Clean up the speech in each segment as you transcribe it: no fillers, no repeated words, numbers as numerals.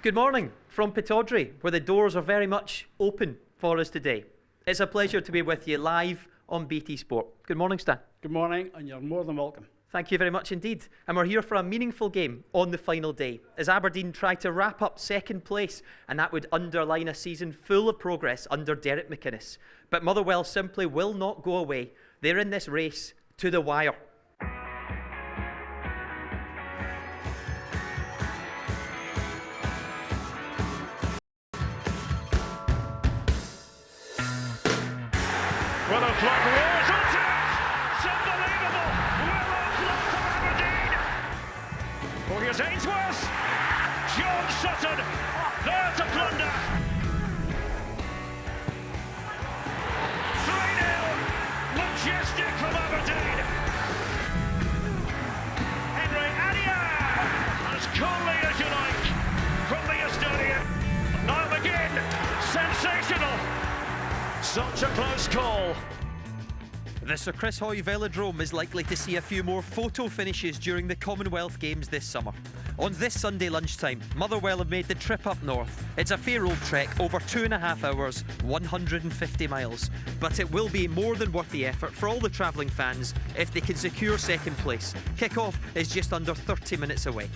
Good morning from Pittodrie, where the doors are very much open for us today. It's a pleasure to be with you live on BT Sport. Good morning, Stan. Good morning, and you're more than welcome. Thank you very much indeed. And we're here for a meaningful game on the final day, as Aberdeen try to wrap up second place, and that would underline a season full of progress under Derek McInnes. But Motherwell simply will not go away. They're in this race to the wire. Well, a flag roars on it! It's unbelievable! Well offload from Aberdeen! Oh, here's Ainsworth! John Sutton! There to plunder! 3-0! Majestic from Aberdeen! Henry Adia! As coolly as you like from the Estonian. Now again, sensational! Such a close call. The Sir Chris Hoy Velodrome is likely to see a few more photo finishes during the Commonwealth Games this summer. On this Sunday lunchtime, Motherwell have made the trip up north. It's a fair old trek, over 2.5 hours, 150 miles. But it will be more than worth the effort for all the travelling fans if they can secure second place. Kick-off is just under 30 minutes away.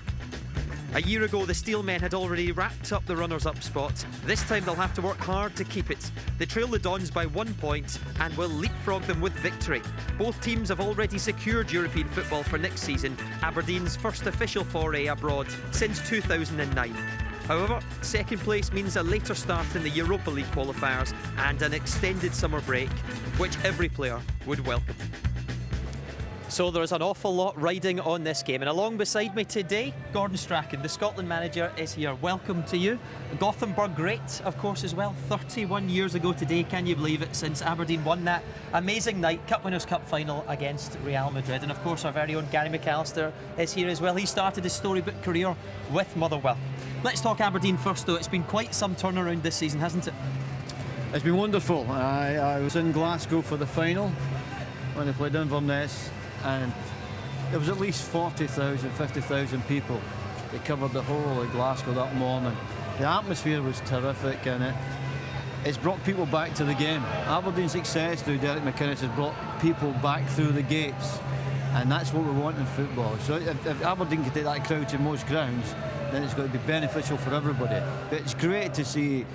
A year ago, the Steelmen had already wrapped up the runners-up spot. This time they'll have to work hard to keep it. They trail the Dons by 1 point and will leapfrog them with victory. Both teams have already secured European football for next season, Aberdeen's first official foray abroad since 2009. However, second place means a later start in the Europa League qualifiers and an extended summer break, which every player would welcome. So there's an awful lot riding on this game, and along beside me today, Gordon Strachan, the Scotland manager, is here. Welcome to you. Gothenburg great, of course, as well. 31 years ago today, can you believe it, since Aberdeen won that amazing night, Cup Winners' Cup final against Real Madrid. And of course, our very own Gary McAllister is here as well. He started his storybook career with Motherwell. Let's talk Aberdeen first, though. It's been quite some turnaround this season, hasn't it? It's been wonderful. I was in Glasgow for the final when they played Inverness, and there was at least 40,000, 50,000 people. They covered the whole of Glasgow that morning. The atmosphere was terrific, and it's brought people back to the game. Aberdeen's success through Derek McInnes has brought people back through the gates, and that's what we want in football. So if Aberdeen can take that crowd to most grounds, then it's going to be beneficial for everybody. But it's great to see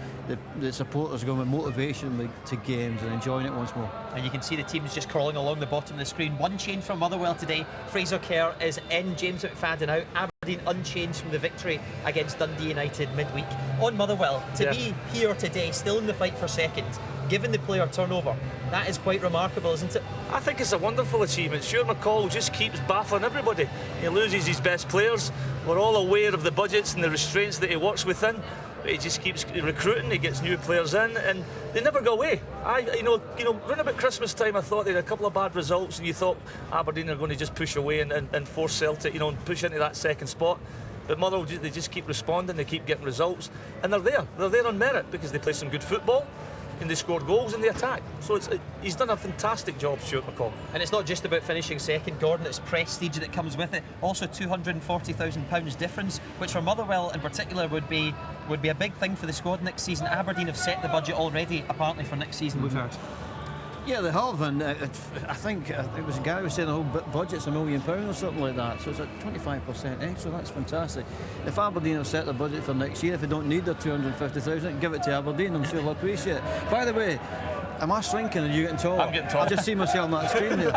the supporters going with motivation to games and enjoying it once more. And you can see the teams just crawling along the bottom of the screen. One change from Motherwell today. Fraser Kerr is in, James McFadden out. Aberdeen unchanged from the victory against Dundee United midweek. On Motherwell, to be here today, still in the fight for second, given the player turnover, that is quite remarkable, isn't it? I think it's a wonderful achievement. Stuart McCall just keeps baffling everybody. He loses his best players. We're all aware of the budgets and the restraints that he works within. But he just keeps recruiting, he gets new players in, and they never go away. Round about Christmas time, I thought they had a couple of bad results, and you thought Aberdeen are going to just push away and force Celtic, and push into that second spot. But Motherwell, they just keep responding, they keep getting results, and they're there. They're there on merit because they play some good football, and they scored goals and they attack. So he's done a fantastic job, Stuart McCall. And it's not just about finishing second, Gordon, it's prestige that comes with it. Also £240,000 difference, which for Motherwell in particular would be a big thing for the squad next season. Aberdeen have set the budget already, apparently, for next season, we've heard. Yeah, they have, and I think it was Gary was saying the whole budget's £1 million or something like that, so it's at 25% extra. That's fantastic. If Aberdeen have set the budget for next year, if they don't need their 250,000, give it to Aberdeen. I'm sure they'll appreciate it. By the way, am I shrinking and you getting taller? I'm getting taller. I just see myself on that screen there.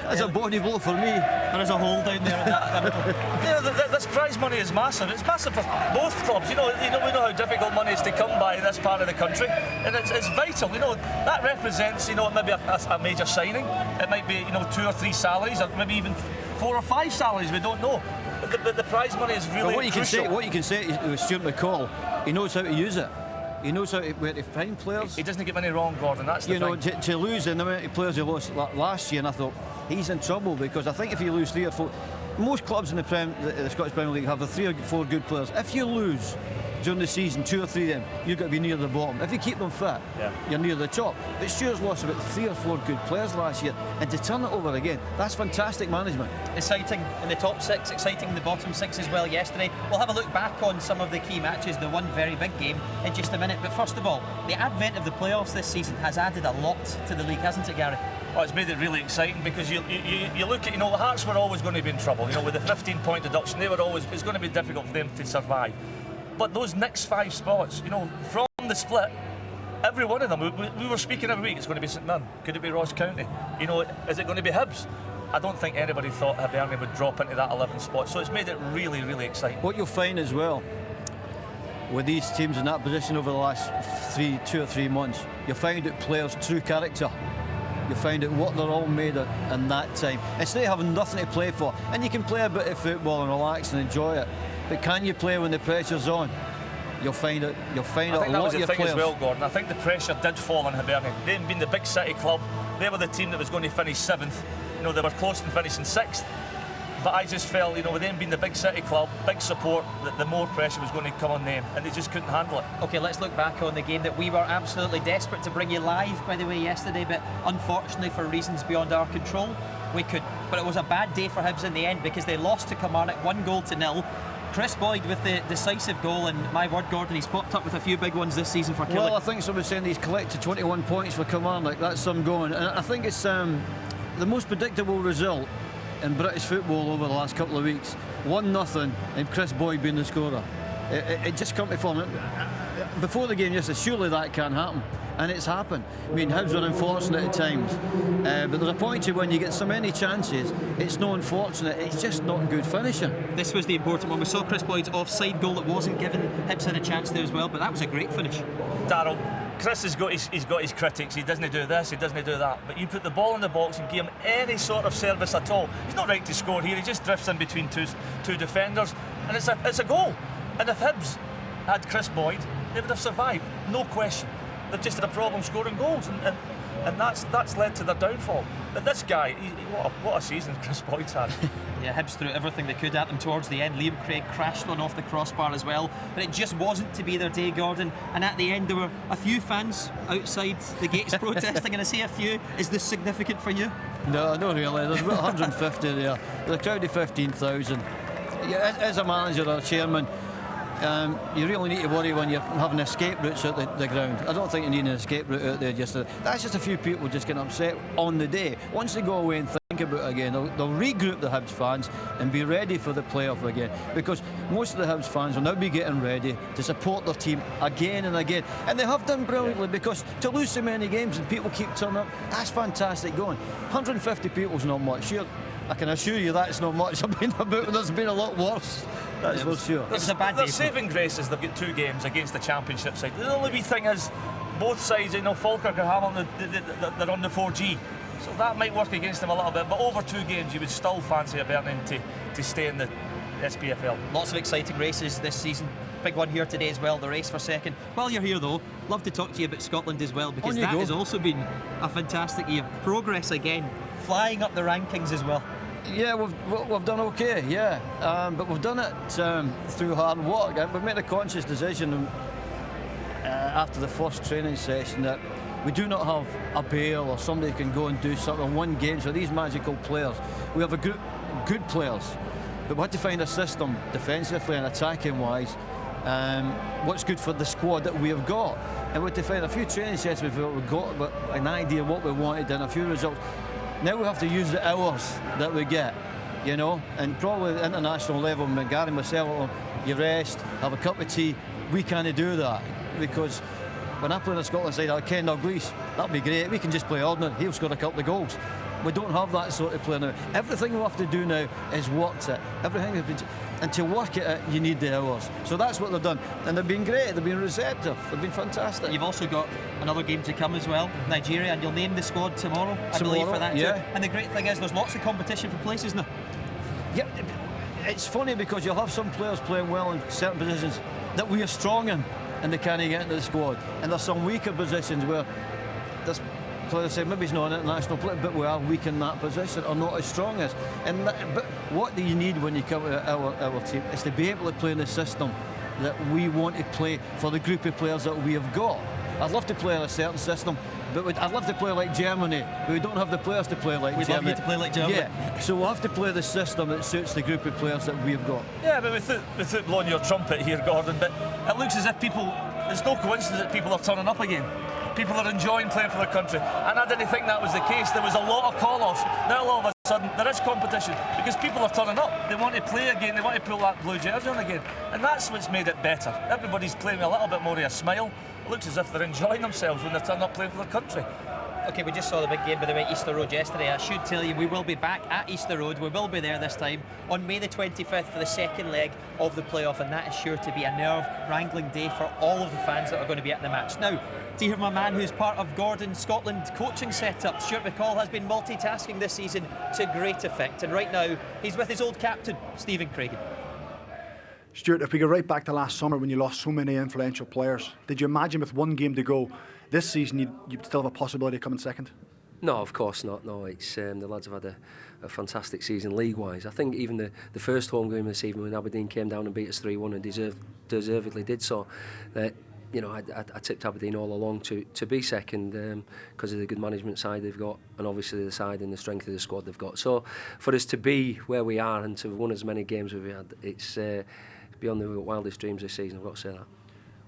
That's a body blow for me. There is a hole down there. This prize money is massive. It's massive for both clubs. We know how difficult money is to come by in this part of the country, and it's vital. That represents maybe a major signing. It might be 2 or 3 salaries, or maybe even 4 or 5 salaries. We don't know. But the prize money is really crucial. What you can say with Stuart McCall, he knows how to use it. He knows where to find players. He doesn't get any wrong, Gordon. That's the thing. To lose the amount of players he lost last year, and I thought he's in trouble, because I think if you lose 3 or 4, most clubs in the Scottish Premier League have 3 or 4 good players. If you lose during the season, 2 or 3 of them, you've got to be near the bottom. If you keep them fit, you're near the top. But Stuart's lost about 3 or 4 good players last year, and to turn it over again, that's fantastic management. Exciting in the top 6, exciting in the bottom 6 as well yesterday. We'll have a look back on some of the key matches, the one very big game, in just a minute. But first of all, the advent of the playoffs this season has added a lot to the league, hasn't it, Gary? Oh, it's made it really exciting because you look at, Hearts were always going to be in trouble. With the 15-point deduction, it's going to be difficult for them to survive. But those next 5 spots, from the split, every one of them, we were speaking every week, it's going to be St Mirren, could it be Ross County? Is it going to be Hibs? I don't think anybody thought Hibernian would drop into that 11th spot, so it's made it really, really exciting. What you'll find as well, with these teams in that position over the last 2 or 3 months, you'll find out players' true character. You'll find out what they're all made of in that time. Instead of having nothing to play for, and you can play a bit of football and relax and enjoy it, but can you play when the pressure's on? You'll find out a lot of your players. I think that was the thing as well, Gordon. I think the pressure did fall on Hibernian. They'd been the big city club. They were the team that was going to finish 7th. They were close to finishing 6th. But I just felt, with them being the big city club, big support, that the more pressure was going to come on them, and they just couldn't handle it. OK, let's look back on the game that we were absolutely desperate to bring you live, by the way, yesterday, but unfortunately for reasons beyond our control, we couldn't. But it was a bad day for Hibs in the end because they lost to Kilmarnock 1-0. Chris Boyd with the decisive goal, and my word, Gordon, he's popped up with a few big ones this season for Kilmarnock. Well, I think someone's saying he's collected 21 points for Kilmarnock. That's some going. And I think it's the most predictable result in British football over the last couple of weeks. 1-0 and Chris Boyd being the scorer. It just come to form. Before the game yesterday, surely that can't happen. And it's happened. I mean, Hibs are unfortunate at times, but there's a point to when you get so many chances, it's not unfortunate, it's just not good finishing. This was the important one. We saw Chris Boyd's offside goal that wasn't given. Hibs had a chance there as well, but that was a great finish. Darryl, Chris has got his critics. He doesn't do this, he doesn't do that. But you put the ball in the box and give him any sort of service at all. He's not right to score here. He just drifts in between two defenders, and it's a goal. And if Hibs had Chris Boyd, they would have survived, no question. They've just had a problem scoring goals, and that's led to their downfall. But this guy, what a season Chris Boyd's had. Yeah, Hibs threw everything they could at them towards the end. Liam Craig crashed one off the crossbar as well, but it just wasn't to be their day, Gordon. And at the end there were a few fans outside the gates protesting, and I say a few. Is this significant for you? No, not really. There's about 150 there. The crowd of 15,000. Yeah, as a manager or a chairman, you really need to worry when you're having escape routes out the ground. I don't think you need an escape route out there yesterday. That's just a few people just getting upset on the day. Once they go away and think about it again, they'll regroup the Hibs fans and be ready for the playoff again. Because most of the Hibs fans will now be getting ready to support their team again and again. And they have done brilliantly, because to lose so many games and people keep turning up, that's fantastic going. 150 people's not much. Sure, I can assure you that's not much. I've been about, there's been a lot worse. That's for sure. It was a bad day. They're saving graces. They've got 2 games against the Championship side. The only wee thing is, both sides, Falkirk and Hamilton, they're on the 4G. So that might work against them a little bit. But over 2 games, you would still fancy Aberdeen to stay in the SPFL. Lots of exciting races this season. Big one here today as well, the race for second. While you're here though, love to talk to you about Scotland as well, because that has also been a fantastic year. Progress again, flying up the rankings as well. Yeah, we've done okay, yeah, but we've done it through hard work. We've made a conscious decision after the first training session that we do not have a Bale or somebody who can go and do something in one game. So these magical players, we have a good players, but we had to find a system defensively and attacking wise, what's good for the squad that we have got. And we had to find a few training sessions before we got an idea of what we wanted and a few results. Now we have to use the hours that we get, and probably at the international level, Gary and myself, you rest, have a cup of tea. We can't do that, because when I play on the Scotland side, like Ken Dalglish, that'd be great. We can just play ordinary, he'll score a couple of goals. We don't have that sort of player now. Everything we have to do now is work it. And to work it, you need the hours. So that's what they've done. And they've been great, they've been receptive, they've been fantastic. You've also got another game to come as well, Nigeria, and you'll name the squad tomorrow, I believe, for that too. And the great thing is there's lots of competition for places now. Yeah, it's funny because you'll have some players playing well in certain positions that we are strong in, and they can't get into the squad. And there's some weaker positions where there's players say maybe he's not an international player, but we are weak in that position, or not as strong as. But what do you need when you come to our team is to be able to play in the system that we want to play for the group of players that we have got. I'd love to play in a certain system, but I'd love to play like Germany, but we don't have the players to play like Germany. We'd love you to play like Germany. Yeah, so we'll have to play the system that suits the group of players that we've got. Yeah, but without blowing your trumpet here, Gordon, but it looks as if people, it's no coincidence that people are turning up again. People are enjoying playing for their country, and I didn't think that was the case. There was a lot of call-offs. Now all of a sudden there is competition because people are turning up. They want to play again, they want to pull that blue jersey on again, and that's what's made it better. Everybody's playing with a little bit more of a smile. It looks as if they're enjoying themselves when they turn up playing for their country. OK, we just saw the big game, by the way, Easter Road yesterday. I should tell you, we will be back at Easter Road. We will be there this time on May the 25th for the second leg of the playoff, and that is sure to be a nerve-wrangling day for all of the fans that are going to be at the match. Now, to hear my man who's part of Gordon's Scotland coaching setup, Stuart McCall has been multitasking this season to great effect, and right now he's with his old captain, Stephen Craigan. Stuart, if we go right back to last summer when you lost so many influential players, did you imagine with one game to go this season you'd still have a possibility of coming second? No, of course not. No, it's the lads have had a fantastic season league-wise. I think even the first home game this evening when Aberdeen came down and beat us 3-1 and deservedly did so. You know, I tipped Aberdeen all along to be second because of the good management side they've got and obviously the side and the strength of the squad they've got. So for us to be where we are and to have won as many games as we've had, it's beyond the wildest dreams this season, I've got to say that.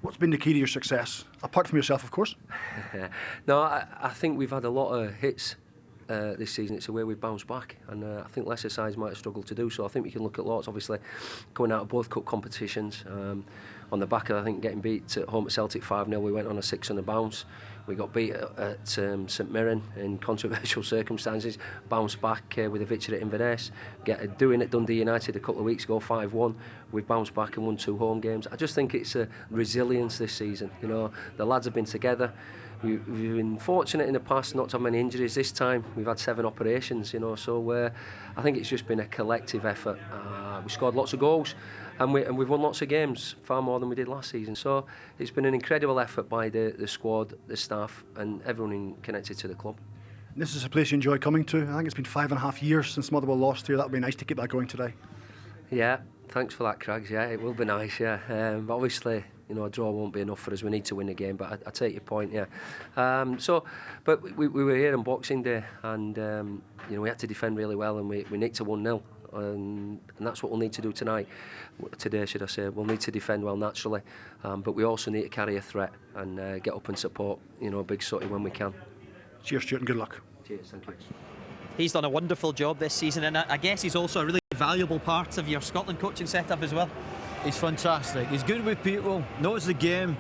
What's been the key to your success, apart from yourself, of course? No, I think we've had a lot of hits this season. It's the way we've bounced back, and I think lesser sides might have struggled to do so. I think we can look at lots, obviously, going out of both cup competitions. On the back of, I think, getting beat at home at Celtic 5-0, we went on a 6 on the bounce. We got beat at St Mirren in controversial circumstances, bounced back with a victory at Inverness, doing it Dundee United a couple of weeks ago, 5-1. We've bounced back and won 2 home games. I just think it's a resilience this season. You know, the lads have been together. We've been fortunate in the past not to have many injuries. This time we've had 7 operations, you know, so I think it's just been a collective effort. We scored lots of goals and we've won lots of games, far more than we did last season. So it's been an incredible effort by the squad, the staff and everyone connected to the club. This is a place you enjoy coming to. I think it's been 5.5 years since Motherwell lost here. That would be nice to keep that going today. Yeah, thanks for that, Craigs. Yeah, it will be nice, yeah. But obviously, you know, a draw won't be enough for us. We need to win the game, but I take your point, yeah. But we were here on Boxing Day and, you know, we had to defend really well and we nicked a 1-0. And that's what we'll need to do today, should I say. We'll need to defend well naturally, but we also need to carry a threat and get up and support, you know, Big Sutty when we can. Cheers, Stuart, and good luck. Cheers, thank you. He's done a wonderful job this season, and I guess he's also a really valuable part of your Scotland coaching setup as well. He's fantastic. He's good with people, knows the game.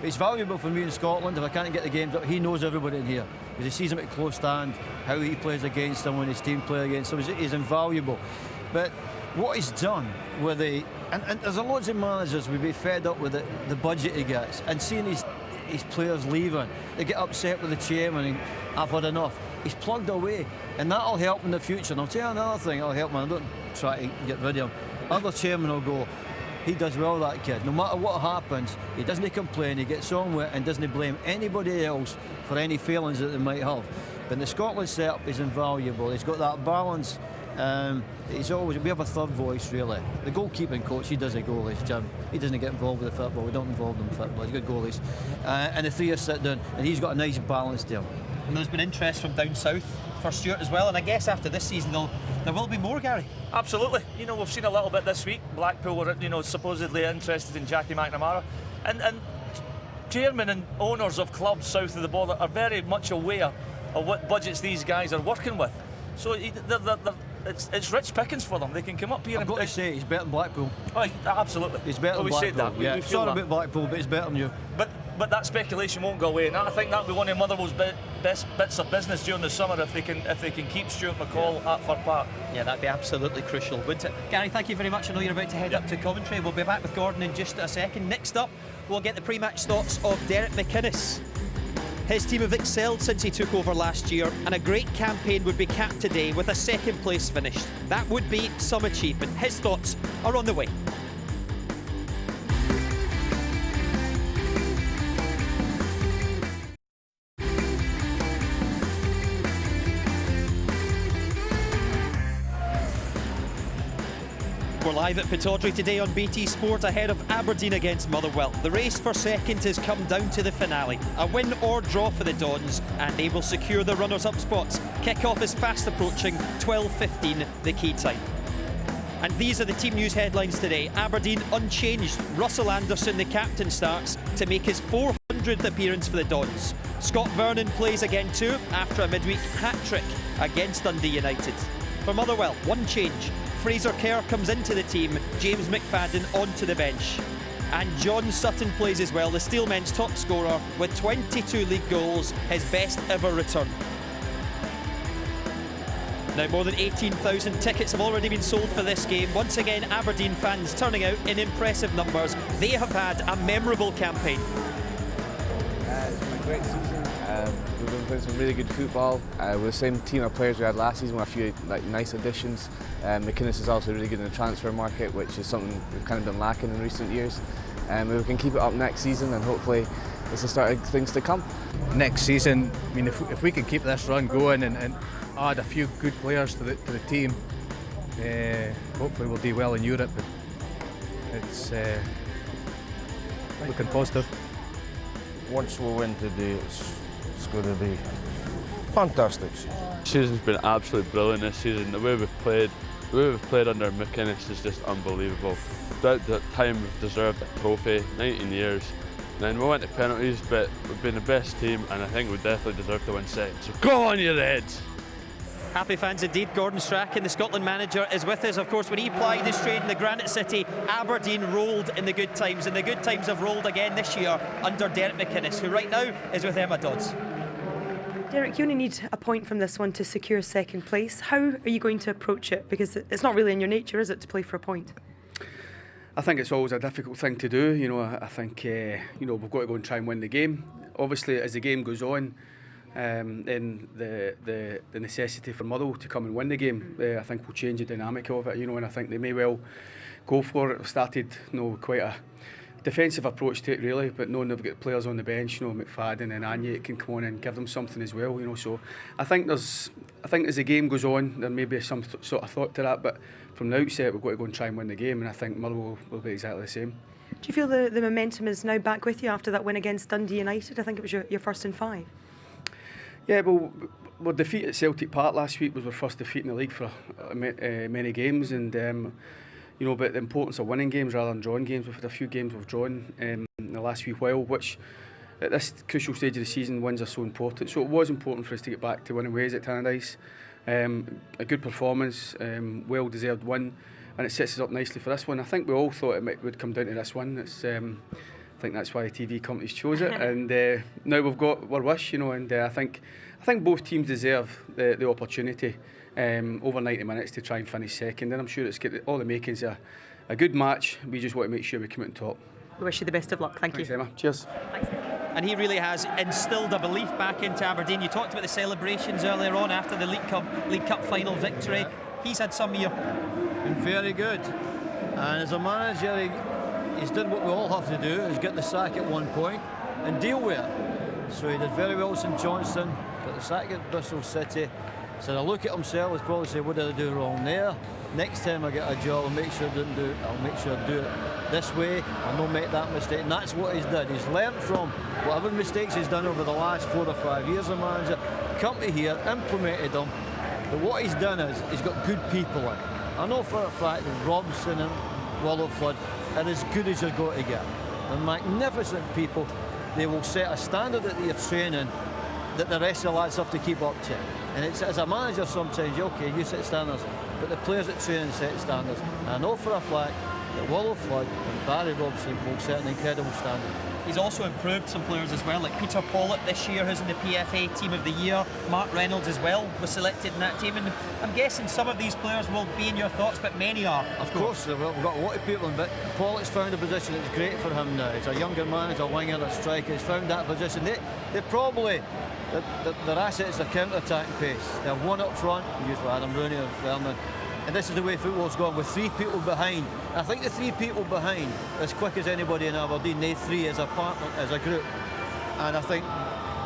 It's valuable for me in Scotland. If I can't get the games up, he knows everybody in here. Because he sees them at close stand, how he plays against them, when his team play against them. He's invaluable. But what he's done with and there's a loads of managers would be fed up with the budget he gets and seeing his players leaving. They get upset with the chairman and I've had enough. He's plugged away, and that'll help in the future. And I'll tell you another thing, it'll help, man. I don't try to get rid of him. Other chairman will go, he does well, that kid. No matter what happens, he doesn't complain, he gets on with it and doesn't blame anybody else for any failings that they might have. But the Scotland setup is invaluable. He's got that balance. We have a third voice, really. The goalkeeping coach, he does the goalies, Jim. He doesn't get involved with the football. We don't involve them in football. He's good goalies. And the three are sit down, and he's got a nice balance there. And there's been interest from down south for Stuart as well, and I guess after this season there will be more, Gary. Absolutely. You know, we've seen a little bit this week. Blackpool were, you know, supposedly interested in Jackie McNamara, and chairmen and owners of clubs south of the border are very much aware of what budgets these guys are working with. So it's rich pickings for them. They can come up here. I've got to say, he's better than Blackpool. Oh, absolutely. He's better than Blackpool. We said that. Yeah. We feel Sorry that. about Blackpool, but he's better than you. But that speculation won't go away, and I think that'll be one of Motherwell's best bits of business during the summer if they can keep Stuart McCall at Fir Park. Yeah, that'd be absolutely crucial, wouldn't it? Gary, thank you very much. I know you're about to head up to Coventry. We'll be back with Gordon in just a second. Next up, we'll get the pre-match thoughts of Derek McInnes. His team have excelled since he took over last year, and a great campaign would be capped today with a second place finish. That would be some achievement. His thoughts are on the way. We're live at Pittodrie today on BT Sport ahead of Aberdeen against Motherwell. The race for second has come down to the finale. A win or draw for the Dons and they will secure the runners-up spots. Kick-off is fast approaching, 12:15 the key time. And these are the team news headlines today. Aberdeen unchanged. Russell Anderson, the captain, starts to make his 400th appearance for the Dons. Scott Vernon plays again too after a midweek hat-trick against Dundee United. For Motherwell, one change. Fraser Kerr comes into the team, James McFadden onto the bench. And John Sutton plays as well, the Steelmen's top scorer with 22 league goals, his best ever return. Now, more than 18,000 tickets have already been sold for this game. Once again, Aberdeen fans turning out in impressive numbers. They have had a memorable campaign. It's been a great season. We've been playing some really good football. With the same team of players we had last season, with a few nice additions. McInnes is also really good in the transfer market, which is something we've kind of been lacking in recent years. We can keep it up next season, and hopefully it's the start of things to come. Next season, I mean, if we can keep this run going and add a few good players to the team, hopefully we'll do well in Europe. It's looking positive. Once we win today, it's going to be fantastic. Season's been absolutely brilliant this season. The way we've played under McInnes is just unbelievable. Throughout the time we've deserved a trophy, 19 years. And then we went to penalties, but we've been the best team, and I think we definitely deserve to win second. So go on, you Reds! Happy fans indeed. Gordon Strachan, the Scotland manager, is with us. Of course, when he plied his trade in the Granite City, Aberdeen rolled in the good times, and the good times have rolled again this year under Derek McInnes, who right now is with Emma Dodds. Derek, you only need a point from this one to secure second place. How are you going to approach it? Because it's not really in your nature, is it, to play for a point? I think it's always a difficult thing to do. You know, I think we've got to go and try and win the game. Obviously, as the game goes on, then the necessity for Motherwell to come and win the game, I think will change the dynamic of it. You know, and I think they may well go for it. We've started, quite a defensive approach to it really, but knowing they've got players on the bench, McFadden and Anya can come on and give them something as well. So I think as the game goes on, there may be some sort of thought to that, but from the outset we've got to go and try and win the game, and I think Motherwell will be exactly the same. Do you feel the momentum is now back with you after that win against Dundee United? I think it was your first in 5. Yeah, well, our defeat at Celtic Park last week was our first defeat in the league for many games, and but the importance of winning games rather than drawing games. We've had a few games we've drawn in the last wee while, which at this crucial stage of the season, wins are so important. So it was important for us to get back to winning ways at Tannadice. A good performance, well-deserved win, and it sets us up nicely for this one. I think we all thought it would come down to this one. It's, I think that's why the TV companies chose it, and now we've got our wish, and I think both teams deserve the opportunity over 90 minutes to try and finish second, and I'm sure it's got all the makings of a good match. We just want to make sure we come out on top. We wish you the best of luck. Thanks, Emma. Cheers. Thanks. And he really has instilled a belief back into Aberdeen. You talked about the celebrations earlier on after the League Cup final victory. He's had some year. Been very good, and as a manager he's done what we all have to do, is get the sack at one point and deal with it. So he did very well at St Johnstone, got the sack at Bristol City. So I look at himself, he'll probably say, what did I do wrong there? Next time I get a job, I'll make sure I do it this way, I'll not make that mistake. And that's what he's done. He's learnt from whatever mistakes he's done over the last 4 or 5 years as a manager, come to here, implemented them. But what he's done is, he's got good people in. I know for a fact that Robson and Willowflood are as good as you're going to get. They're magnificent people. They will set a standard at their training that the rest of the lads have to keep up to. And it's, as a manager sometimes, okay, you set standards, but the players at training set standards. And I know for a fact that Willowflood and Barry Robson will set an incredible standard. He's also improved some players as well, like Peter Pollitt this year, who's in the PFA Team of the Year. Mark Reynolds as well was selected in that team, and I'm guessing some of these players will be in your thoughts, but many are. Of course, we've got a lot of people in, but Pollitt's found a position that's great for him now. He's a younger man, he's a winger, a striker, he's found that position. They probably, their assets are counter-attacking pace. They're one up front, usually Adam Rooney or Vernon. And this is the way football's gone, with 3 people behind. I think the 3 people behind, as quick as anybody in Aberdeen, they 3 as a partner, as a group. And I think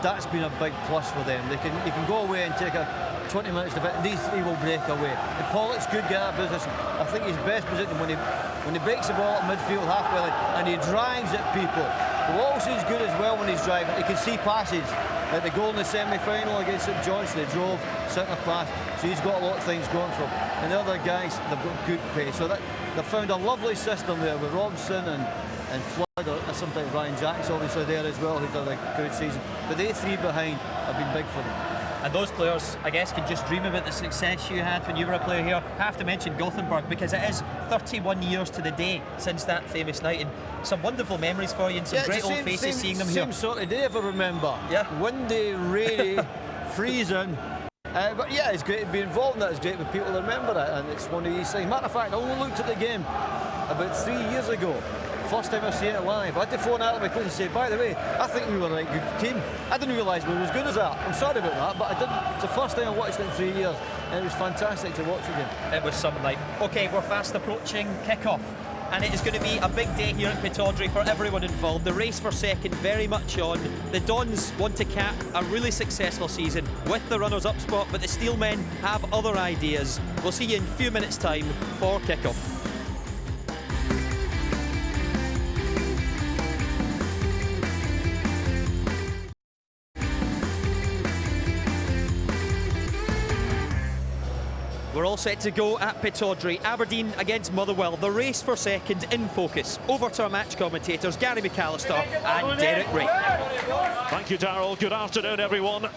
that's been a big plus for them. They can go away and take a 20 minutes to fit, and these three will break away. And Pollock's good get out of business. I think he's best positioned when he breaks the ball at midfield halfway line and he drives at people. But also he's good as well when he's driving. He can see passes. Like the goal in the semi-final against St John's, they drove, centre pass. So he's got a lot of things going for him. And the other guys, they've got good pace. So they've found a lovely system there with Robson and Flood, or sometimes Ryan Jack's obviously there as well, who's done a good season. But they three behind have been big for them. And those players, I guess, can just dream about the success you had when you were a player here. I have to mention Gothenburg, because it is 31 years to the day since that famous night, and some wonderful memories for you and some great old faces seeing them here. Same sort of day, if I remember. Yeah. Windy, rainy, freezing. But yeah, it's great to be involved in that. It's great for people to remember it, and it's one of these things. Matter of fact, I only looked at the game about 3 years ago. First time I've seen it live. I had to phone out of my coach and say, by the way, I think we were a good team. I didn't realise we were as good as that. I'm sorry about that, but I didn't. It's the first time I watched it in 3 years, and it was fantastic to watch again. It was some night. OK, we're fast approaching kick-off, and it is going to be a big day here at Pittodrie for everyone involved. The race for second very much on. The Dons want to cap a really successful season with the runners-up spot, but the Steelmen have other ideas. We'll see you in a few minutes' time for kick-off. We're all set to go at Pittodrie. Aberdeen against Motherwell. The race for second in focus. Over to our match commentators, Gary McAllister and Derek Ray. Thank you, Darryl. Good afternoon, everyone.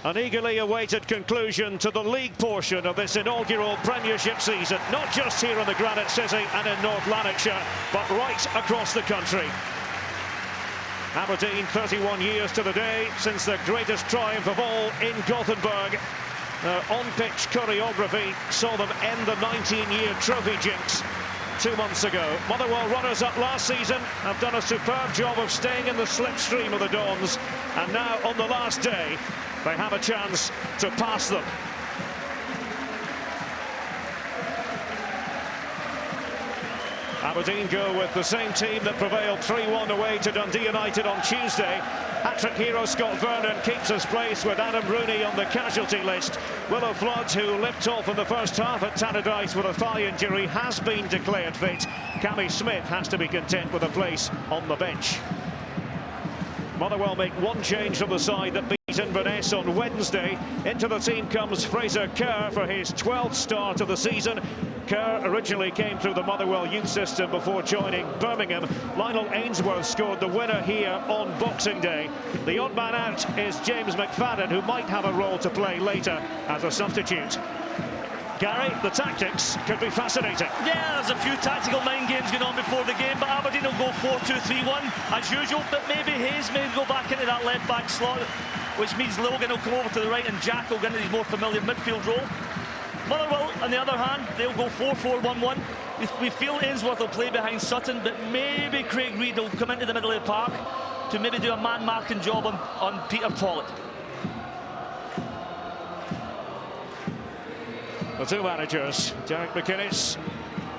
An eagerly awaited conclusion to the league portion of this inaugural Premiership season, not just here in the Granite City and in North Lanarkshire, but right across the country. Aberdeen, 31 years to the day since the greatest triumph of all in Gothenburg. Their on-pitch choreography saw them end the 19-year trophy jinx 2 months ago. Motherwell runners-up last season have done a superb job of staying in the slipstream of the Dons, and now on the last day they have a chance to pass them. Aberdeen go with the same team that prevailed 3-1 away to Dundee United on Tuesday. Hat-trick hero Scott Vernon keeps his place with Adam Rooney on the casualty list. Willo Flood, who limped off in the first half at Tannadice with a thigh injury, has been declared fit. Cammy Smith has to be content with a place on the bench. Motherwell make one change from the side that beat Inverness on Wednesday. Into the team comes Fraser Kerr for his 12th start of the season. Kerr originally came through the Motherwell youth system before joining Birmingham. Lionel Ainsworth scored the winner here on Boxing Day. The odd man out is James McFadden, who might have a role to play later as a substitute. Gary, the tactics could be fascinating. Yeah, there's a few tactical mind games going on before the game, but Aberdeen will go 4-2-3-1 as usual, but maybe Hayes may go back into that left-back slot, which means Logan will come over to the right and Jack will get into his more familiar midfield role. Motherwell, on the other hand, they'll go 4-4-1-1. We feel Ainsworth will play behind Sutton, but maybe Craig Reid will come into the middle of the park to maybe do a man-marking job on Peter Pollock. The two managers, Derek McInnes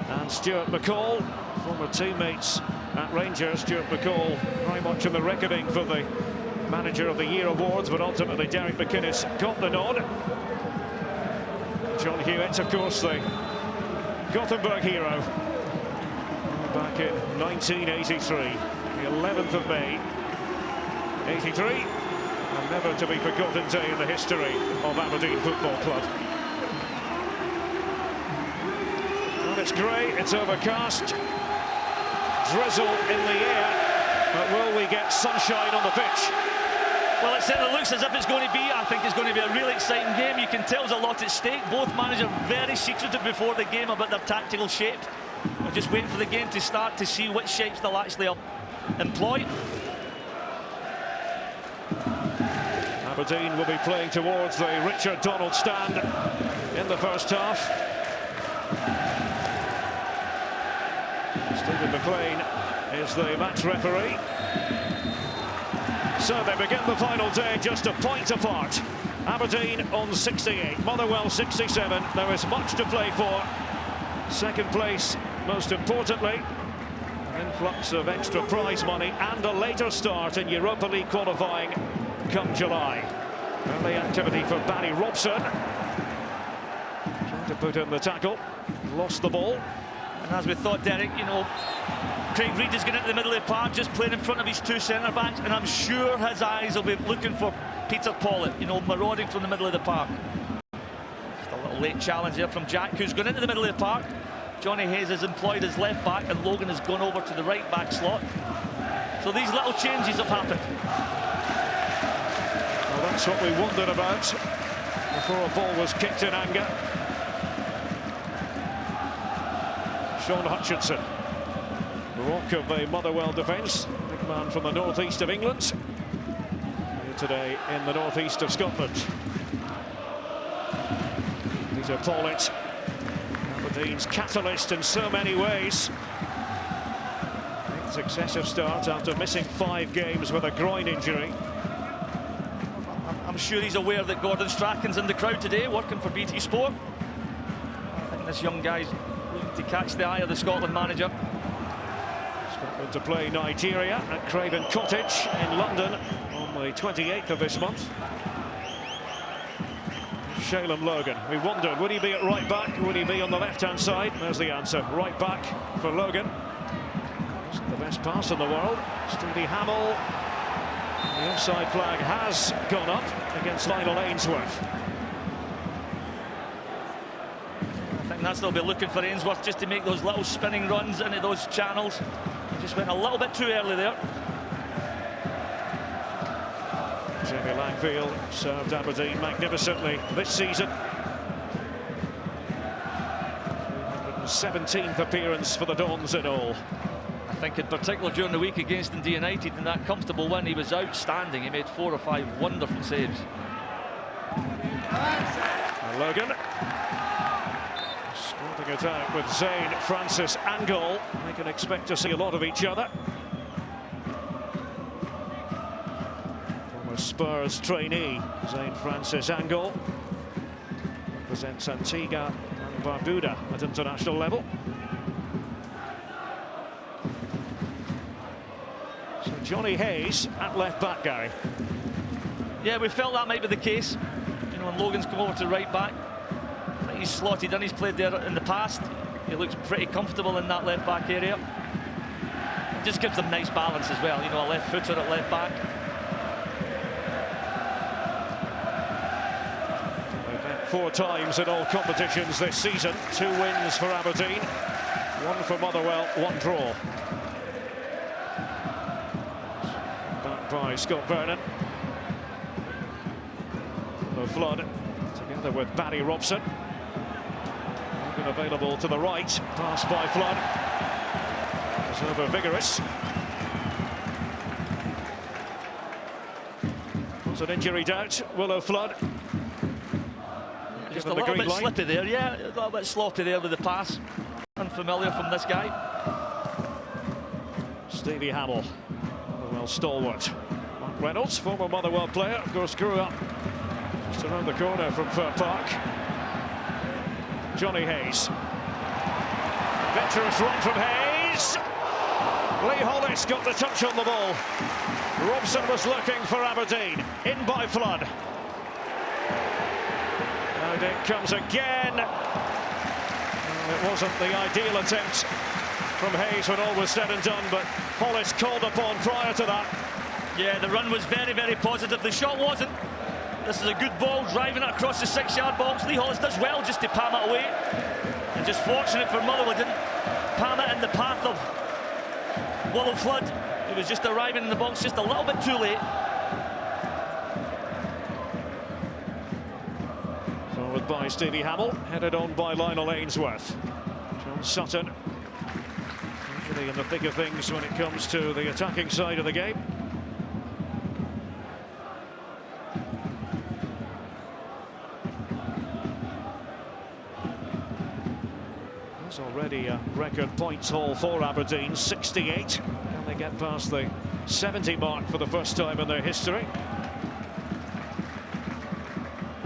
and Stuart McCall, former teammates at Rangers. Stuart McCall very much in the reckoning for the Manager of the Year awards, but ultimately Derek McInnes got the nod. John Hewitt, of course, the Gothenburg hero, back in 1983, the 11th of May, 83, a never to be forgotten day in the history of Aberdeen Football Club. Well, it's grey, it's overcast, drizzle in the air, but will we get sunshine on the pitch? Well, it certainly looks as if it's going to be. I think it's going to be a really exciting game. You can tell there's a lot at stake. Both managers very secretive before the game about their tactical shape. We're just waiting for the game to start to see which shapes they'll actually employ. Aberdeen will be playing towards the Richard Donald stand in the first half. Stephen McLean is the match referee. So they begin the final day just a point apart. Aberdeen on 68, Motherwell 67. There is much to play for. Second place, most importantly, an influx of extra prize money and a later start in Europa League qualifying come July. Early activity for Barry Robson. Trying to put in the tackle, lost the ball. And as we thought, Derek, you know, Craig Reid is going into the middle of the park, just playing in front of his two centre-backs, and I'm sure his eyes will be looking for Peter Pollitt, you know, marauding from the middle of the park. Just a little late challenge there from Jack, who's gone into the middle of the park. Johnny Hayes has employed his left back, and Logan has gone over to the right back slot. So these little changes have happened. Well, that's what we wondered about before a ball was kicked in anger. Sean Hutchinson, the rock of the Motherwell defence, big man from the northeast of England, here today in the northeast of Scotland. Peter Pollitt, Aberdeen's catalyst in so many ways. Successive starts after missing 5 games with a groin injury. I'm sure he's aware that Gordon Strachan's in the crowd today, working for BT Sport. I think this young guy's looking to catch the eye of the Scotland manager. Scotland to play Nigeria at Craven Cottage in London on the 28th of this month. Shalem Logan, we wondered, would he be at right back? Would he be on the left-hand side? There's the answer, right back for Logan. Isn't the best pass in the world. Stevie Hamill. The offside flag has gone up against Lionel Ainsworth. I think that's they'll be looking for Ainsworth just to make those little spinning runs into those channels. He just went a little bit too early there. Jamie Langfield served Aberdeen magnificently this season. 17th appearance for the Dons in all. I think in particular during the week against Dundee United in that comfortable win, he was outstanding. He made 4 or 5 wonderful saves. And Logan. Squatting attack with Zane, Francis and goal. They can expect to see a lot of each other. Former Spurs trainee, Zane Francis Angle. Represents Antigua and Barbuda at international level. So Johnny Hayes at left back, Gary. Yeah, we felt that might be the case. You know, when Logan's come over to right back, I think he's slotted in. He's played there in the past. He looks pretty comfortable in that left back area. It just gives them nice balance as well. You know, a left footer at left back. They've met 4 times in all competitions this season. 2 wins for Aberdeen, 1 for Motherwell, 1 draw. Back by Scott Vernon. The Flood together with Barry Robson. Logan available to the right. Pass by Flood. It's over vigorous. Was an injury doubt. Willow Flood. Just a little bit slippy there, yeah. A little bit sloppy there with the pass. Unfamiliar from this guy. Stevie Hamill, Motherwell stalwart. Mark Reynolds, former Motherwell player, of course grew up just around the corner from Fir Park. Johnny Hayes. Venturous run from Hayes. Lee Hollis got the touch on the ball. Robson was looking for Aberdeen. In by Flood. And it comes again. It wasn't the ideal attempt from Hayes when all was said and done, but Hollis called upon prior to that. Yeah, the run was very, very positive. The shot wasn't. This is a good ball, driving it across the 6-yard box. Lee Hollis does well just to palm it away. And just fortunate for Motherwell, didn't palm it in the path of Willow Flood. He was just arriving in the box just a little bit too late. Forward by Stevie Hamill, headed on by Lionel Ainsworth. John Sutton, usually in the bigger things when it comes to the attacking side of the game. There's already a record points haul for Aberdeen, 68. Can they get past the 70 mark for the first time in their history?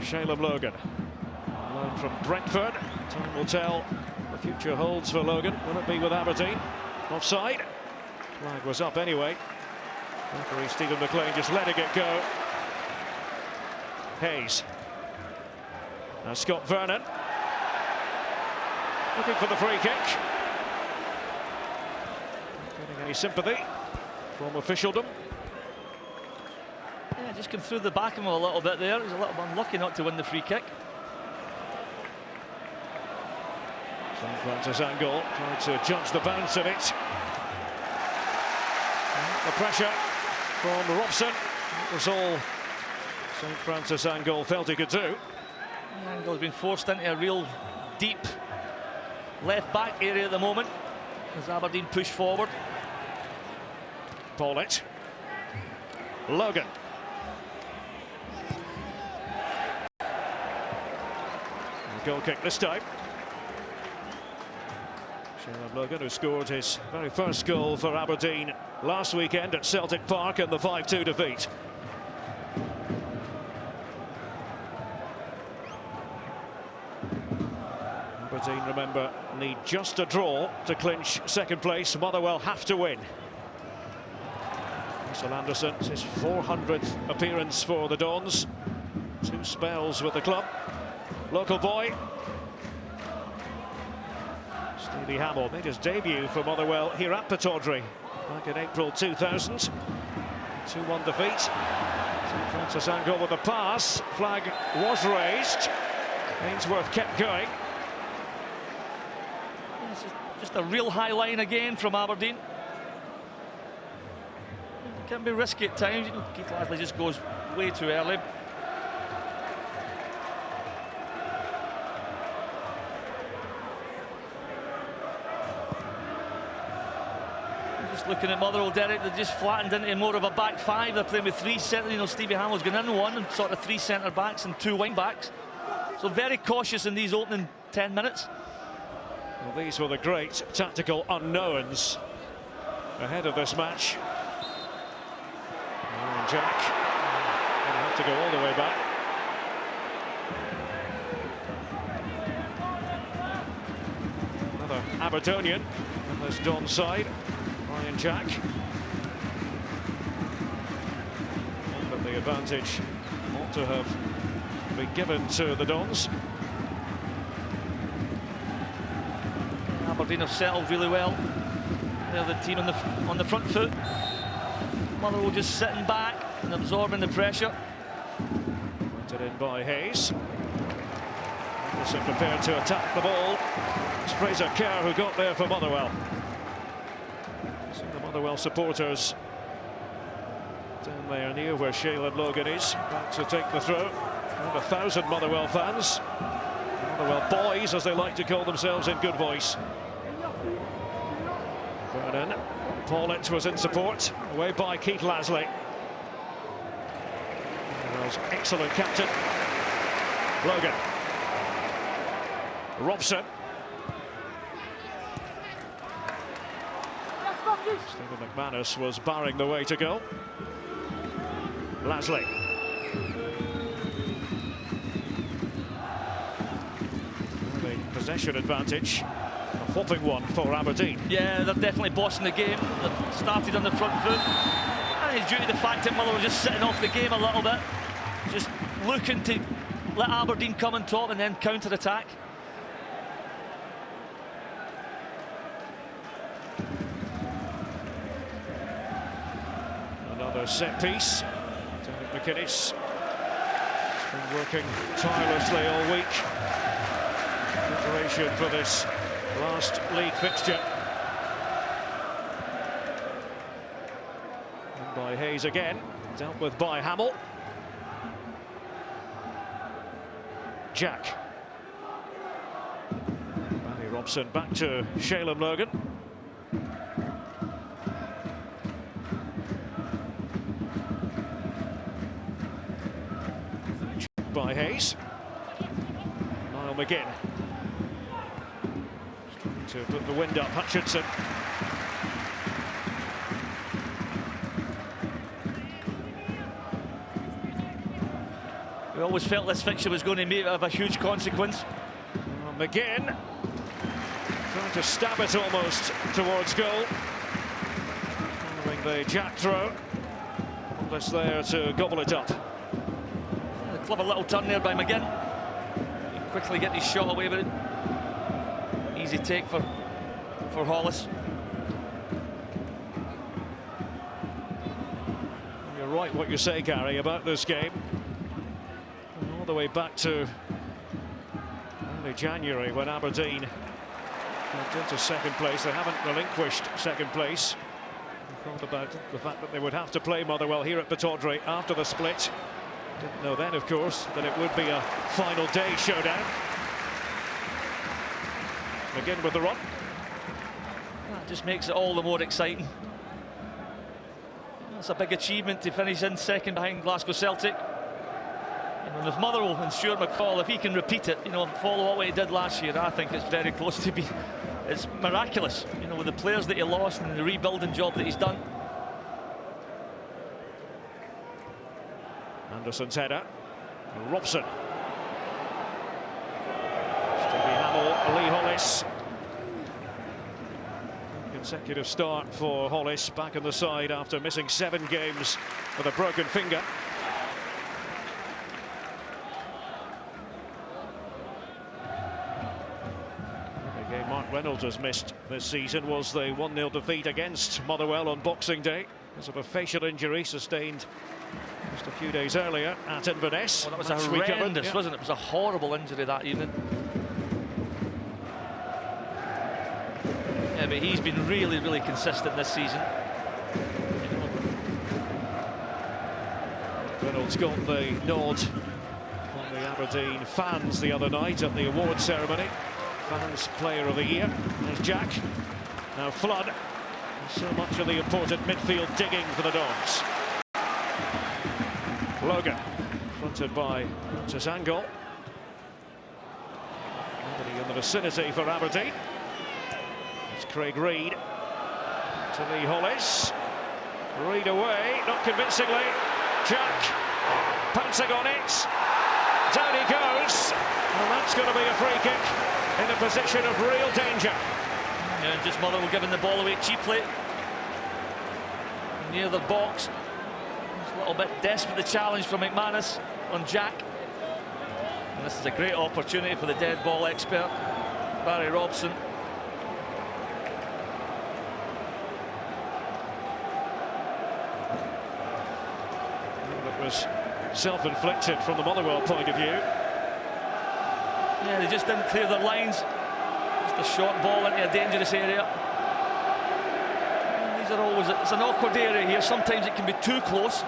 Shalem Logan, loan from Brentford. Time will tell the future holds for Logan. Will it be with Aberdeen? Offside. Flag was up anyway. Referee Stephen McLean just letting it go. Hayes. Now Scott Vernon. Looking for the free kick. Not getting any sympathy from officialdom. Yeah, just came through the back of him a little bit there. He's a little unlucky not to win the free kick. St. Francis Angle tried to judge the bounce of it. The pressure from Robson. It was all St. Francis Angle felt he could do. Angle's been forced into a real deep left back area at the moment as Aberdeen push forward. Paulett. Logan. Goal kick this time. Sharon Logan, who scored his very first goal for Aberdeen last weekend at Celtic Park in the 5-2 defeat. Aberdeen, remember, need just a draw to clinch second place. Motherwell have to win. Russell Anderson, his 400th appearance for the Dons. 2 spells with the club. Local boy. Stevie Hamill made his debut for Motherwell here at Pittodrie back in April 2000. 2-1 defeat. St. Francis Angle with the pass. Flag was raised. Ainsworth kept going. This is just a real high line again from Aberdeen. It can be risky at times. Keith Lasley just goes way too early. Looking at Motherwell, Derek, they're just flattened into more of a back five. They're playing with 3 centre. You know, Stevie Hamill's gone in one and sort of 3 centre backs and 2 wing backs. So very cautious in these opening 10 minutes. Well, these were the great tactical unknowns ahead of this match. And Jack gonna have to go all the way back. Another Aberdonian on this Don side. Ryan Jack. But the advantage ought to have been given to the Dons. Aberdeen have settled really well. They're the team on the front foot. Motherwell just sitting back and absorbing the pressure. Pointed in by Hayes. Also prepared to attack the ball. It's Fraser Kerr who got there for Motherwell. The Motherwell supporters down there near where Shaylin Logan is, back to take the throw. Around 1,000 Motherwell fans. Motherwell boys, as they like to call themselves in good voice. Vernon. Paulett was in support, away by Keith Lasley. Motherwell's excellent captain, Logan. Robson. Stephen McManus was barring the way to go. Lasley. The possession advantage, a whopping one for Aberdeen. Yeah, they're definitely bossing the game. They've started on the front foot. I think it's due to the fact that Motherwell just sitting off the game a little bit. Just looking to let Aberdeen come on top and then counter-attack. Another set piece. Derek McInnes has been working tirelessly all week. Preparation for this last league fixture. And by Hayes again, dealt with by Hamill. Jack. Barry Robson back to Shaylin Logan. By Hayes. Niall McGinn. To put the wind up, Hutchinson. We always felt this fixture was going to be of a huge consequence. McGinn trying to stab it almost towards goal. Following the Jack throw. Almost there to gobble it up. The Clever little turn there by McGinn. Quickly get his shot away with it. Easy take for Hollis. You're right what you say, Gary, about this game. All the way back to early January when Aberdeen went into second place. They haven't relinquished second place. We thought about the fact that they would have to play Motherwell here at Pittodrie after the split. Didn't know then, of course, that it would be a final day showdown. Again with the run. That just makes it all the more exciting. That's a big achievement to finish in second behind Glasgow Celtic. And if Motherwell and Stuart McCall, if he can repeat it, you know, follow what he did last year, I think it's very close to be. It's miraculous, you know, with the players that he lost and the rebuilding job that he's done. Anderson's header. Robson. Stevie Hamill, Lee Hollis. Consecutive start for Hollis, back in the side after missing 7 games with a broken finger. The game Mark Reynolds has missed this season was the 1-0 defeat against Motherwell on Boxing Day because of a facial injury sustained just a few days earlier at Inverness. Well, that was a horrendous, wasn't it? It was a horrible injury that evening. Yeah, but he's been really, really consistent this season. Reynolds got the nod from the Aberdeen fans the other night at the award ceremony. Fans Player of the Year. There's Jack. Now Flood. So much of the important midfield digging for the Dogs. Logan, fronted by Tazangol. Nobody in the vicinity for Aberdeen. It's Craig Reid to Lee Hollis. Reid away, not convincingly. Jack pouncing on it. Down he goes. And that's going to be a free kick in a position of real danger. Yeah, just Motherwell giving the ball away cheaply. Near the box. A little bit desperate, the challenge from McManus on Jack. And this is a great opportunity for the dead ball expert, Barry Robson. That was self-inflicted from the Motherwell point of view. Yeah, they just didn't clear their lines. Just a short ball into a dangerous area. These are always, it's an awkward area here. Sometimes it can be too close.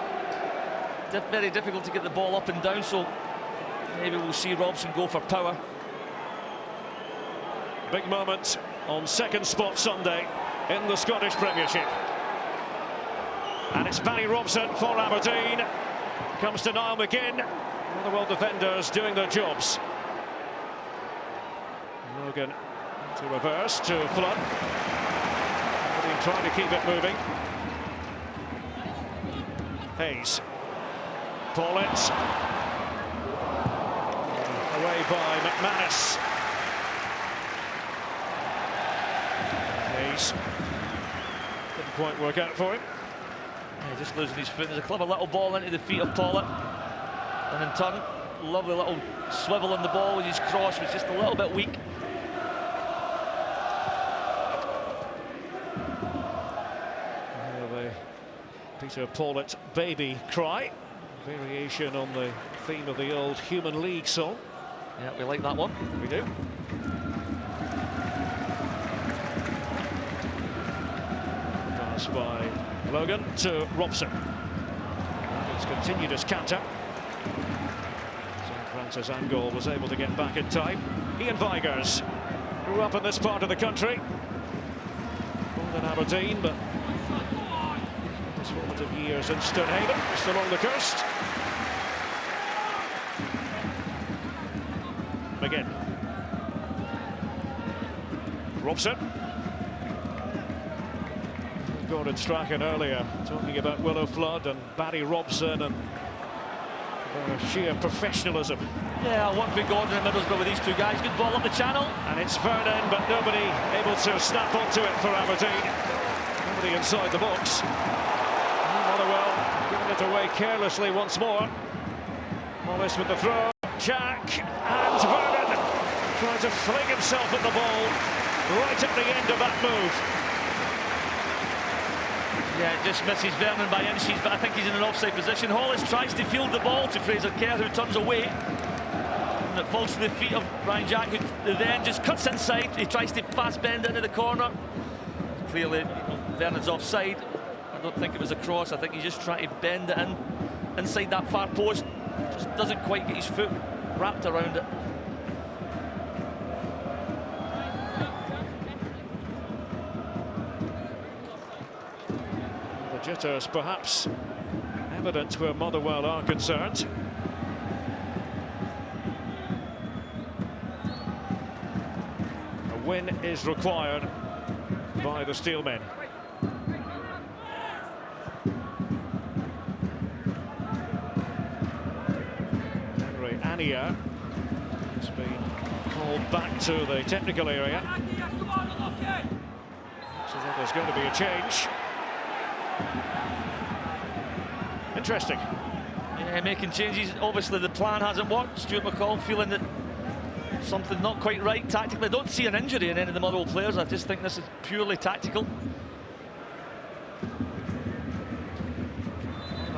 Very difficult to get the ball up and down, so maybe we'll see Robson go for power. Big moment on second spot Sunday in the Scottish Premiership. And it's Barry Robson for Aberdeen. Comes to Niall McGinn. Motherwell defenders doing their jobs. Logan to reverse to Flood. Aberdeen trying to keep it moving. Hayes. Paulett. Away by McManus. Hayes. Didn't quite work out for him. Yeah, just losing his foot. There's a clever little ball into the feet of Paulett. And in turn, lovely little swivel on the ball with his cross was just a little bit weak. Peter Paulett baby cry. Variation on the theme of the old Human League song. Yeah, we like that one. We do. Pass by Logan to Robson. He's continued his canter. St. Francis Angol was able to get back in time. Ian Vigurs grew up in this part of the country. Born in Aberdeen, but his formative years in Stonehaven, just along the coast. McGinn. Robson. Gordon Strachan earlier talking about Willo Flood and Barry Robson and their sheer professionalism. Yeah, one for Gordon in Middlesbrough with these two guys. Good ball up the channel. And it's Vernon, but nobody able to snap onto it for Aberdeen. Nobody inside the box. Motherwell giving it away carelessly once more. Hollis with the throw, Jack, and Vernon trying to fling himself at the ball right at the end of that move. Yeah, it just misses Vernon by inches, but I think he's in an offside position. Hollis tries to field the ball to Fraser Kerr, who turns away. And it falls to the feet of Ryan Jack, who then just cuts inside. He tries to fast bend into the corner. Clearly, Vernon's offside. I don't think it was a cross. I think he's just trying to bend it in inside that far post. Just doesn't quite get his foot wrapped around it. The jitters perhaps evident where Motherwell are concerned. A win is required by the Steelmen. Henry Ania has been called back to the technical area. So that there's going to be a change. Interesting. Yeah, making changes. Obviously the plan hasn't worked. Stuart McCall feeling that something not quite right tactically. I don't see an injury in any of the Motherwell players. I just think this is purely tactical.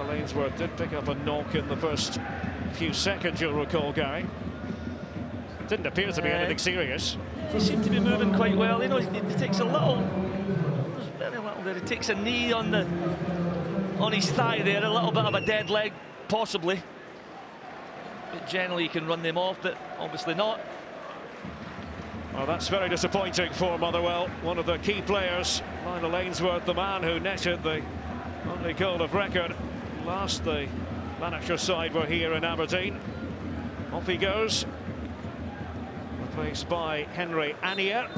Lanesworth did pick up a knock in the first few seconds, you'll recall, Gary. Didn't appear to be anything serious. He seemed to be moving quite well. You know, he takes a little, there's very little there. He takes a knee on his thigh there, a little bit of a dead leg, possibly. But generally, he can run them off, but obviously not. Well, that's very disappointing for Motherwell. One of the key players, Lionel Lanesworth, the man who netted the only goal of record last the Lanarkshire side were here in Aberdeen. Off he goes, replaced by Henry Ania,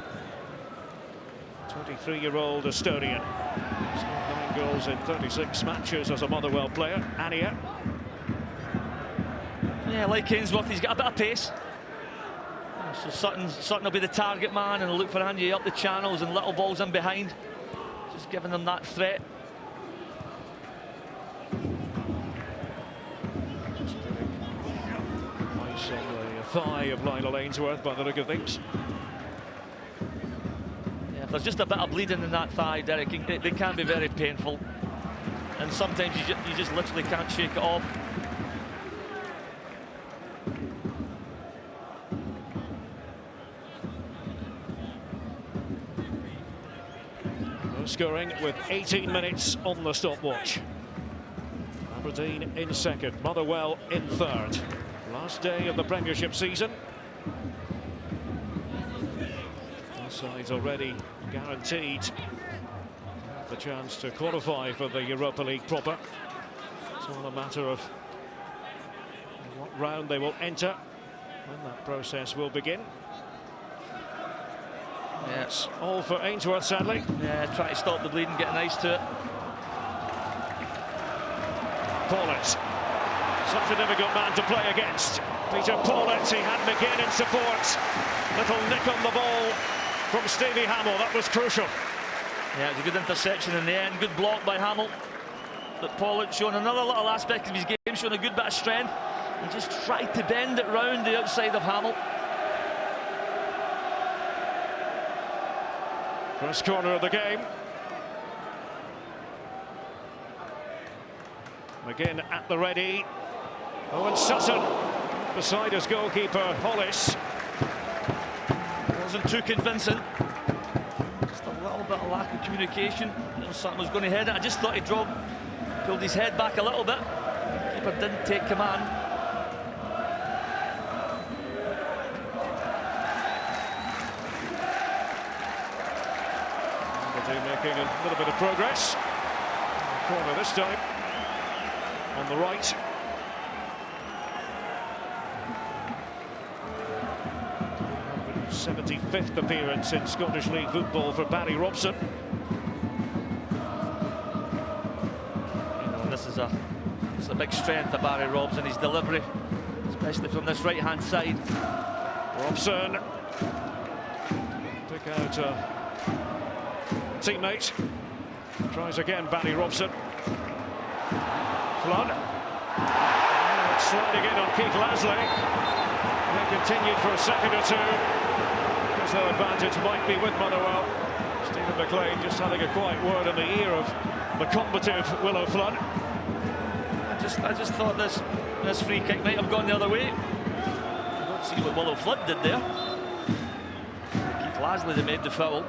23-year-old Estonian. Scored 9 goals in 36 matches as a Motherwell player. Ania. Yeah, like Ainsworth, he's got a bit of pace. So Sutton will be the target man, and he'll look for Andy up the channels and little balls in behind, just giving them that threat. Just putting ice on the thigh of Lionel Ainsworth by the look of things. Yeah, if there's just a bit of bleeding in that thigh, Derek, they can be very painful, and sometimes you just literally can't shake it off. Scoring with 18 minutes on the stopwatch. Aberdeen in second, Motherwell in third. Last day of the Premiership season. Both sides already guaranteed the chance to qualify for the Europa League proper. It's all a matter of what round they will enter, when that process will begin. Yes, all for Ainsworth, sadly. Yeah, try to stop the bleeding, get nice to it. Paulett, such a difficult man to play against. Peter Paulett, he had McGinn in support. Little nick on the ball from Stevie Hamill, that was crucial. Yeah, it was a good interception in the end, good block by Hamill. But Paulett showing another little aspect of his game, showing a good bit of strength. He just tried to bend it round the outside of Hamill. First corner of the game. McGinn at the ready. Owen Sutton beside his goalkeeper Hollis. Wasn't too convincing. Just a little bit of lack of communication. Sutton was going to head it. I just thought he pulled his head back a little bit. Keeper didn't take command. Making a little bit of progress. Corner this time. On the right. The 75th appearance in Scottish League football for Barry Robson. You know, this is a big strength of Barry Robson, his delivery, especially from this right-hand side. Robson. Pick out a teammate. Tries again, Barry Robson. Flood. sliding in on Keith Lasley. They continued for a second or two. Because their advantage might be with Motherwell. Stephen McLean just having a quiet word in the ear of the combative Willow Flood. I just thought this free kick might have gone the other way. I don't see what Willow Flood did there. Keith Lasley that made the foul.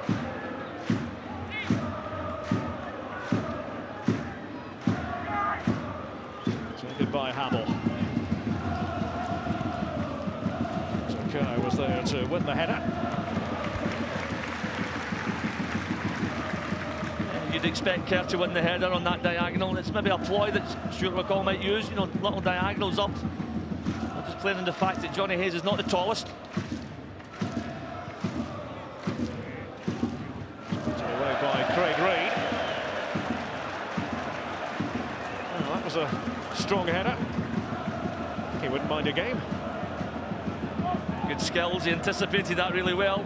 Taken by Hamill. So Kerr was there to win the header. You'd expect Kerr to win the header on that diagonal. It's maybe a ploy that Stuart McCall might use, you know, little diagonals up. I'm just playing on the fact that Johnny Hayes is not the tallest. Away by Craig Reid. Well, that was a strong header. He wouldn't mind a game. Good skills, he anticipated that really well.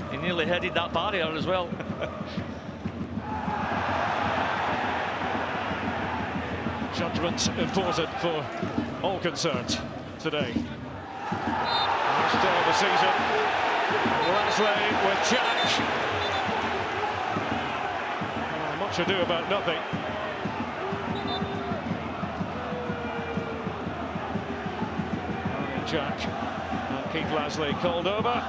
He nearly headed that barrier as well. Judgment important for all concerned today. Last day of the season. Lasley with Jack. Much ado about nothing. Jack and Keith Lasley called over.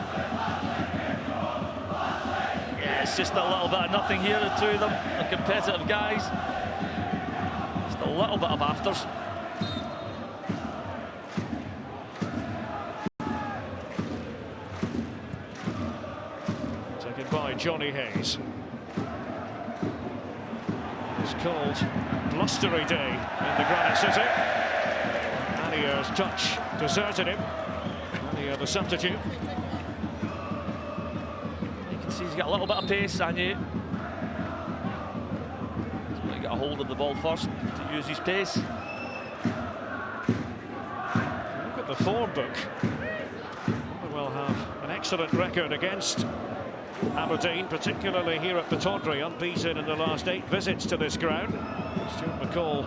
Yeah, it's just a little bit of nothing here, the two of them. They're competitive guys. Just a little bit of afters. Taken by Johnny Hayes. It's called blustery day in the Granite City. Anier's touch deserted him. Anier the substitute. You can see he's got a little bit of pace, Anier. He's got to get a hold of the ball first to use his pace. Look at the form book. Motherwell have an excellent record against Aberdeen, particularly here at Pittodrie, unbeaten in the last 8 visits to this ground. Stuart McCall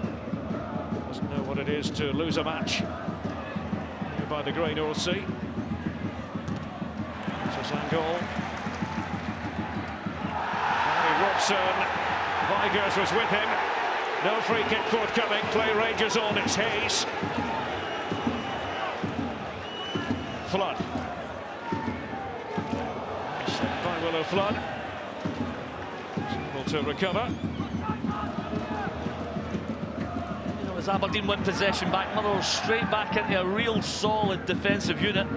doesn't know what it is to lose a match here by the Grey North Sea. Sangol. Danny Robson. Vigers was with him. No free kick forthcoming. Play rages on. It's Hayes. Flood. Sent by Willow Flood. Able to recover. As Aberdeen win possession back, Motherwell straight back into a real solid defensive unit.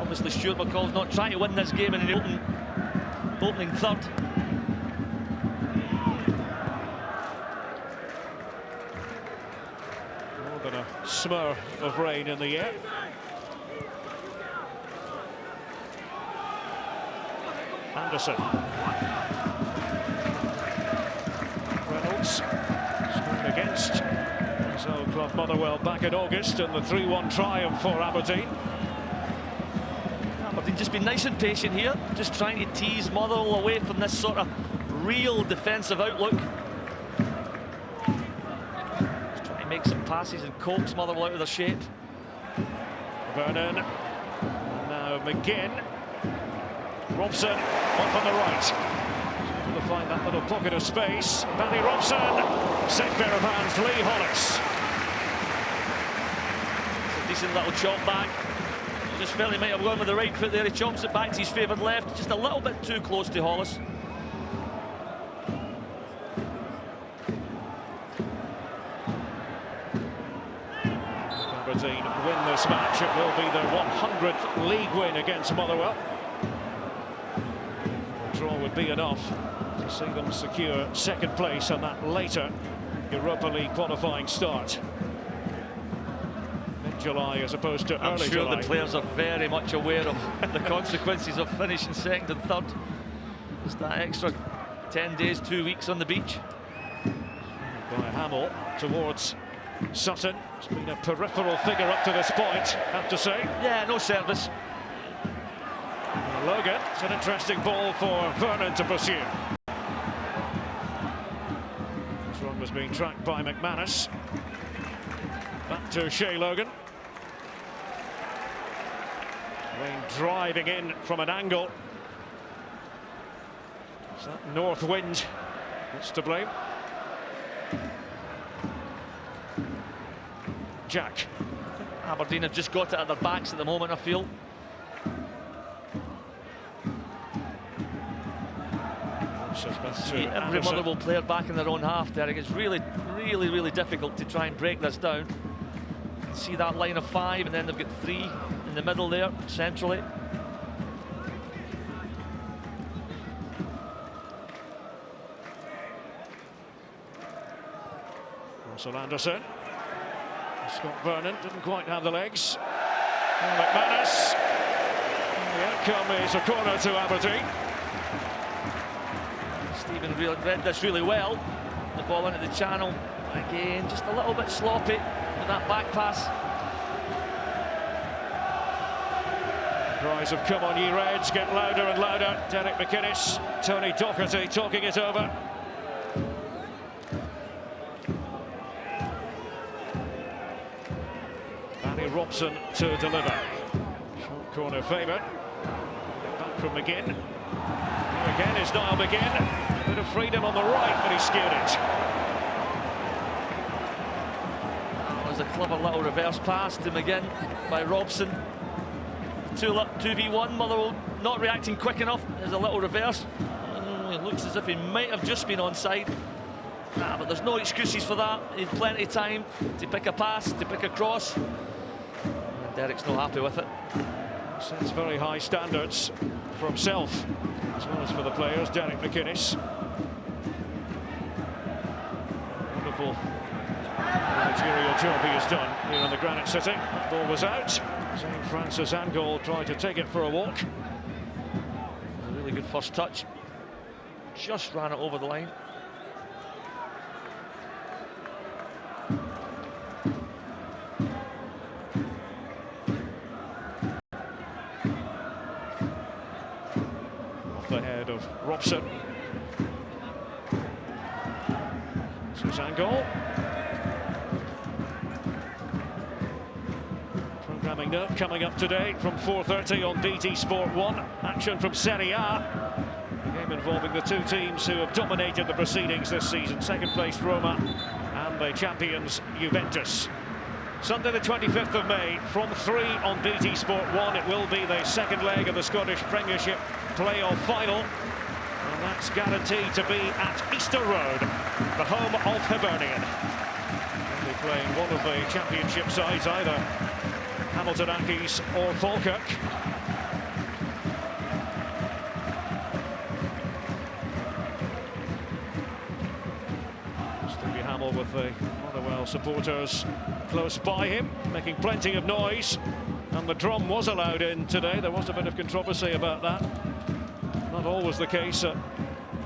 Obviously Stuart McCall's not trying to win this game in the opening third. More than a smur of rain in the air. Anderson. Reynolds. Against his old club Motherwell back in August in the 3-1 triumph for Aberdeen. Aberdeen just been nice and patient here, just trying to tease Motherwell away from this sort of real defensive outlook. Just trying to make some passes and coax Motherwell out of their shape. Vernon. Now McGinn. Robson off on the right. To find that little pocket of space. Danny Robson, set pair of hands, Lee Hollis. It's a decent little chop back. He just felt he might have gone with the right foot there. He chops it back to his favoured left, just a little bit too close to Hollis. Aberdeen win this match. It will be their 100th league win against Motherwell. A draw would be enough to see them secure second place on that later Europa League qualifying start. Mid-July as opposed to I'm early sure July. the players are very much aware of the consequences of finishing second and third. Just that extra 10 days, 2 weeks on the beach. By Hamill towards Sutton. It's been a peripheral figure up to this point, I have to say. Yeah, no service. Logan, it's an interesting ball for Vernon to pursue. What's wrong was being tracked by McManus. Back to Shea Logan. Wayne driving in from an angle. Is that north wind that's to blame? Jack. Aberdeen have just got it at their backs at the moment, I feel. Every Motherwell player back in their own half, Derek. It's really difficult to try and break this down. You can see that line of 5, and then they've got 3 in the middle there, centrally. Russell Anderson. Scott Vernon didn't quite have the legs. And McManus. The outcome is a corner to Aberdeen. Stephen read this really well. The ball into the channel. Again, just a little bit sloppy with that back pass. Cries of "Come on, ye Reds" get louder and louder. Derek McInnes, Tony Docherty talking it over. Danny Robson to deliver. Short corner favoured. Back from McGinn. Here again is Niall McGinn. A bit of freedom on the right, but he skewed it. That was a clever little reverse pass to McGinn by Robson. 2v1, Motherwell not reacting quick enough. There's a little reverse. It looks as if he might have just been onside. But there's no excuses for that. He had plenty of time to pick a pass, to pick a cross. And Derek's not happy with it. Sets very high standards for himself as well as for the players. Derek McInnes. Wonderful managerial job he has done here in the Granite City. That ball was out. St. Francis Angol tried to take it for a walk. A really good first touch. Just ran it over the line. Off the head of Robson. This is Angol. Programming note coming up today from 4:30 on BT Sport 1. Action from Serie A. A game involving the two teams who have dominated the proceedings this season. Second place Roma and the champions Juventus. Sunday the 25th of May from 3 on BT Sport 1. It will be the second leg of the Scottish Premiership playoff final. And that's guaranteed to be at Easter Road, the home of Hibernian. They'll be playing one of the championship sides, either Hamilton Accies or Falkirk. Stevie Hamill with the Motherwell supporters close by him, making plenty of noise. And the drum was allowed in today. There was a bit of controversy about that. Not always the case at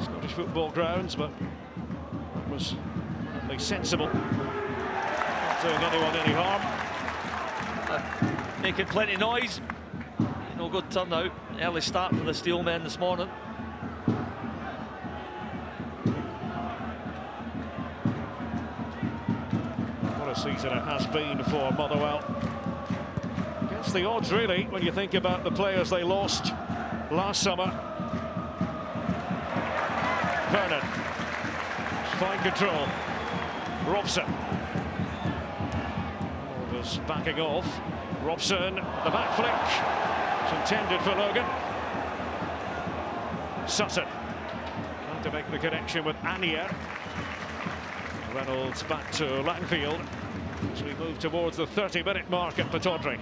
Scottish football grounds, but that was at least sensible. Not doing anyone any harm. Making plenty of noise. No good turnout. Early start for the Steelmen this morning. What a season it has been for Motherwell. Against the odds, really, when you think about the players they lost last summer. Vernon. Fine control. Robson. Was backing off. Robson, the back flick. It's intended for Logan. Sutton. Trying to make the connection with Anier. Reynolds back to Langfield as we move towards the 30-minute mark at Pittodrie.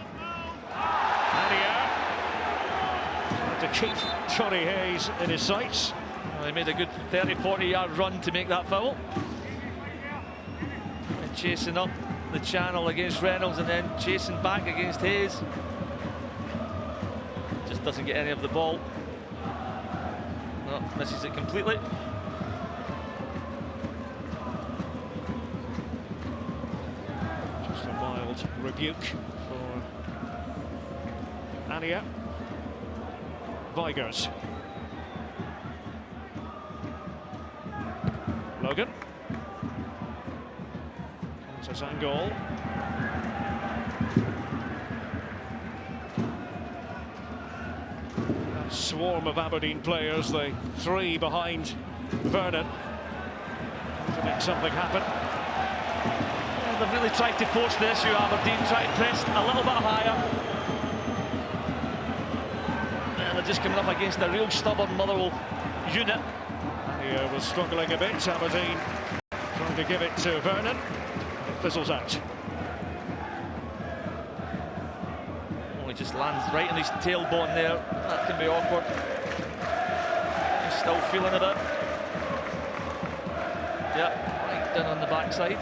Anier. Trying to keep Johnny Hayes in his sights. Well, he made a good 30-40 yard run to make that foul. And chasing up the channel against Reynolds and then chasing back against Hayes. Just doesn't get any of the ball. No, misses it completely. Just a mild rebuke for Anier. Vigers. Logan. To Zangol. A swarm of Aberdeen players, the three behind Vernon, to make something happen. Yeah, they've really tried to force the issue, Aberdeen, try to press a little bit higher. And they're just coming up against a real stubborn Motherwell unit. He was struggling a bit, Aberdeen trying to give it to Vernon. It fizzles out. Oh, he just lands right in his tailbone there. That can be awkward. He's still feeling a bit. Yeah, right down on the backside.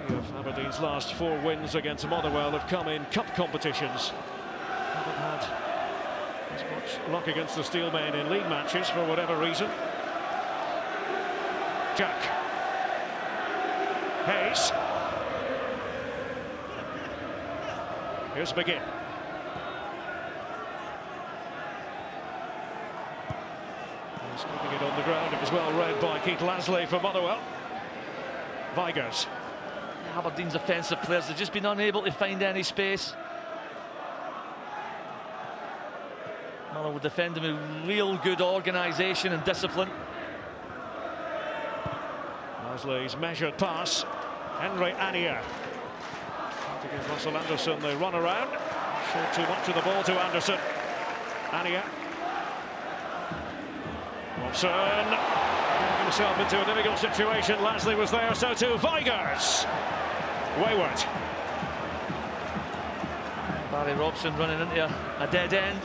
Three of Aberdeen's last 4 wins against Motherwell have come in cup competitions. Haven't had as much luck against the Steelmen in league matches for whatever reason. Jack. Hayes. Here's McGinn. He's keeping it on the ground. It was well read by Keith Lasley for Motherwell. Vigers. Aberdeen's offensive players have just been unable to find any space. Motherwell defending with real good organisation and discipline. Lasley's measured pass. Henry Ania. Trying to give Russell Anderson the run around. Showed too much of the ball to Anderson. Ania. Robson. Getting himself into a difficult situation. Lasley was there, so too Vigers. Wayward. Barry Robson running into a dead end.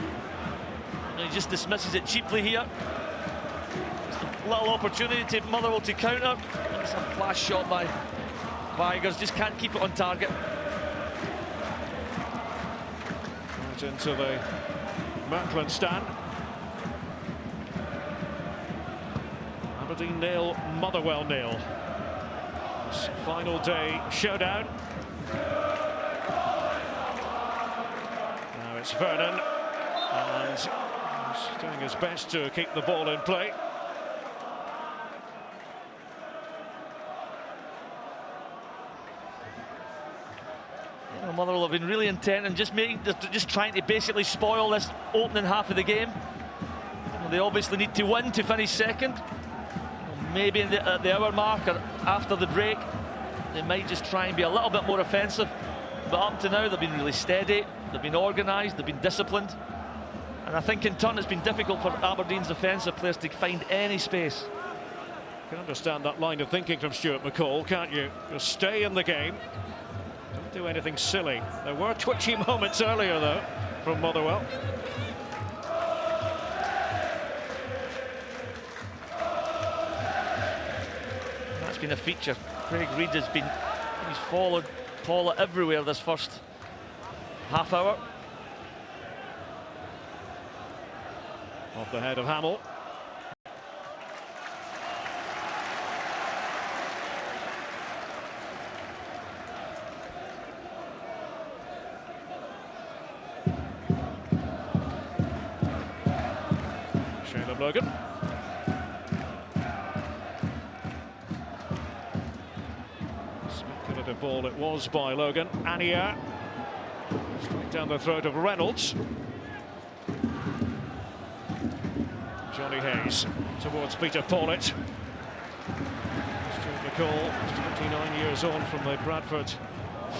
And he just dismisses it cheaply here. Just a little opportunity to Motherwell to counter. It's a flash shot by Vigers, just can't keep it on target. Right into the Merkland stand. Aberdeen nil, Motherwell nil. This final day showdown. Now it's Vernon, and he's doing his best to keep the ball in play. Motherwell have been really intent and just trying to basically spoil this opening half of the game. They obviously need to win to finish second. Maybe at the hour mark or after the break, they might just try and be a little bit more offensive. But up to now, they've been really steady, they've been organised, they've been disciplined. And I think in turn it's been difficult for Aberdeen's offensive players to find any space. You can understand that line of thinking from Stuart McCall, can't you? Just stay in the game. Don't do anything silly. There were twitchy moments earlier, though, from Motherwell. That's been a feature. Craig Reid he's followed Paula everywhere this first half hour. Off the head of Hamill. Shayla Logan. Speculative ball it was by Logan. Ania. Straight down the throat of Reynolds. Johnny Hayes towards Peter Paulett. Stuart McCall, 29 years on from the Bradford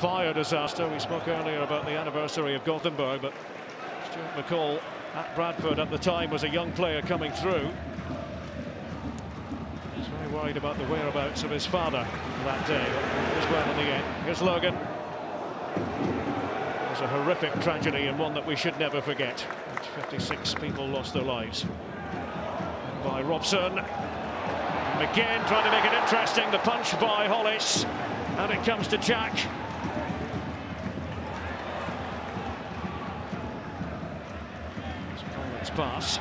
fire disaster. We spoke earlier about the anniversary of Gothenburg, but Stuart McCall at Bradford at the time was a young player coming through. He was very worried about the whereabouts of his father that day. It was well in the end. Here's Logan. It was a horrific tragedy and one that we should never forget. 56 people lost their lives. By Robson. McGinn trying to make it interesting. The punch by Hollis. And it comes to Jack. It's pass.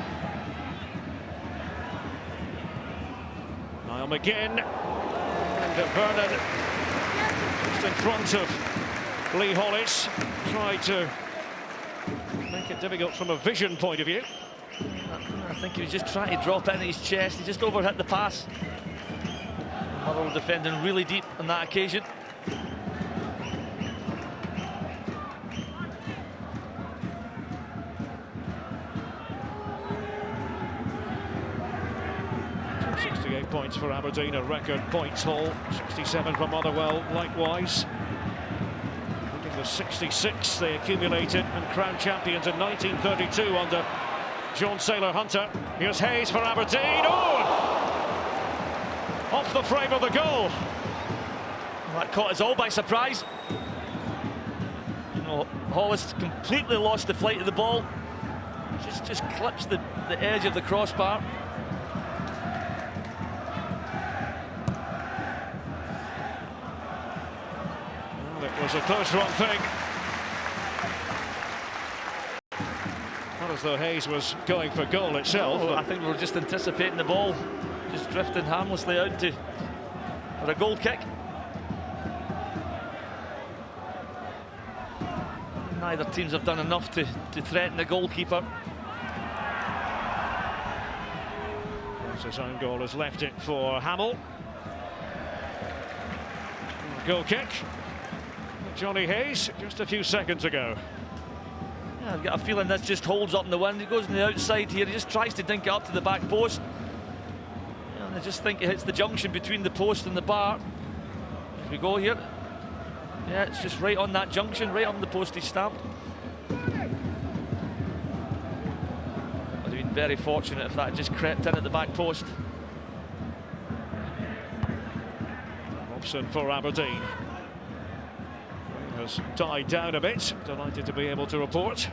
Niall McGinn. And Vernon just in front of Lee Hollis. Tried to make it difficult from a vision point of view. I think he was just trying to drop it into his chest. He just overhit the pass. Motherwell defending really deep on that occasion. Points for Aberdeen, a record points haul. 67 for Motherwell, likewise. Including the 66 they accumulated and crowned champions in 1932 under John Sailor Hunter. Here's Hayes for Aberdeen. Oh! Off the frame of the goal. Well, that caught us all by surprise. You know, Hollis completely lost the flight of the ball. Just clips the edge of the crossbar. It was a close run thing. Not as though Hayes was going for goal itself. I think we were just anticipating the ball, just drifting harmlessly out for a goal kick. Neither teams have done enough to threaten the goalkeeper. His own goal has left it for Hamill. Goal kick. Johnny Hayes, just a few seconds ago. Yeah, I've got a feeling this just holds up in the wind. He goes on the outside here. He just tries to dink it up to the back post. Yeah, and I just think it hits the junction between the post and the bar. As we go here. Yeah, it's just right on that junction, right on the postage stamp. Would have been very fortunate if that had just crept in at the back post. Robson for Aberdeen. Has died down a bit. Delighted to be able to report.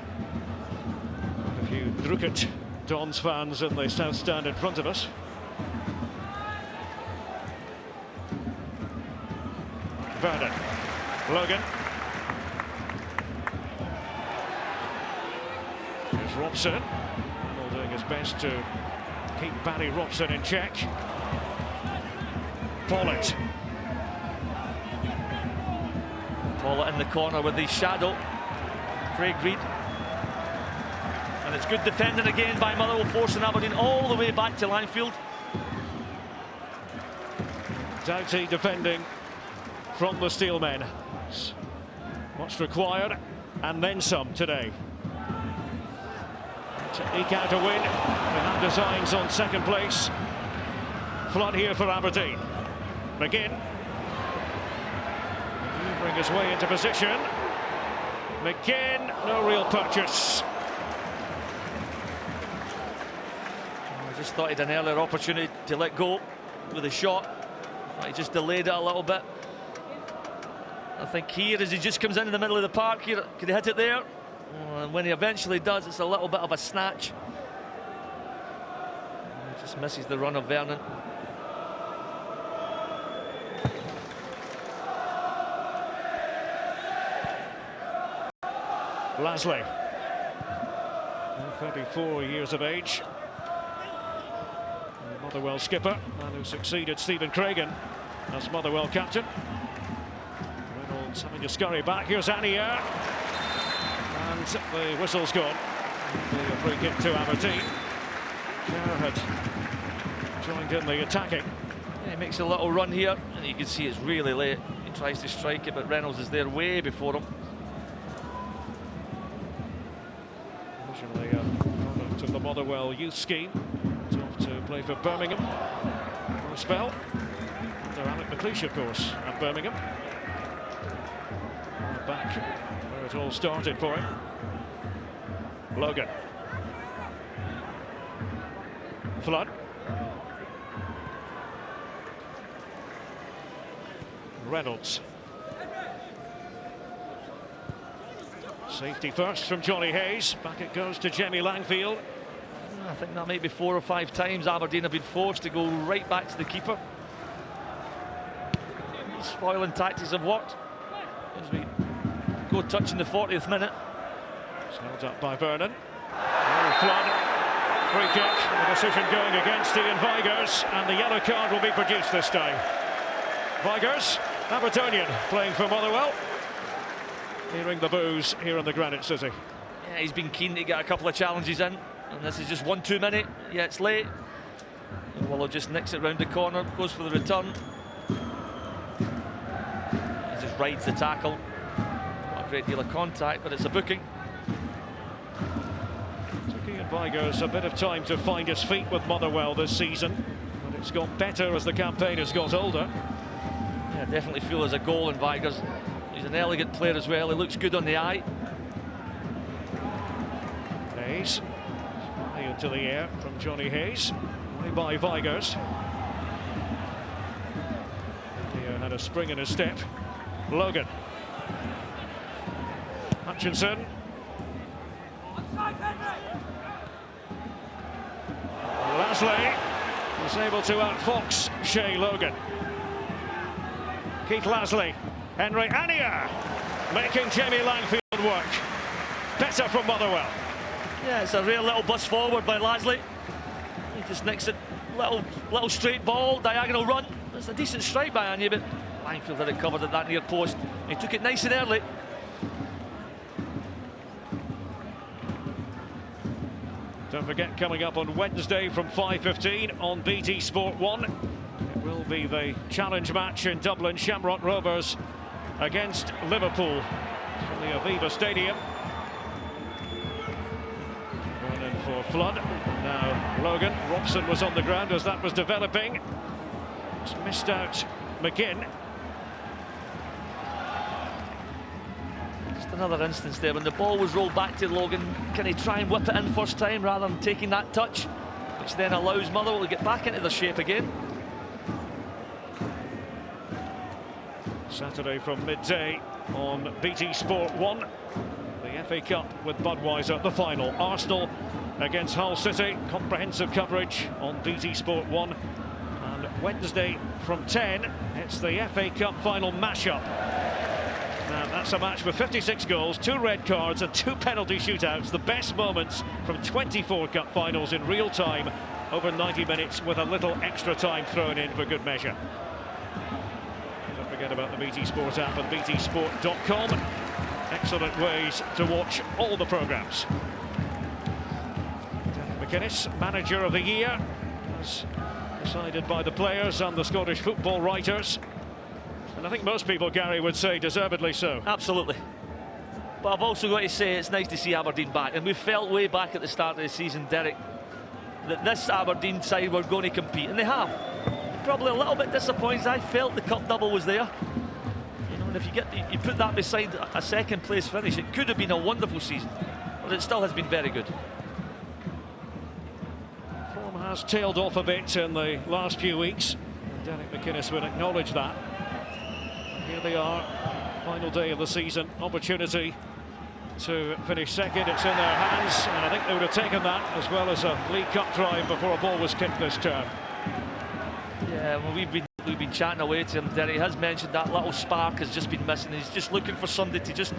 A few Druket Dons fans in the south stand in front of us. Vernon. Logan. Here's Robson. All doing his best to keep Barry Robson in check. Pollitt. Pollitt in the corner with the shadow. Craig Reid. And it's good defending again by Motherwell, forcing Aberdeen all the way back to Langfield. Doughty defending from the Steelmen. What's required, and then some today. To eke out a win, they have designs on second place. Flood here for Aberdeen. McGinn. Bring his way into position. McGinn, no real purchase. I just thought he had an earlier opportunity to let go with a shot. He just delayed it a little bit. I think here, as he just comes into the middle of the park here, could he hit it there? And when he eventually does, it's a little bit of a snatch. He just misses the run of Vernon. Lasley, 34 years of age. The Motherwell skipper, man who succeeded Stephen Craigan as Motherwell captain. Reynolds having to scurry back. Here's Anier. And the whistle's gone. The free kick to Aberdeen. Kerr had joined in the attacking. Yeah, he makes a little run here, and you can see it's really late. He tries to strike it, but Reynolds is there way before him. Originally a product of the Motherwell youth scheme. He's off to play for Birmingham for a spell. Under Alec McLeish, of course, at Birmingham. Back where it all started for him. Logan. Flood. Reynolds. Safety first from Johnny Hayes. Back it goes to Jamie Langfield. I think that might be 4 or 5 times Aberdeen have been forced to go right back to the keeper. Spoiling tactics have worked. As we go touching the 40th minute. It's held up by Vernon. Flood. Free kick. The decision going against Ian Vigurs, and the yellow card will be produced this time. Vigurs, Aberdonian, playing for Motherwell. Hearing the boos here in the Granite City. Yeah, he's been keen to get a couple of challenges in. And this is just one too many. Yeah, it's late. And Willow just nicks it round the corner, goes for the return. He just rides the tackle. Not a great deal of contact, but it's a booking. Took Ian Vigurs a bit of time to find his feet with Motherwell this season, but it's got better as the campaign has got older. Yeah, definitely feel there's a goal in Vigurs. He's an elegant player as well. He looks good on the eye. Hayes, high into the air from Johnny Hayes, by Vigurs. He had a spring in his step. Logan. Hutchinson. Lasley was able to outfox Shay Logan. Keith Lasley, Henry Annia making Jamie Langfield work. Better from Motherwell. Yeah, it's a real little bust forward by Lasley. He just nicks it, little straight ball, diagonal run. It's a decent strike by Annia, but Langfield had it covered at that near post. He took it nice and early. Don't forget, coming up on Wednesday from 5:15 on BT Sport 1, it will be the challenge match in Dublin, Shamrock Rovers against Liverpool from the Aviva Stadium. Going in for Flood. Now Logan. Robson was on the ground as that was developing. Just missed out McGinn. Another instance there when the ball was rolled back to Logan. Can he try and whip it in first time rather than taking that touch, which then allows Motherwell to get back into their shape again? Saturday from midday on BT Sport 1, the FA Cup with Budweiser, the final. Arsenal against Hull City, comprehensive coverage on BT Sport 1. And Wednesday from 10, it's the FA Cup final mashup. Now, that's a match with 56 goals, 2 red cards and 2 penalty shootouts. The best moments from 24 cup finals in real time over 90 minutes with a little extra time thrown in for good measure. Don't forget about the BT Sport app and btsport.com. Excellent ways to watch all the programmes. McInnes, manager of the year, as decided by the players and the Scottish football writers. And I think most people, Gary, would say deservedly so. Absolutely. But I've also got to say it's nice to see Aberdeen back. And we felt way back at the start of the season, Derek, that this Aberdeen side were going to compete. And they have. Probably a little bit disappointed. I felt the cup double was there. You know, and if you put that beside a second place finish, it could have been a wonderful season. But it still has been very good. Form has tailed off a bit in the last few weeks. And Derek McInnes would acknowledge that. Here they are, final day of the season, opportunity to finish second. It's in their hands, and I think they would have taken that as well as a League Cup drive before a ball was kicked this term. Yeah, well, we've been chatting away to him. Derek has mentioned that little spark has just been missing. He's just looking for somebody to just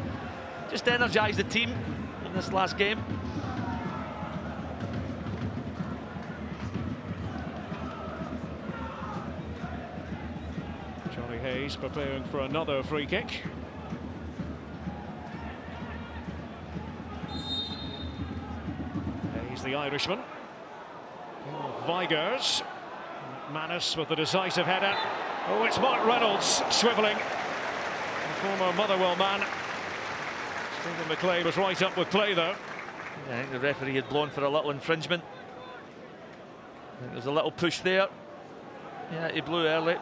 energise the team in this last game. Hayes preparing for another free kick. Hayes, the Irishman. Vigurs. Manus with the decisive header. Oh, it's Mark Reynolds swivelling. The former Motherwell man. Stephen McLean was right up with play, though. Yeah, I think the referee had blown for a little infringement. I think there's a little push there. Yeah, he blew early.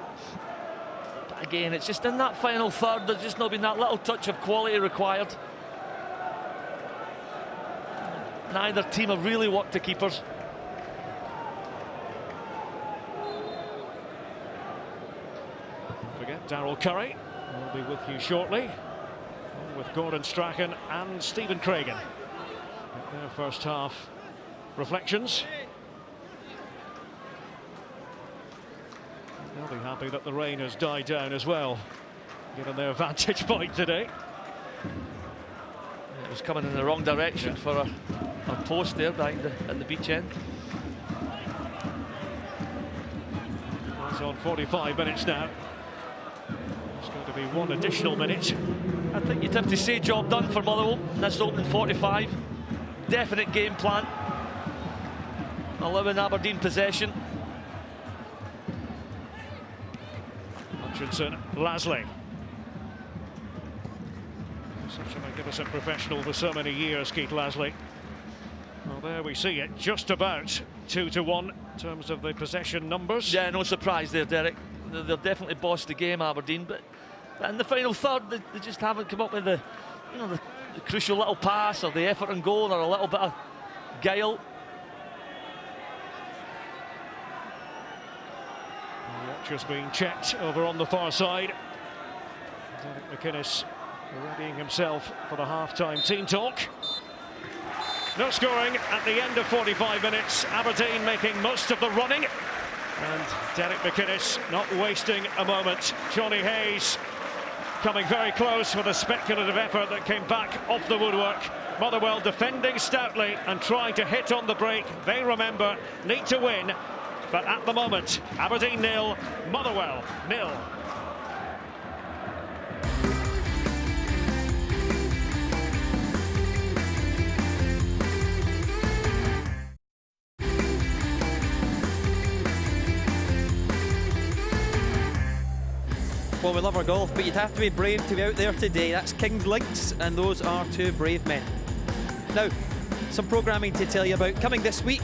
Again, it's just in that final third, there's just not been that little touch of quality required. Neither team have really worked the keepers. Don't forget, Daryl Curry will be with you shortly, with Gordon Strachan and Stephen Craigan. Their first half reflections. They'll be happy that the rain has died down as well, given their vantage point today. It was coming in the wrong direction for a post there at the beach end. It's on 45 minutes now. It's going to be 1 additional minute. I think you'd have to say job done for Motherwell in this opening 45. Definite game plan. allowing Aberdeen possession. Hutchinson, Lasley. Such a magnificent professional for so many years, Keith Lasley. Well, there we see it, just about 2-1 in terms of the possession numbers. Yeah, no surprise there, Derek. They've definitely bossed the game, Aberdeen, but in the final third, they just haven't come up with the crucial little pass or the effort and goal or a little bit of guile. Just being checked over on the far side. Derek McInnes readying himself for the half-time team talk. No scoring at the end of 45 minutes. Aberdeen making most of the running. And Derek McInnes not wasting a moment. Johnny Hayes coming very close with a speculative effort that came back off the woodwork. Motherwell defending stoutly and trying to hit on the break. They, remember, need to win. But at the moment, Aberdeen 0, Motherwell 0. Well, we love our golf, but you'd have to be brave to be out there today. That's King's Links, and those are two brave men. Now, some programming to tell you about. Coming this week,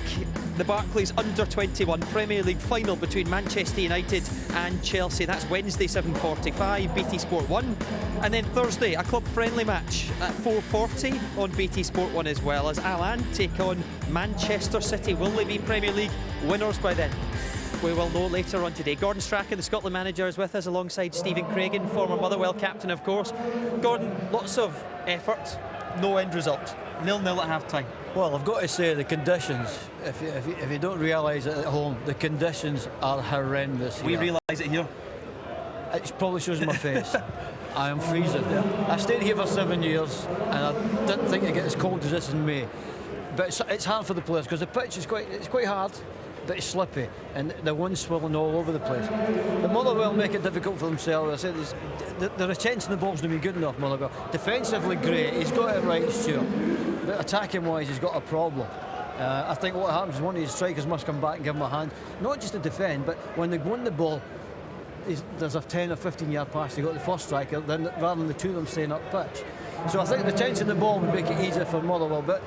the Barclays Under-21 Premier League final between Manchester United and Chelsea. That's Wednesday, 7:45, BT Sport 1. And then Thursday, a club-friendly match at 4:40 on BT Sport 1 as well, as Alan take on Manchester City. Will they be Premier League winners by then? We will know later on today. Gordon Strachan, the Scotland manager, is with us alongside Stephen Craigan, former Motherwell captain, of course. Gordon, lots of effort, no end result. 0-0 at half-time. Well, I've got to say the conditions, if you don't realise it at home, the conditions are horrendous here. We realise it here. It probably shows in my face. I am freezing. I stayed here for 7 years and I didn't think it'd get as cold as this in May. But it's hard for the players because the pitch is quite hard, but it's slippy and the wind's swirling all over the place. The Motherwell make it difficult for themselves. I said the retention of the ball's not been good enough, Motherwell. Defensively great, he's got it right, Stuart. But attacking wise, he's got a problem. I think what happens is one of his strikers must come back and give him a hand, not just to defend, but when they win the ball, there's a 10 or 15 yard pass, they got the first striker, then rather than the two of them staying up pitch. So I think the tension of the ball would make it easier for Motherwell. But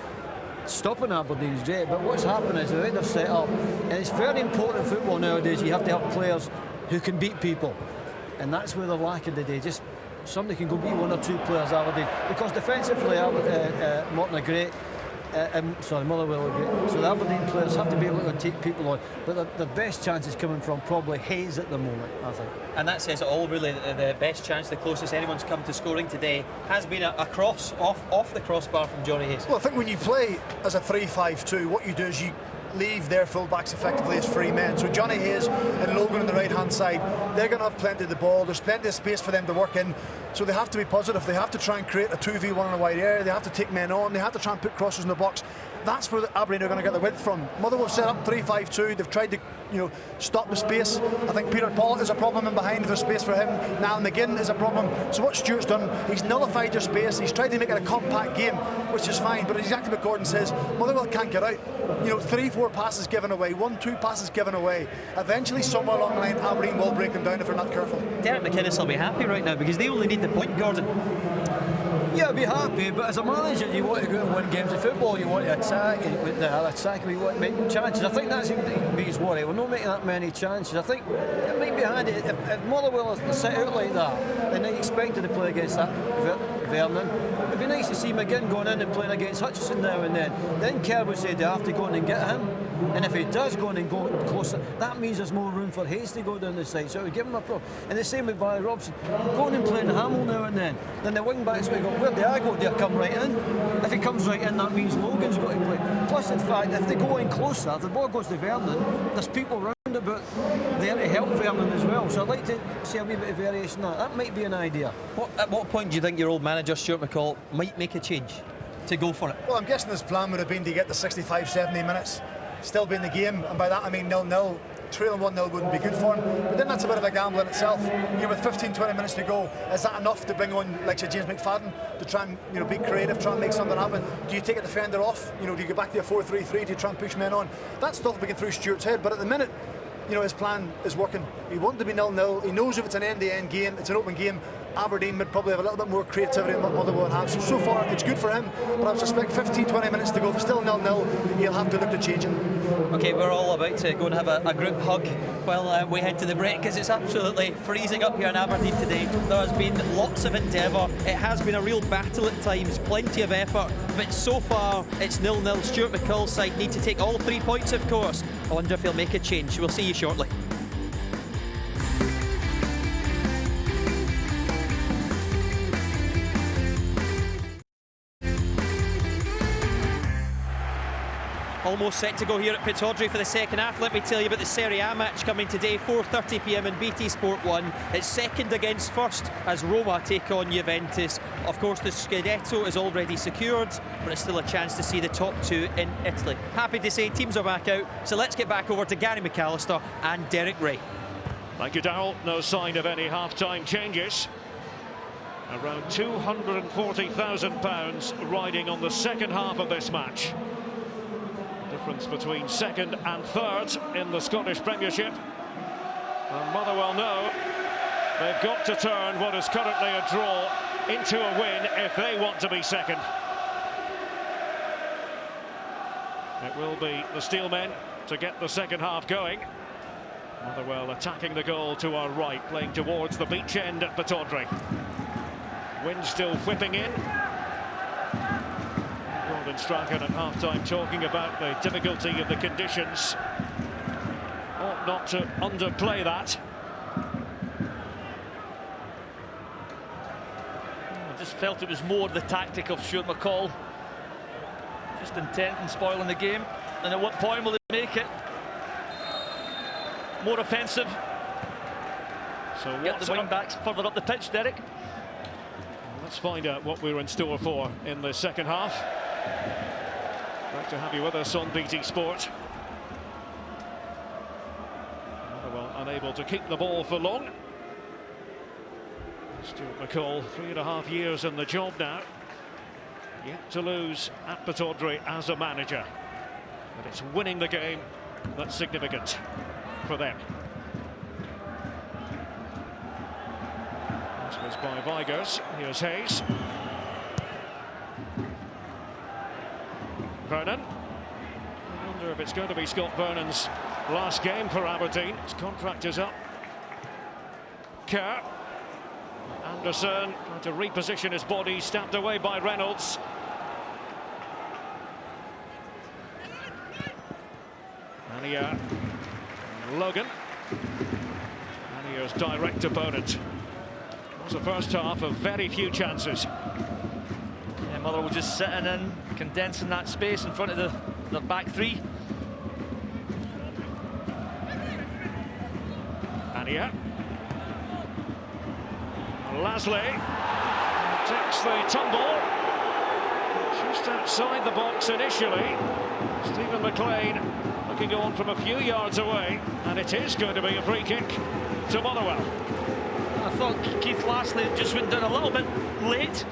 stopping Aberdeen is great, but what's happened is the way they're set up, and it's very important in football nowadays, you have to have players who can beat people, and that's where they're lacking today. Just somebody can go beat one or two players, Aberdeen, because defensively Morton are great, Motherwell are great, so the Aberdeen players have to be able to take people on, but the best chance is coming from probably Hayes at the moment, I think. And that says it all, really. The best chance, the closest anyone's come to scoring today has been a cross off the crossbar from Johnny Hayes. Well, I think when you play as a 3-5-2, what you do is you leave their full-backs effectively as free men. So Johnny Hayes and Logan on the right-hand side, they're going to have plenty of the ball. There's plenty of space for them to work in. So they have to be positive. They have to try and create a 2v1 in a wide area. They have to take men on. They have to try and put crosses in the box. That's where the Aberdeen are going to get the width from. Motherwell set up 3-5-2. They've tried to, stop the space. I think Peter Pollitt is a problem in behind. There's space for him. Niall McGinn is a problem. So what Stuart's done, he's nullified their space. He's tried to make it a compact game, which is fine. But exactly what Gordon says, Motherwell can't get out. 3-4 passes given away, 1-2 passes given away. Eventually, somewhere along the line, Aberdeen will break them down if they're not careful. Derek McInnes will be happy right now because they only need the point, Gordon. Yeah, I'll be happy, but as a manager, you want to go and win games of football. You want to attack, you want to make chances. I think that's the biggest worry. We're not making that many chances. I think it might be handy if Motherwell is set out like that, then they expected to play against that Vernon. It'd be nice to see McGinn going in and playing against Hutchinson now and then. Then Kerr would say they have to go in and get him. And if he does go in and go closer, that means there's more room for Hayes to go down the side. So it would give him a problem. And the same with Barry Robson. Going and playing Hamill now and then the wing back's going to go, where do I go? Do I come right in? If he comes right in, that means Logan's got to play. Plus, in fact, if they go in closer, if the ball goes to Vernon, there's people round about there to help Vernon as well. So I'd like to see a wee bit of variation on that. That might be an idea. At what point do you think your old manager, Stuart McCall, might make a change to go for it? Well, I'm guessing his plan would have been to get the 65-70 minutes, still be in the game, and by that I mean 0-0. trailing 1-0 wouldn't be good for him. But then that's a bit of a gamble in itself. With 15-20 minutes to go, is that enough to bring on like say James McFadden to try and be creative, try and make something happen? Do you take a defender off? Do you go back to a 4-3-3 to try and push men on? That stuff will be going through Stuart's head. But at the minute, his plan is working. He wanted to be 0-0. He knows if it's an end-to-end game, it's an open game. Aberdeen would probably have a little bit more creativity than what Motherwell have. So far, it's good for him, but I suspect 15-20 minutes to go. If it's still 0-0, he'll have to look to change it. OK, we're all about to go and have a group hug while we head to the break, because it's absolutely freezing up here in Aberdeen today. There has been lots of endeavour. It has been a real battle at times, plenty of effort, but so far it's 0-0. Stuart McCall's side need to take all 3 points, of course. I wonder if he'll make a change. We'll see you shortly. Almost set to go here at Pittodrie for the second half. Let me tell you about the Serie A match coming today, 4:30 p.m. in BT Sport 1. It's second against first as Roma take on Juventus. Of course, the Scudetto is already secured, but it's still a chance to see the top two in Italy. Happy to say teams are back out, so let's get back over to Gary McAllister and Derek Ray. Thank you, Darryl. No sign of any half-time changes. Around £240,000 riding on the second half of this match. Difference between second and third in the Scottish Premiership. And Motherwell know they've got to turn what is currently a draw into a win if they want to be second. It will be the Steelmen to get the second half going. Motherwell attacking the goal to our right, playing towards the beach end at Pittodrie. Wind still whipping in. Gordon Strachan at half-time talking about the difficulty of the conditions. Ought not to underplay that. I just felt it was more the tactic of Stuart McCall. Just intent in spoiling the game. And at what point will they make it more offensive? So get the wing backs further up the pitch, Derek. Let's find out what we're in store for in the second half. Great to have you with us on BT Sport. Motherwell unable to keep the ball for long. Stuart McCall, 3.5 years in the job now. Yet to lose at Pittodrie as a manager. But it's winning the game that's significant for them. This was by Vigurs. Here's Hayes. Vernon. I wonder if it's going to be Scott Vernon's last game for Aberdeen. His contract is up. Kerr. Anderson trying to reposition his body, stabbed away by Reynolds. Ania. Logan. Ania's direct opponent. It was the first half of very few chances. Yeah, Motherwell just sitting in, condensing that space in front of the back three. Ania. Lasley takes the tumble. Just outside the box initially. Stephen McLean looking on from a few yards away, and it is going to be a free kick to Motherwell. I thought Keith Lasley just went down a little bit late.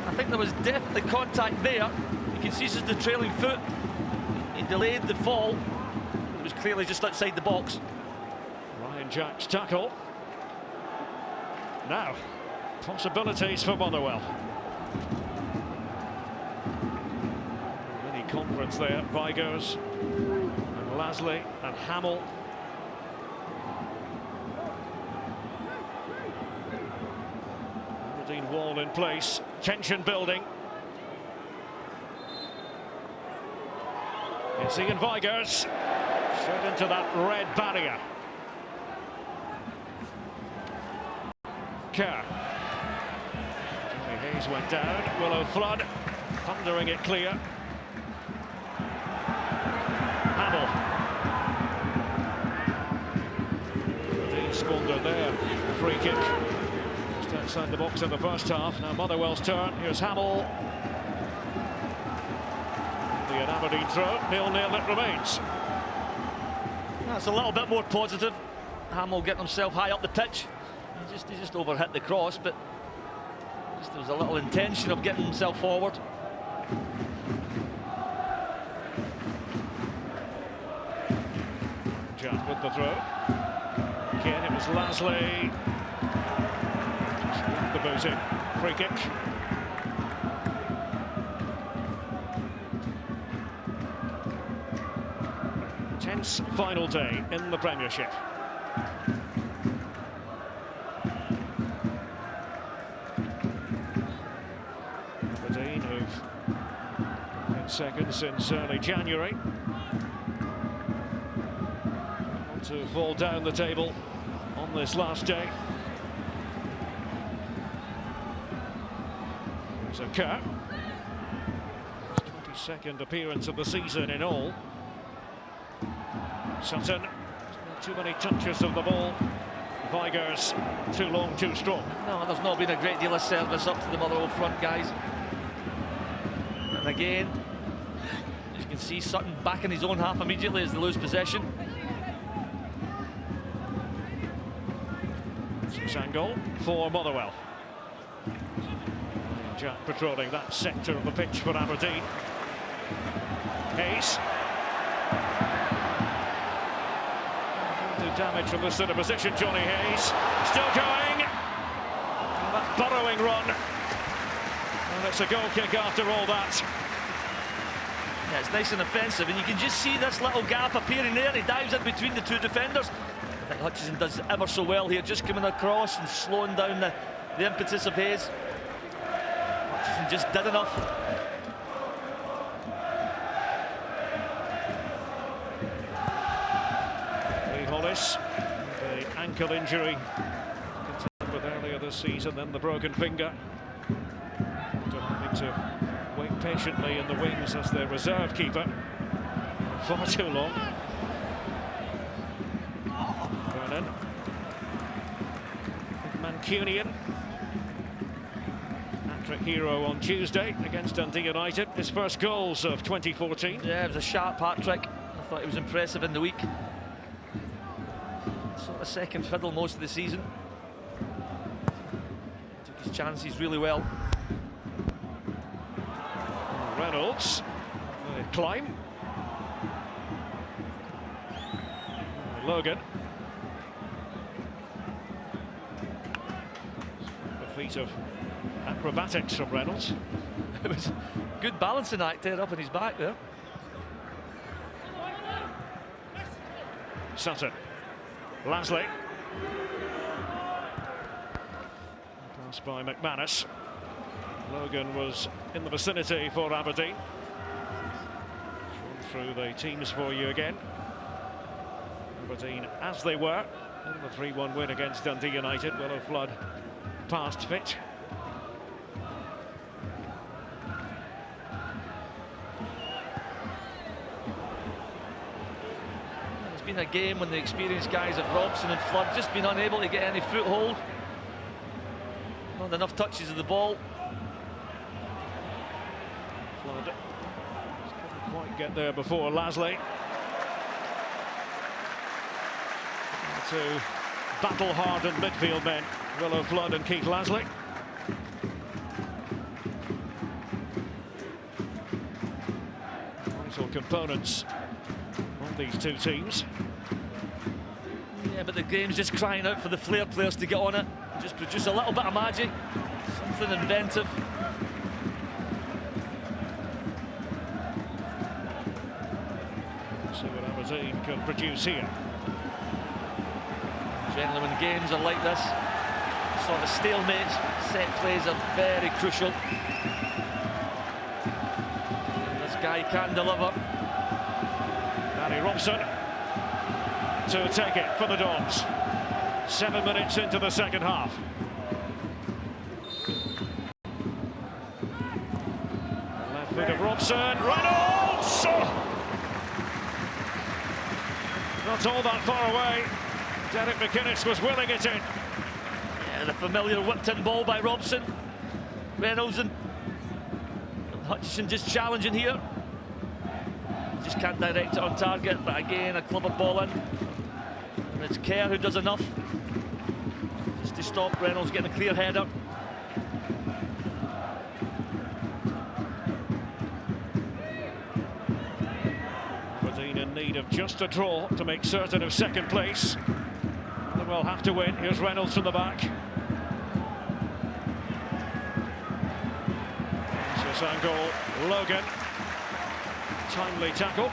I think there was definitely contact there. You can see this is the trailing foot. He delayed the fall. It was clearly just outside the box. Ryan Jack's tackle. Now, possibilities for Motherwell. Mini conference there. Vigurs and Lasley and Hamill. Aberdeen wall in place. Tension building. It's Ian Vigurs. Straight into that red barrier. Kerr. Johnny Hayes went down. Willow Flood thundering it clear. Hamill. Dean squandered there. Free kick. Just outside the box in the first half. Now Motherwell's turn. Here's Hamill. An Aberdeen throw. 0-0 it remains. That's a little bit more positive. Hamill getting himself high up the pitch. He just overhit the cross, but there was a little intention of getting himself forward. Jack with the throw. Again, it was Lasley. Just the boot in. Free kick. Tense final day in the Premiership. Aberdeen, who've been second since early January, want to fall down the table on this last day. There's a Kerr. His 22nd appearance of the season in all. Sutton, not too many touches of the ball. Vigers, too long, too strong. No, there's not been a great deal of service up to the Motherwell front, guys. And again, you can see Sutton back in his own half immediately as they lose possession. Angle for Motherwell. Jack patrolling that sector of the pitch for Aberdeen. Hayes. Do damage from this sort of position, Johnny Hayes. Still going. That burrowing run. And it's a goal kick after all that. Yeah, it's nice and offensive, and you can just see this little gap appearing there. He dives in between the two defenders. I think Hutchison does ever so well here, just coming across and slowing down the impetus of Hayes. Hutchison just did enough. Lee Hollis, the ankle injury with earlier this season, then the broken finger. After having to wait patiently in the wings as their reserve keeper far too long. Vernon, Mancunian, hat-trick hero on Tuesday against Dundee United. His first goals of 2014. Yeah, it was a sharp hat-trick. I thought he was impressive in the week. Sort of second fiddle most of the season. Took his chances really well. Reynolds, climb. Logan. A feat of acrobatics from Reynolds. It was good balancing act there up on his back there. Sutton. Lasley. Pass by McManus. Logan was in the vicinity for Aberdeen. Through the teams for you again. Aberdeen as they were in the 3-1 win against Dundee United. Willow Flood past fit. It's been a game when the experienced guys of Robson and Flood just been unable to get any foothold. Not enough touches of the ball. Flood couldn't quite get there before Lasley. To battle-hardened midfield men, Willow Flood and Keith Lasley. Vital components of these two teams. Yeah, but the game's just crying out for the flair players to get on it. Just produce a little bit of magic, something inventive. See what Aberdeen can produce here. Generally, when games are like this, sort of stalemates, set plays are very crucial. This guy can deliver. Danny Robson to take it for the Dons. 7 minutes into the second half. Left foot of Robson. Reynolds! Oh! Not all that far away. Derek McInnes was willing it in. Yeah, the familiar whipped-in ball by Robson. Reynolds and Hutchison just challenging here. Just can't direct it on target, but again, a clever ball in. And it's Kerr who does enough just to stop Reynolds getting a clear header. Aberdeen in need of just a draw to make certain of second place. They will have to win. Here's Reynolds from the back. Goal, Logan. Timely tackle.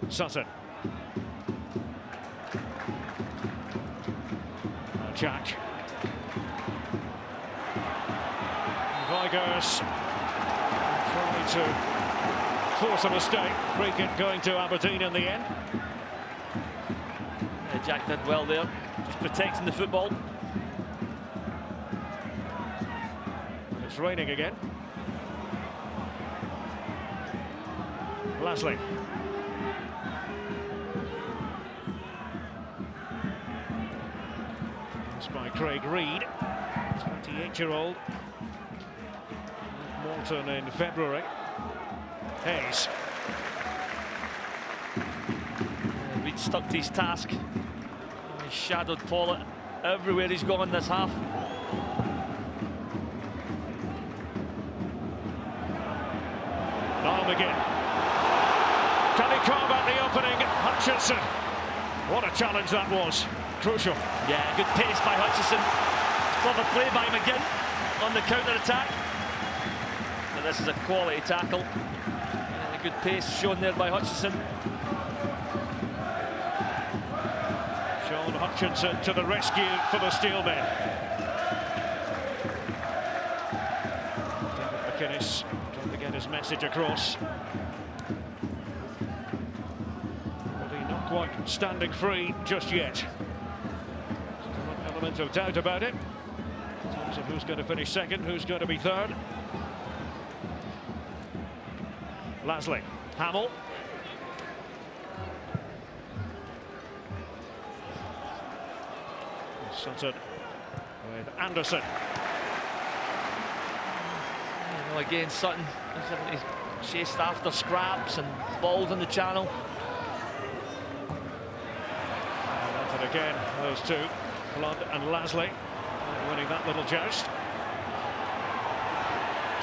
Sutton. Jack. Vigers trying to force a mistake. Free kick going to Aberdeen in the end. Yeah, Jack did well there, just protecting the football. It's raining again. Lasley. It's by Craig Reed, 28-year-old. Morton in February. Hayes. Reed stuck to his task. He shadowed Paulett everywhere he's gone this half. Now again. Can he carve out the opening? Hutchinson. What a challenge that was. Crucial. Yeah, good pace by Hutchinson. Clever play by McGinn on the counter-attack. But this is a quality tackle. And a good pace shown there by Hutchinson. Sean Hutchinson to the rescue for the Steelmen. David McInnes trying to get his message across. But he's not quite standing free just yet. Still an element of doubt about it in terms of who's going to finish second, who's going to be third. Lasley, Hamill. Sutton with Anderson. Well, again, Sutton he's chased after scraps and balls in the channel. And again, those two, Flood and Lasley, winning that little joust.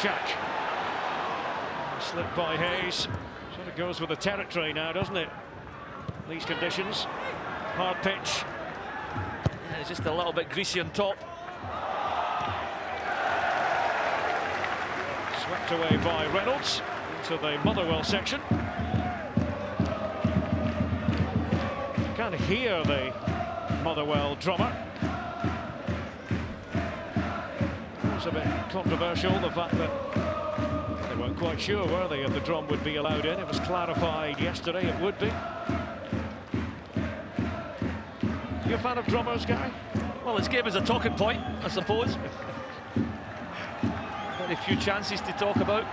Jack. Slipped by Hayes. Sort of goes with the territory now, doesn't it? These conditions. Hard pitch. Yeah, it's just a little bit greasy on top. Swept away by Reynolds into the Motherwell section. You can hear the Motherwell drummer. It was a bit controversial, the fact that they weren't quite sure, were they, if the drum would be allowed in. It was clarified yesterday it would be. You a fan of drummers, Gary? Well, it's gave us a talking point, I suppose. Very few chances to talk about.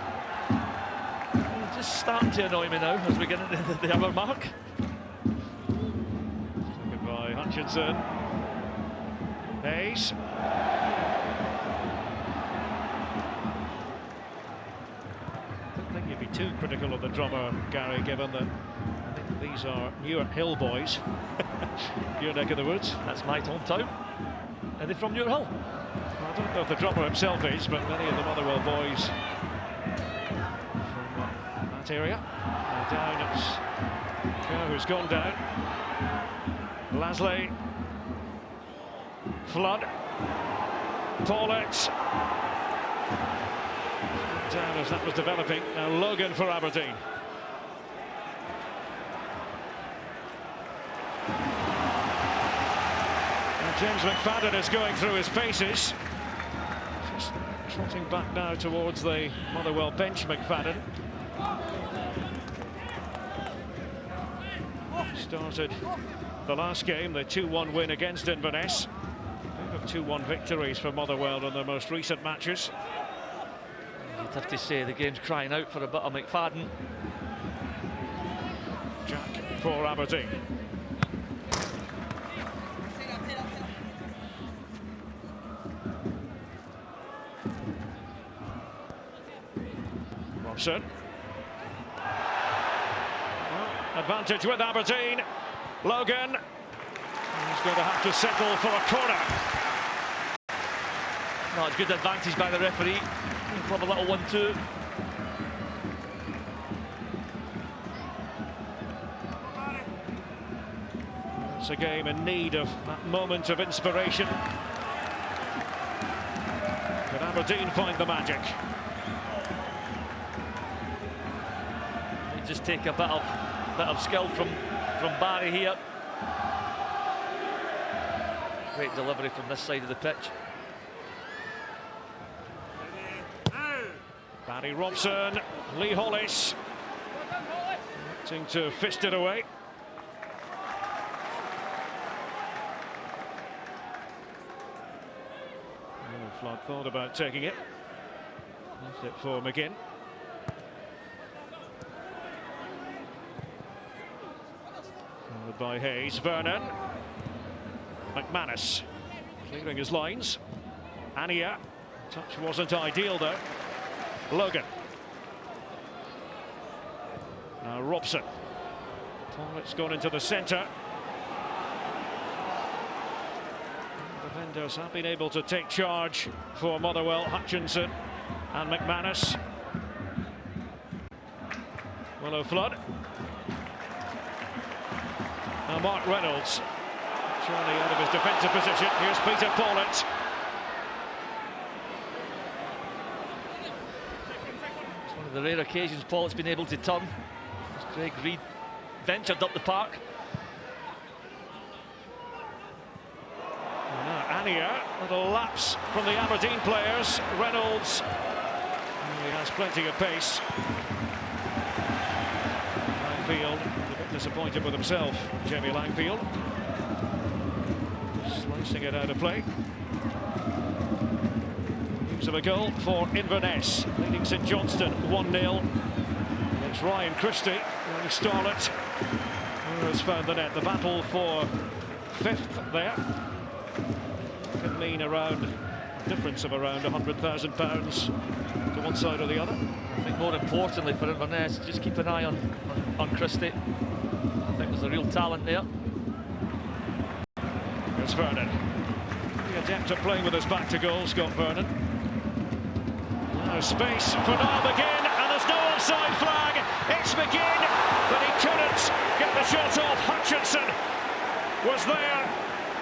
It's just starting to annoy me now as we get into the hour mark. Taken by Hutchinson. Hayes. I don't think you'd be too critical of the drummer, Gary, given that I think these are Newark Hill boys. Your neck of the woods. That's my hometown. Are they from Newark Hill? Well, I don't know if the drummer himself is, but many of the Motherwell boys from that area. Down it's Kerr who's gone down. Lasley. Flood. Paulett. Down as that was developing. Now Logan for Aberdeen. James McFadden is going through his paces. Just trotting back now towards the Motherwell bench, McFadden. Started the last game, the 2-1 win against Inverness. 2-1 victories for Motherwell in their most recent matches. You'd have to say the game's crying out for a bit of McFadden. Jack for Aberdeen. Robson. Advantage with Aberdeen. Logan. He's going to have to settle for a corner. No, it's good advantage by the referee. We'll have a little 1-2. It's a game in need of that moment of inspiration. Can Aberdeen find the magic? They just take a bit of skill from Barry here. Great delivery from this side of the pitch. Barry Robson, Lee Hollis, acting to fist it away. Flood thought about taking it. Left it for McGinn. Followed by Hayes, Vernon. McManus clearing his lines. Ania. Touch wasn't ideal though. Logan. Now Robson. Pollett's gone into the centre. Defenders have been able to take charge for Motherwell. Hutchinson and McManus. Willow Flood. Now Mark Reynolds. Surely out of his defensive position. Here's Peter Pollett. It's one of the rare occasions Pollett's been able to turn. As Craig Reid ventured up the park. Ania, little lapse from the Aberdeen players. Reynolds, he has plenty of pace. Langfield, a bit disappointed with himself, Jamie Langfield. Slicing it out of play. News of a goal for Inverness, leading St Johnstone 1-0. It's Ryan Christie, young starlet, who has found the net. The battle for 5th there. Can mean around a difference of around £100,000 to one side or the other. I think more importantly for Inverness, just keep an eye on Christie. I think there's a real talent there. Here's Vernon. The adept at playing with his back to goal, Scott Vernon. Now space for Niall McGinn, and there's no offside flag. It's McGinn, but he couldn't get the shot off. Hutchinson was there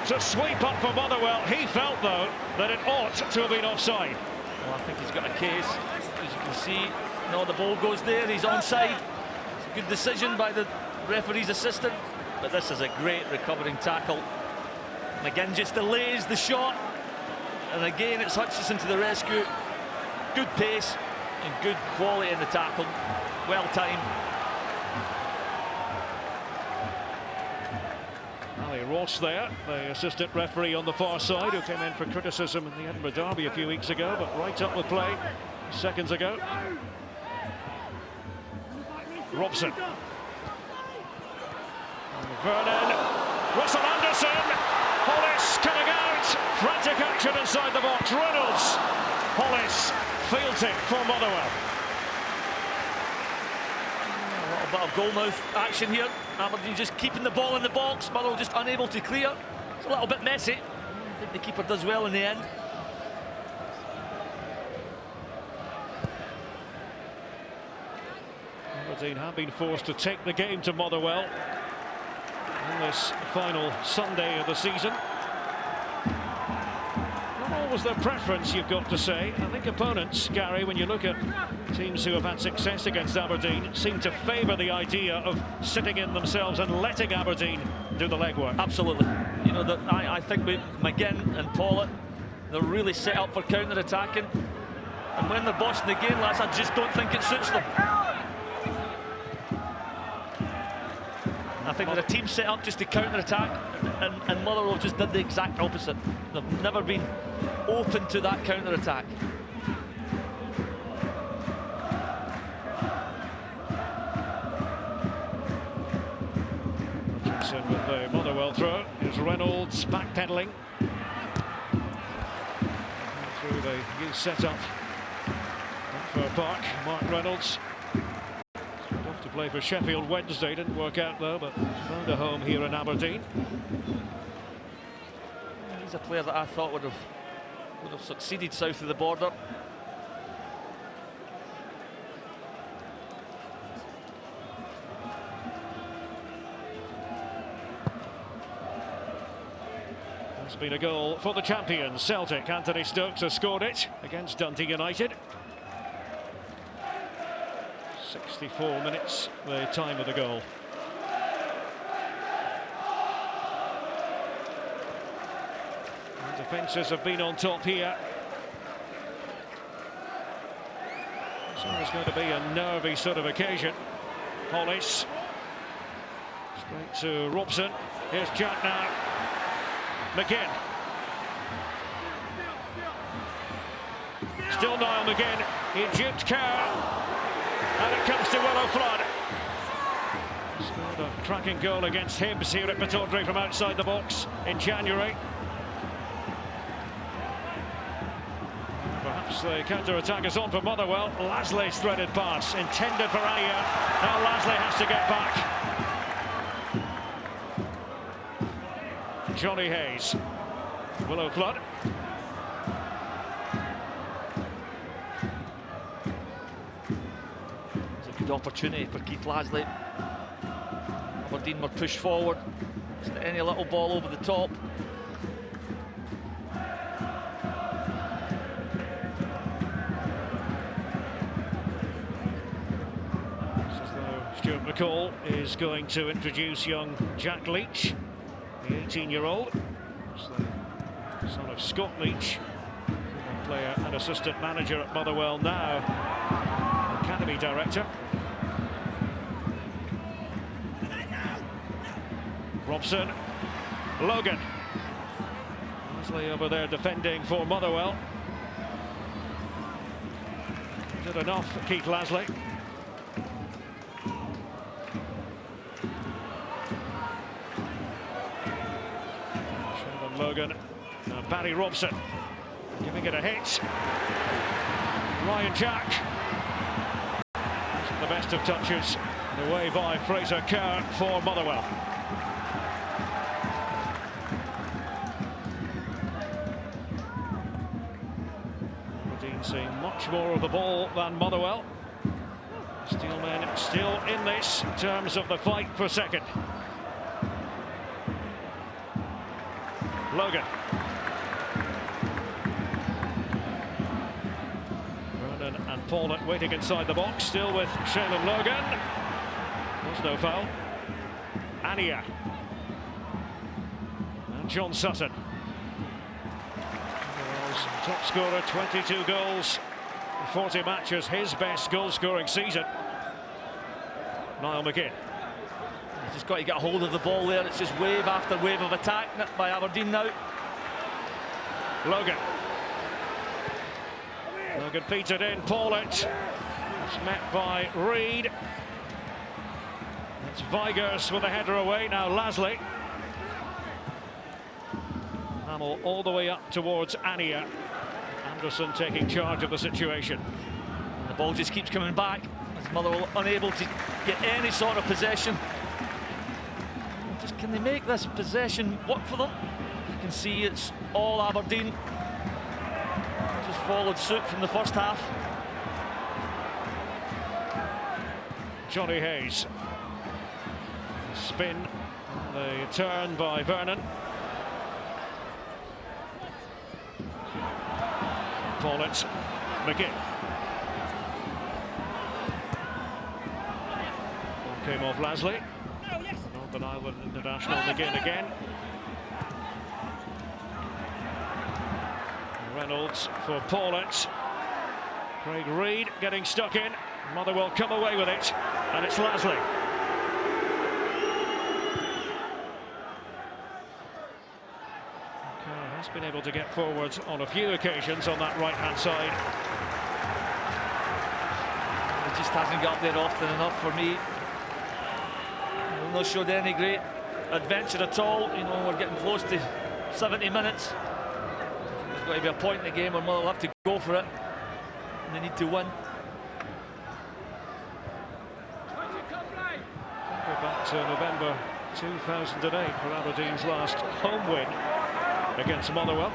to sweep up for Motherwell. He felt, though, that it ought to have been offside. Well, I think he's got a case. As you can see, no, the ball goes there. He's onside. It's a good decision by the referee's assistant. But this is a great recovering tackle. McGinn just delays the shot. And again, it's Hutchinson to the rescue. Good pace and good quality in the tackle. Well timed. Ross there, the assistant referee on the far side, who came in for criticism in the Edinburgh Derby a few weeks ago, but right up with play seconds ago. Robson. Vernon. Russell Anderson. Hollis coming out. Frantic action inside the box. Reynolds. Hollis fields it for Motherwell. A bit of goalmouth action here. Aberdeen just keeping the ball in the box. Motherwell just unable to clear. It's a little bit messy. I think the keeper does well in the end. Aberdeen have been forced to take the game to Motherwell on this final Sunday of the season. Not always their preference, you've got to say. I think opponents, Gary, when you look at teams who have had success against Aberdeen, seem to favour the idea of sitting in themselves and letting Aberdeen do the legwork. Absolutely. You know, I think with McGinn and Pollett, they're really set up for counter-attacking. And when they're bossing the game, lads, I just don't think it suits them. I think they're a team set up just to counter-attack, and Motherwell just did the exact opposite. They've never been open to that counter-attack. Hutchinson with the Motherwell throw. Here's Reynolds backpedaling through the youth set-up for Park. Mark Reynolds play for Sheffield Wednesday, didn't work out though, but found a home here in Aberdeen. He's a player that I thought would have succeeded south of the border. There's been a goal for the champions, Celtic. Anthony Stokes has scored it against Dundee United. 64 minutes, the time of the goal. The defences have been on top here. So it's going to be a nervy sort of occasion. Hollis. Straight to Robson. Here's Jack now. McGinn. Still Niall McGinn. He duped Kerr. And it comes to Willow Flood. Scored a cracking goal against Hibs here at Pittodrie from outside the box in January. Perhaps the counter-attack is on for Motherwell. Lasley's threaded pass intended for Aya. Now Lasley has to get back. Johnny Hayes. Willow Flood. Good opportunity for Keith Lasley. Aberdeen were pushed forward. Just any little ball over the top. It's as though Stuart McCall is going to introduce young Jack Leach, the 18-year-old. The son of Scott Leach, player and assistant manager at Motherwell now, academy director. Robson, Logan. Lasley over there defending for Motherwell. Is it enough for Keith Lasley? Sheldon Logan. Now Barry Robson giving it a hit. Ryan Jack. The best of touches. Away by Fraser Kerr for Motherwell. Seeing much more of the ball than Motherwell. Steelmen still in this in terms of the fight for second. Logan. Vernon and Paulett waiting inside the box, still with Shaylin Logan. There's no foul. Ania. And John Sutton. Top scorer, 22 goals, 40 matches, his best goal-scoring season. Niall McGinn. He's just got to get a hold of the ball there. It's just wave after wave of attack by Aberdeen now. Logan. Logan feeds it in. Paulett. It's met by Reid. It's Vigurs with a header away. Now Lasley. Hamill all the way up towards Ania. Anderson taking charge of the situation. And the ball just keeps coming back as Motherwell unable to get any sort of possession. Just can they make this possession work for them? You can see it's all Aberdeen. Just followed suit from the first half. Johnny Hayes. Spin. The turn by Vernon. Paulett, McGinn. Ball came off Lasley. Northern Ireland international McGinn again. Reynolds for Paulett. Craig Reid getting stuck in. Motherwell come away with it, and it's Lasley. Has been able to get forwards on a few occasions on that right-hand side. He just hasn't got there often enough for me. He's not showed any great adventure at all. You know, we're getting close to 70 minutes. There's got to be a point in the game where Motherwell have to go for it. And they need to win. November 2008 for Aberdeen's last home win against Motherwell.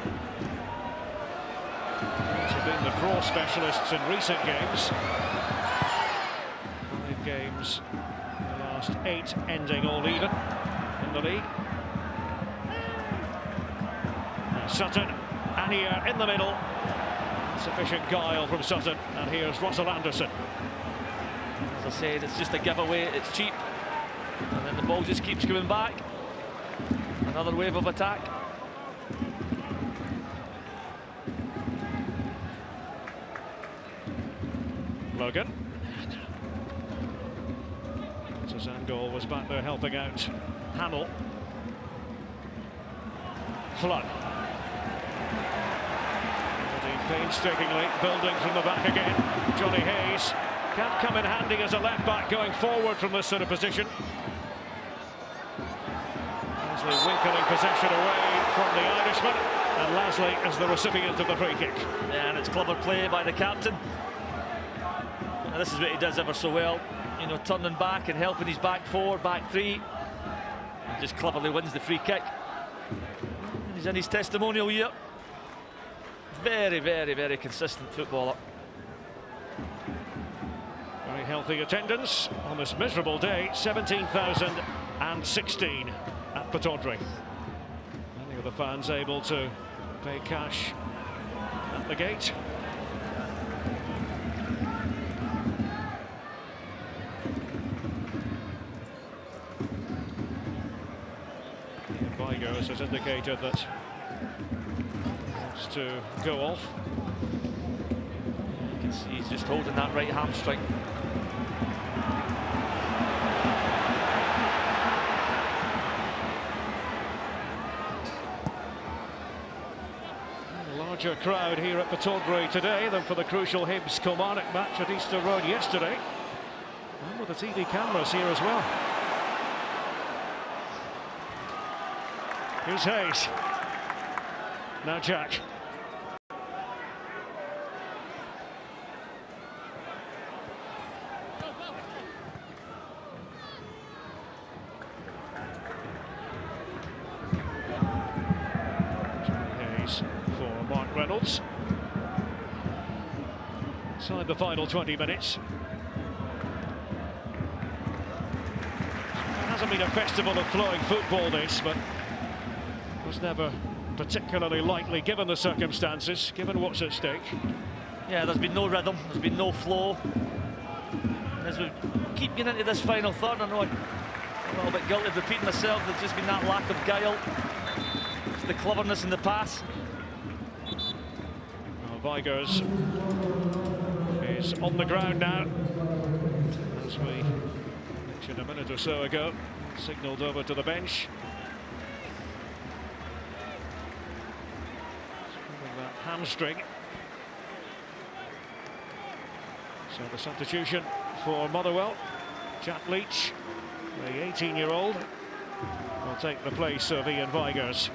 They've been the draw specialists in recent games. 5 games, the last 8 ending all even in the league. Now Sutton, and here in the middle, sufficient guile from Sutton, and here's Russell Anderson. As I said, it's just a giveaway, it's cheap, and then the ball just keeps coming back. Another wave of attack. Logan. Zangol was back there helping out Hamill. Flood. Painstakingly building from the back again. Johnny Hayes can't come in handy as a left back going forward from this sort of position. Leslie winkling possession away from the Irishman, and Leslie is the recipient of the free kick. Yeah, and it's clever play by the captain. And this is what he does ever so well, you know, turning back and helping his back 4, back 3, and just cleverly wins the free kick. He's in his testimonial year. Very, very, very consistent footballer. Very healthy attendance on this miserable day. 17,016 at Pittodrie. Many of the fans able to pay cash at the gate. Vigurs has indicated that to go off. You can see he's just holding that right hamstring. A larger crowd here at Pittodrie today than for the crucial Hibs Kilmarnock match at Easter Road yesterday, and with the TV cameras here as well. Here's Hayes. Now Jack. Hayes for Mark Reynolds. Inside the final 20 minutes. It hasn't been a festival of flowing football this, but was never particularly lightly given the circumstances, given what's at stake. Yeah, there's been no rhythm, there's been no flow. As we keep getting into this final third, I know I'm a little bit guilty of repeating myself, there's just been that lack of guile. It's the cleverness in the pass. Well, Vigurs is on the ground now. As we mentioned a minute or so ago, signalled over to the bench. Hamstring. So the substitution for Motherwell, Jack Leach, the 18-year-old, will take the place of Ian Vigurs.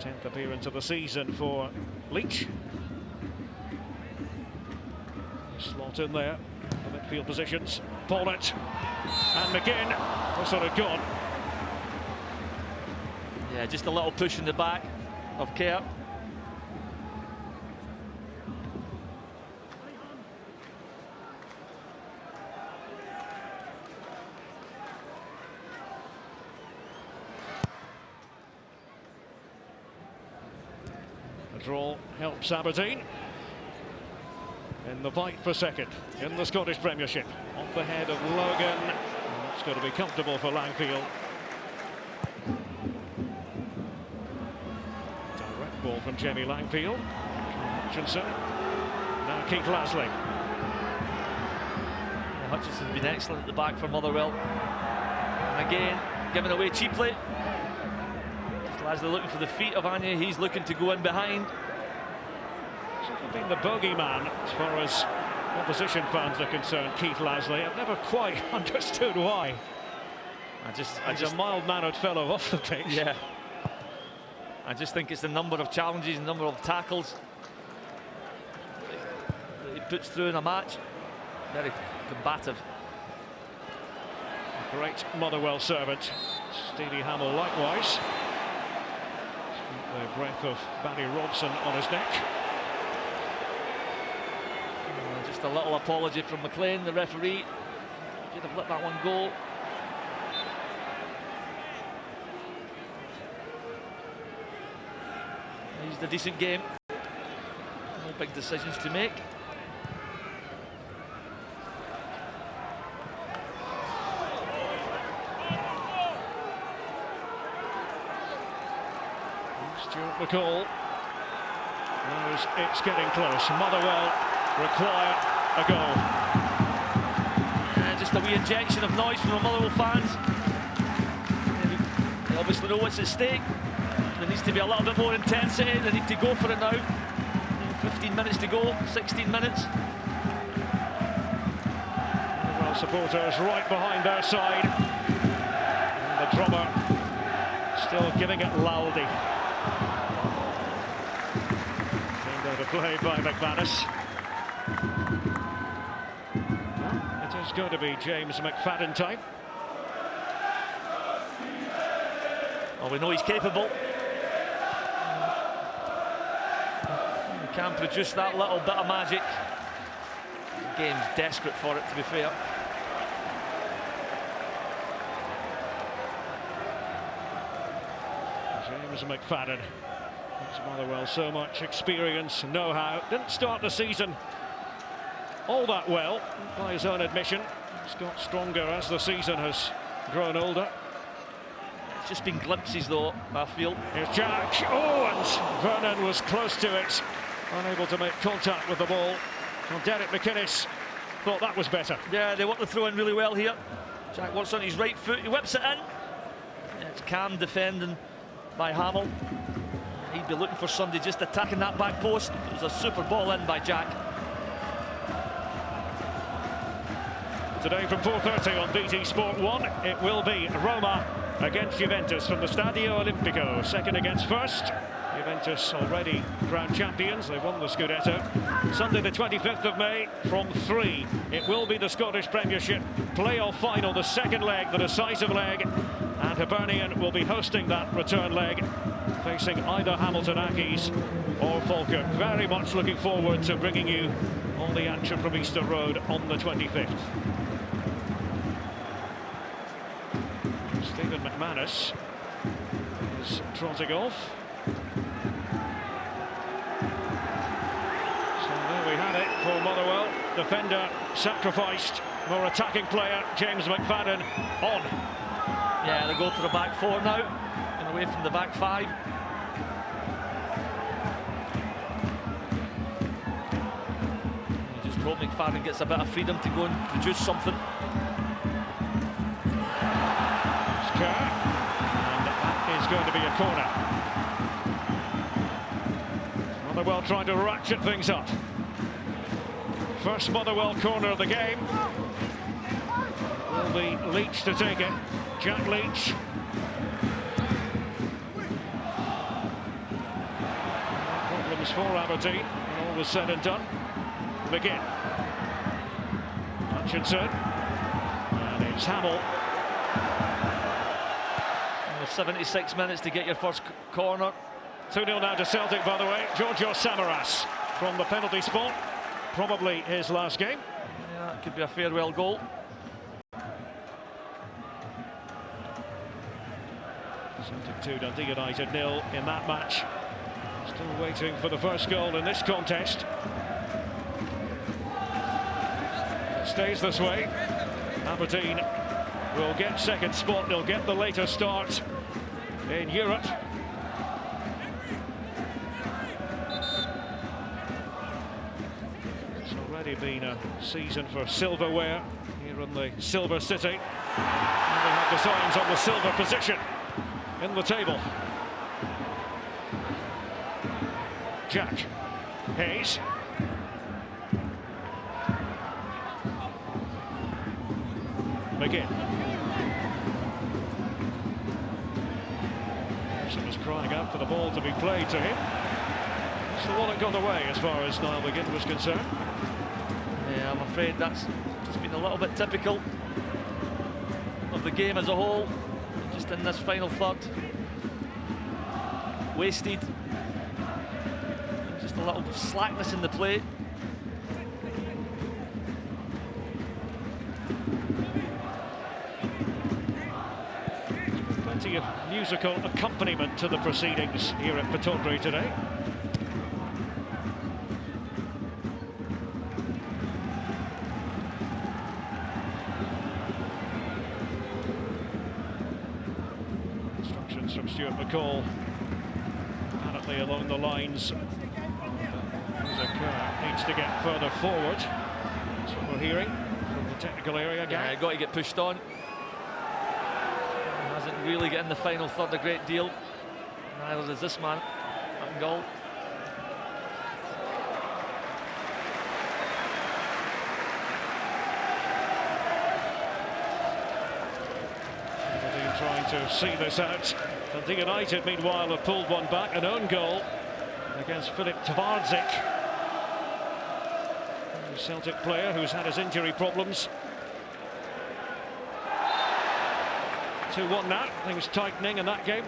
Tenth appearance of the season for Leach. Slot in there, the midfield positions. Paulett and McGinn was sort of gone. Yeah, just a little push in the back of Kerr. A draw helps Aberdeen in the fight for second in the Scottish Premiership. Off the head of Logan. It's going to be comfortable for Langfield. Direct ball from Jamie Langfield. Hutchinson. Now Keith Lasley. Yeah, Hutchinson's been excellent at the back for Motherwell. And again, given away cheaply. Lasley looking for the feet of Anya. He's looking to go in behind. Been the bogeyman as far as opposition fans are concerned, Keith Lasley. I've never quite understood why. He's a mild-mannered fellow off the pitch. Yeah. I just think it's the number of challenges, the number of tackles. puts through in a match. Very combative. Great Motherwell servant. Stevie Hamill likewise. The breath of Barry Robson on his neck. Just a little apology from McLean, the referee. Should have let that one go. He's a decent game. No big decisions to make. Stuart McCall knows it's getting close. Motherwell require a goal. Just a wee injection of noise from the Motherwell fans. They obviously know what's at stake. There needs to be a little bit more intensity. They need to go for it now. 15 minutes to go, 16 minutes. Motherwell supporters right behind their side. And the drummer still giving it loudly. Turned out of play by McManus. It is going to be James McFadden time. Well, we know he's capable. He can produce that little bit of magic. The game's desperate for it, to be fair. James McFadden. Gives Motherwell so much experience and know-how. Didn't start the season all that well, by his own admission. He's got stronger as the season has grown older. It's just been glimpses, though, I feel. Here's Jack. Oh, and Vernon was close to it. Unable to make contact with the ball. Well, Derek McInnes thought that was better. Yeah, they want to throw in really well here. Jack works on his right foot. He whips it in. It's calm defending by Hamill. He'd be looking for somebody just attacking that back post. It was a super ball in by Jack. Today from 4:30 on BT Sport 1, it will be Roma against Juventus from the Stadio Olimpico. Second against first. Juventus already crowned champions. They won the Scudetto. Sunday the 25th of May from 3. It will be the Scottish Premiership playoff final, the second leg, the decisive leg. And Hibernian will be hosting that return leg, facing either Hamilton Accies or Falkirk. Very much looking forward to bringing you all the action from Easter Road on the 25th. Stephen McManus is trotting off. So there we had it for Motherwell. Defender sacrificed, more attacking player James McFadden on. Yeah, they go for the back four now, and away from the back five. You just hope McFadden gets a bit of freedom to go and produce something. And that is going to be a corner. Motherwell trying to ratchet things up. First Motherwell corner of the game. Will be Leach to take it. Jack Leach. Problems for Aberdeen when all was said and done. McGinn. Hutchinson. And it's Hamill. 76 minutes to get your first corner. 2-0 now to Celtic, by the way. Giorgio Samaras from the penalty spot. Probably his last game. Yeah, it could be a farewell goal. Celtic 2, Dundee United 0 in that match. Still waiting for the first goal in this contest. It stays this way. Aberdeen will get second spot. They'll get the later start in Europe. It's already been a season for silverware here in the Silver City. And they have the signs on the silver position in the table. Jack Hayes. McGinn. Was crying out for the ball to be played to him. It's the one that got away as far as Niall McGinn was concerned. Yeah, I'm afraid that's just been a little bit typical of the game as a whole, just in this final third. Wasted. Just a little slackness in the play. Plenty of musical accompaniment to the proceedings here at Pittodrie today. Instructions from Stuart McCall, apparently along the lines. Kerr needs to get further forward. That's what we're hearing from the technical area. Yeah, got to get pushed on. Hasn't really get in the final third a great deal. Neither does this man at goal. Aberdeen trying to see this out. Dundee United, meanwhile, have pulled one back. An own goal against Filip Twardzik, a Celtic player who's had his injury problems. 2-1 now, things tightening in that game.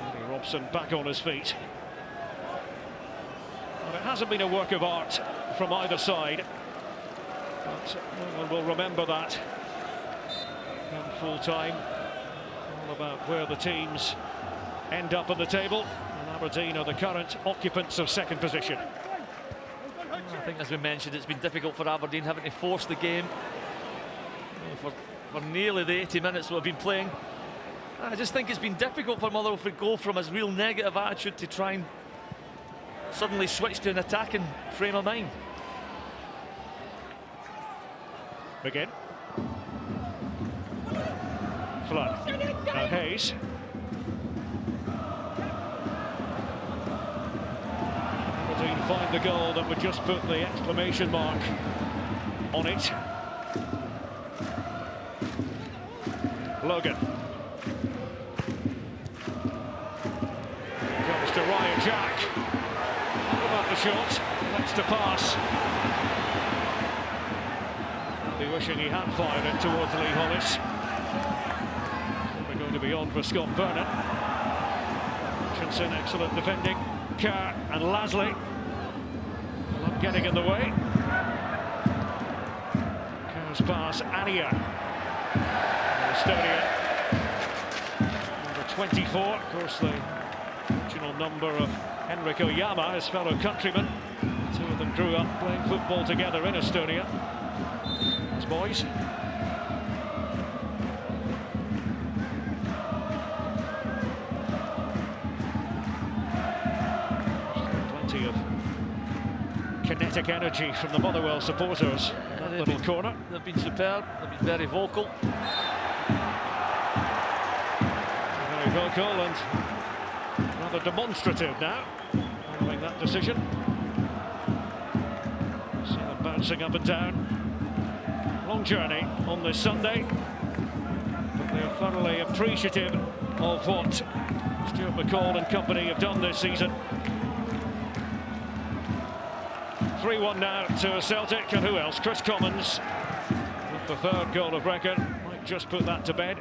Eddie Robson back on his feet. Well, it hasn't been a work of art from either side, but no one will remember that in full time. All about where the teams end up on the table, and Aberdeen are the current occupants of second position. I think, as we mentioned, it's been difficult for Aberdeen having to force the game. For nearly the 80 minutes we've been playing. I just think it's been difficult for Motherwell to go from his real negative attitude to try and suddenly switch to an attacking frame of mind. Begin. Flood. Now Hayes. Aberdeen find the goal that would just put the exclamation mark on it. Logan. Comes to Ryan Jack. What about the shot? Next to pass. I'll be wishing he had fired it towards Lee Hollis. We're going to be on for Scott Vernon. Hutchinson, excellent defending. Kerr and Lasley not getting in the way. Kerr's pass, Ania. Estonia, number 24, of course the original number of Henrik Oyama, his fellow countryman. The two of them grew up playing football together in Estonia as boys. Plenty of kinetic energy from the Motherwell supporters in that little corner. They've been superb, they've been very vocal. Vocal and rather demonstrative now, following that decision. See them bouncing up and down. Long journey on this Sunday, but they're thoroughly appreciative of what Stuart McCall and company have done this season. 3-1 now to Celtic, and who else? Chris Commons with the third goal of record. Might just put that to bed.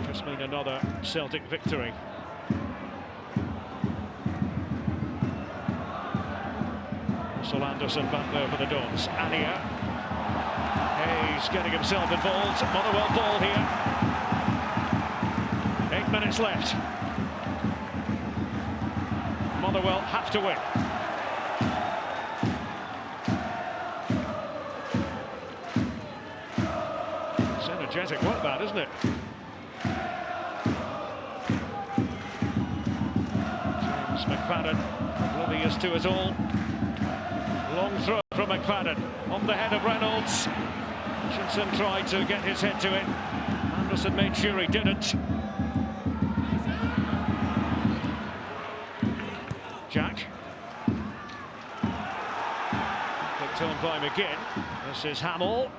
Just mean another Celtic victory. Russell Anderson back there for the Dons. Ania. Hayes getting himself involved. Motherwell ball here. 8 minutes left. Motherwell have to win. It's energetic work, that, isn't it? McFadden, oblivious to it all. Long throw from McFadden, on the head of Reynolds. Hutchinson tried to get his head to it. Anderson made sure he didn't. Jack. Picked on by McGinn. This is Hamill.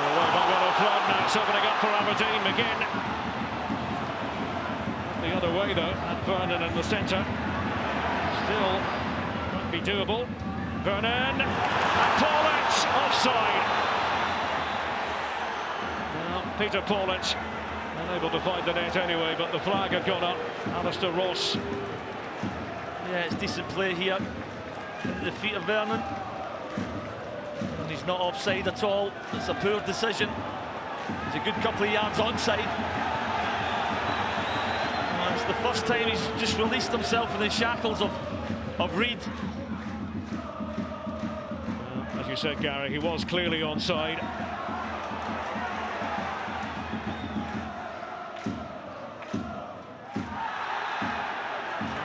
Away by Willow Flood, now it's opening up for Aberdeen. McGinn. the other way though, and Vernon in the centre. Still might be doable. Vernon, and Paulett offside. Well, Peter Paulett unable to find the net anyway, but the flag had gone up. Alistair Ross. Yeah, it's decent play here. At the feet of Vernon. And he's not offside at all. It's a poor decision. He's a good couple of yards onside. And it's the first time he's just released himself from the shackles of Reid. As you said, Gary, he was clearly onside.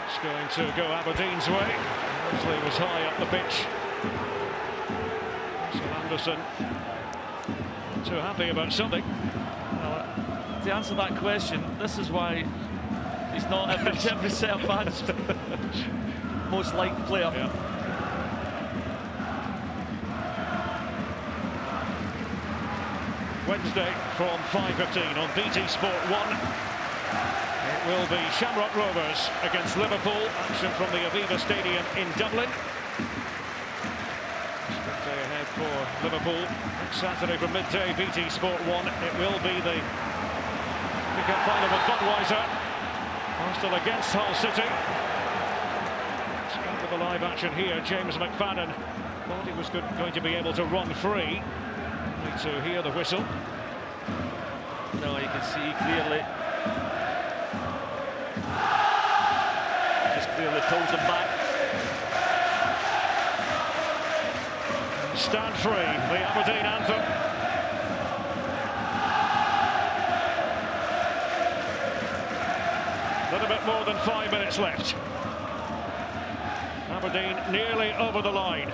It's going to go Aberdeen's way. Mosley was high up the pitch. So Anderson not too happy about something. Well, to answer that question, this is why he's not every set of fans most liked player. Yeah. Wednesday from 5:15 on BT Sport 1. It will be Shamrock Rovers against Liverpool. Action from the Aviva Stadium in Dublin. Big day ahead for Liverpool. Next Saturday from midday, BT Sport 1. It will be the pick-up final with Budweiser. Arsenal against Hull City. Start with the live action here. James McFadden thought he was going to be able to run free. Need to hear the whistle. No, you can see clearly. Just clearly pulls him back. Stand free, the Aberdeen anthem. A little bit more than 5 minutes left. Aberdeen nearly over the line.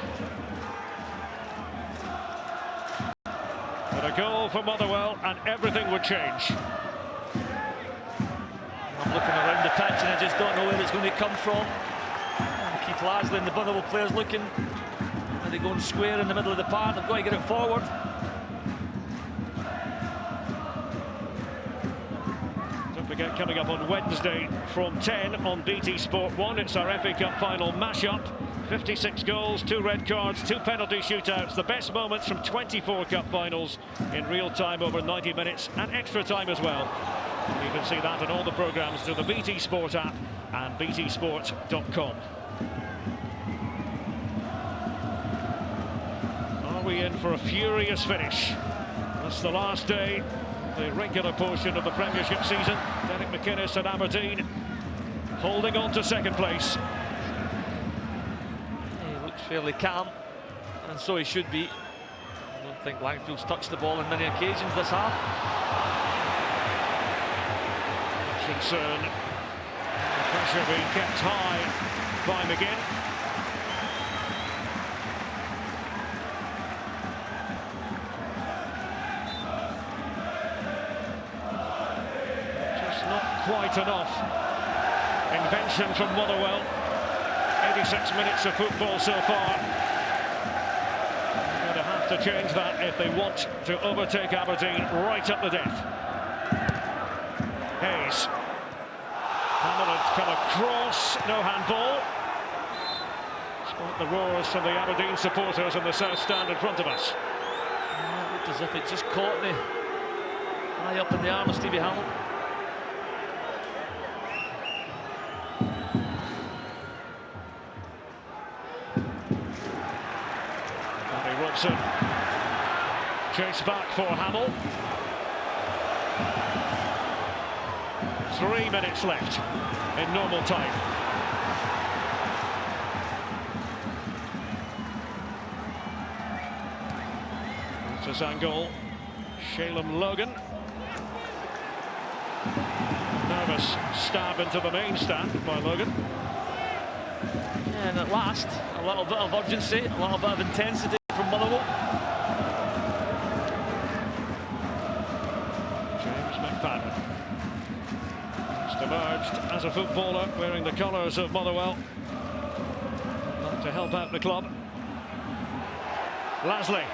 But a goal for Motherwell and everything would change. I'm looking around the pitch and I just don't know where it's going to come from. Keith Lasley and the Motherwell players looking. Are they going square in the middle of the park? They've got to get it forward. Don't forget, coming up on Wednesday from 10 on BT Sport 1, it's our FA Cup final mashup. 56 goals, 2 red cards, 2 penalty shootouts, the best moments from 24 cup finals in real time over 90 minutes and extra time as well. You can see that on all the programmes through the BT Sport app and btsport.com. Are we in for a furious finish? That's the last day, the regular portion of the Premiership season. Derek McInnes and Aberdeen holding on to second place. Fairly calm, and so he should be. I don't think Langfield's touched the ball on many occasions this half. Hutchinson, the pressure being kept high by McGinn. Just not quite enough invention from Motherwell. 86 minutes of football so far. They're going to have to change that if they want to overtake Aberdeen right up the death. Hayes. Hamilton's come across, no handball. Despite the roars from the Aberdeen supporters in the south stand in front of us. It looked as if it just caught me high up in the arm of Stevie Hamilton. Chase back for Hamill. 3 minutes left in normal time. It's a Zangol. Shalem Logan. Nervous stab into the main stand by Logan. Yeah, and at last, a little bit of urgency, a little bit of intensity from Motherwell. James McFadden. Just emerged as a footballer wearing the colours of Motherwell. To help out the club. Lasley.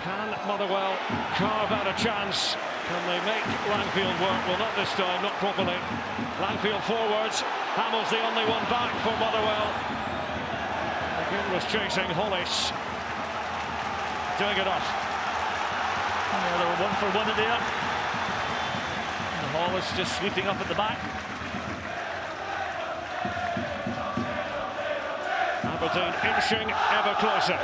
Can Motherwell carve out a chance Can they make Langfield work? Well, not this time, not properly. Langfield forwards. Hamill's the only one back for Motherwell. Again was chasing Hollis. Doing it off. Yeah, they were 1 for 1 at the end. And Hollis just sweeping up at the back. Aberdeen inching ever closer.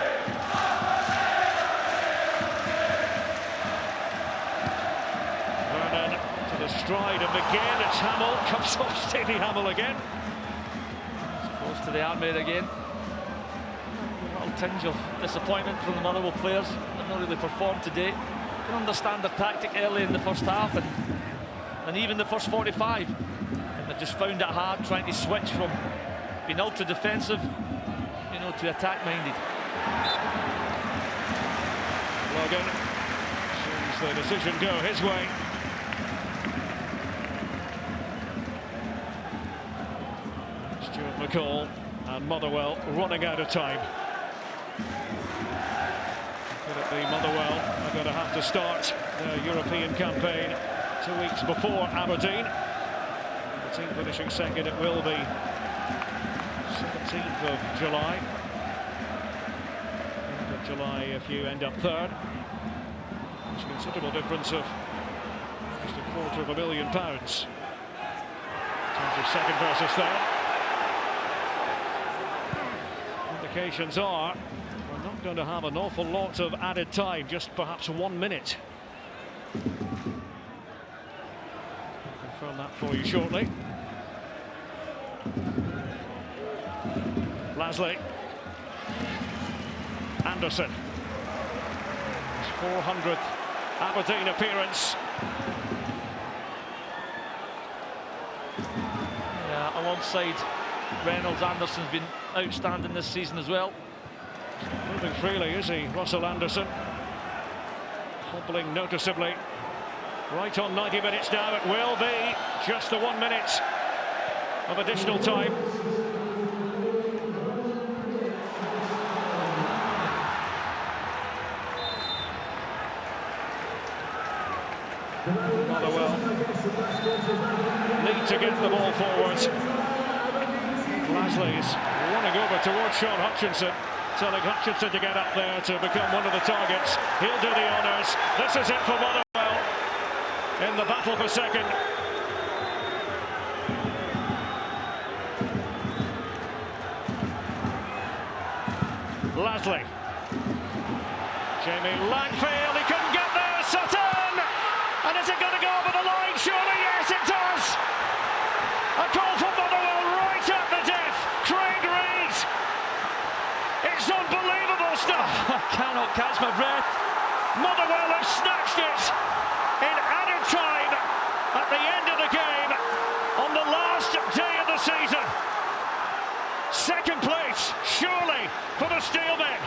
Vernon to the stride of McGinn. It's Hamill. Comes off Stevie Hamill again. It's close to the armbar again. A little tinge of disappointment from the Motherwell players. They've not really performed today. I can understand their tactic early in the first half and even the first 45. And they've just found it hard trying to switch from being ultra defensive, you know, to attack minded. Logan sees the decision go his way. Stuart McCall and Motherwell running out of time. Could it be Motherwell are going to have to start their European campaign 2 weeks before Aberdeen? The team finishing second, it will be 17th of July. End of July if you end up third. It's a considerable difference of just £250,000 in terms of second versus third. Indications are we're not going to have an awful lot of added time, just perhaps 1 minute. I'll confirm that for you shortly. Lasley. Anderson. His 400th Aberdeen appearance. Yeah, alongside Reynolds, Anderson's been outstanding this season as well. Moving freely, is he, Russell Anderson? Hobbling noticeably. Right on 90 minutes now, it will be just the 1 minute of additional time. Motherwell need to get the ball forward. Lasley's running over towards Sean Hutchinson, telling Hutchinson to get up there to become one of the targets. He'll do the honours. This is it for Motherwell in the battle for second. Lasley. Jamie Langfield, he couldn't get there. Sutton! And is it going to go over the line? Surely, yes, it does! A call for Motherwell right at the death. Craig Reed! It's unbelievable stuff! I cannot catch my breath. Motherwell have snatched it in added time at the end of the game on the last day of the season. Second place, surely, for the Steelmen.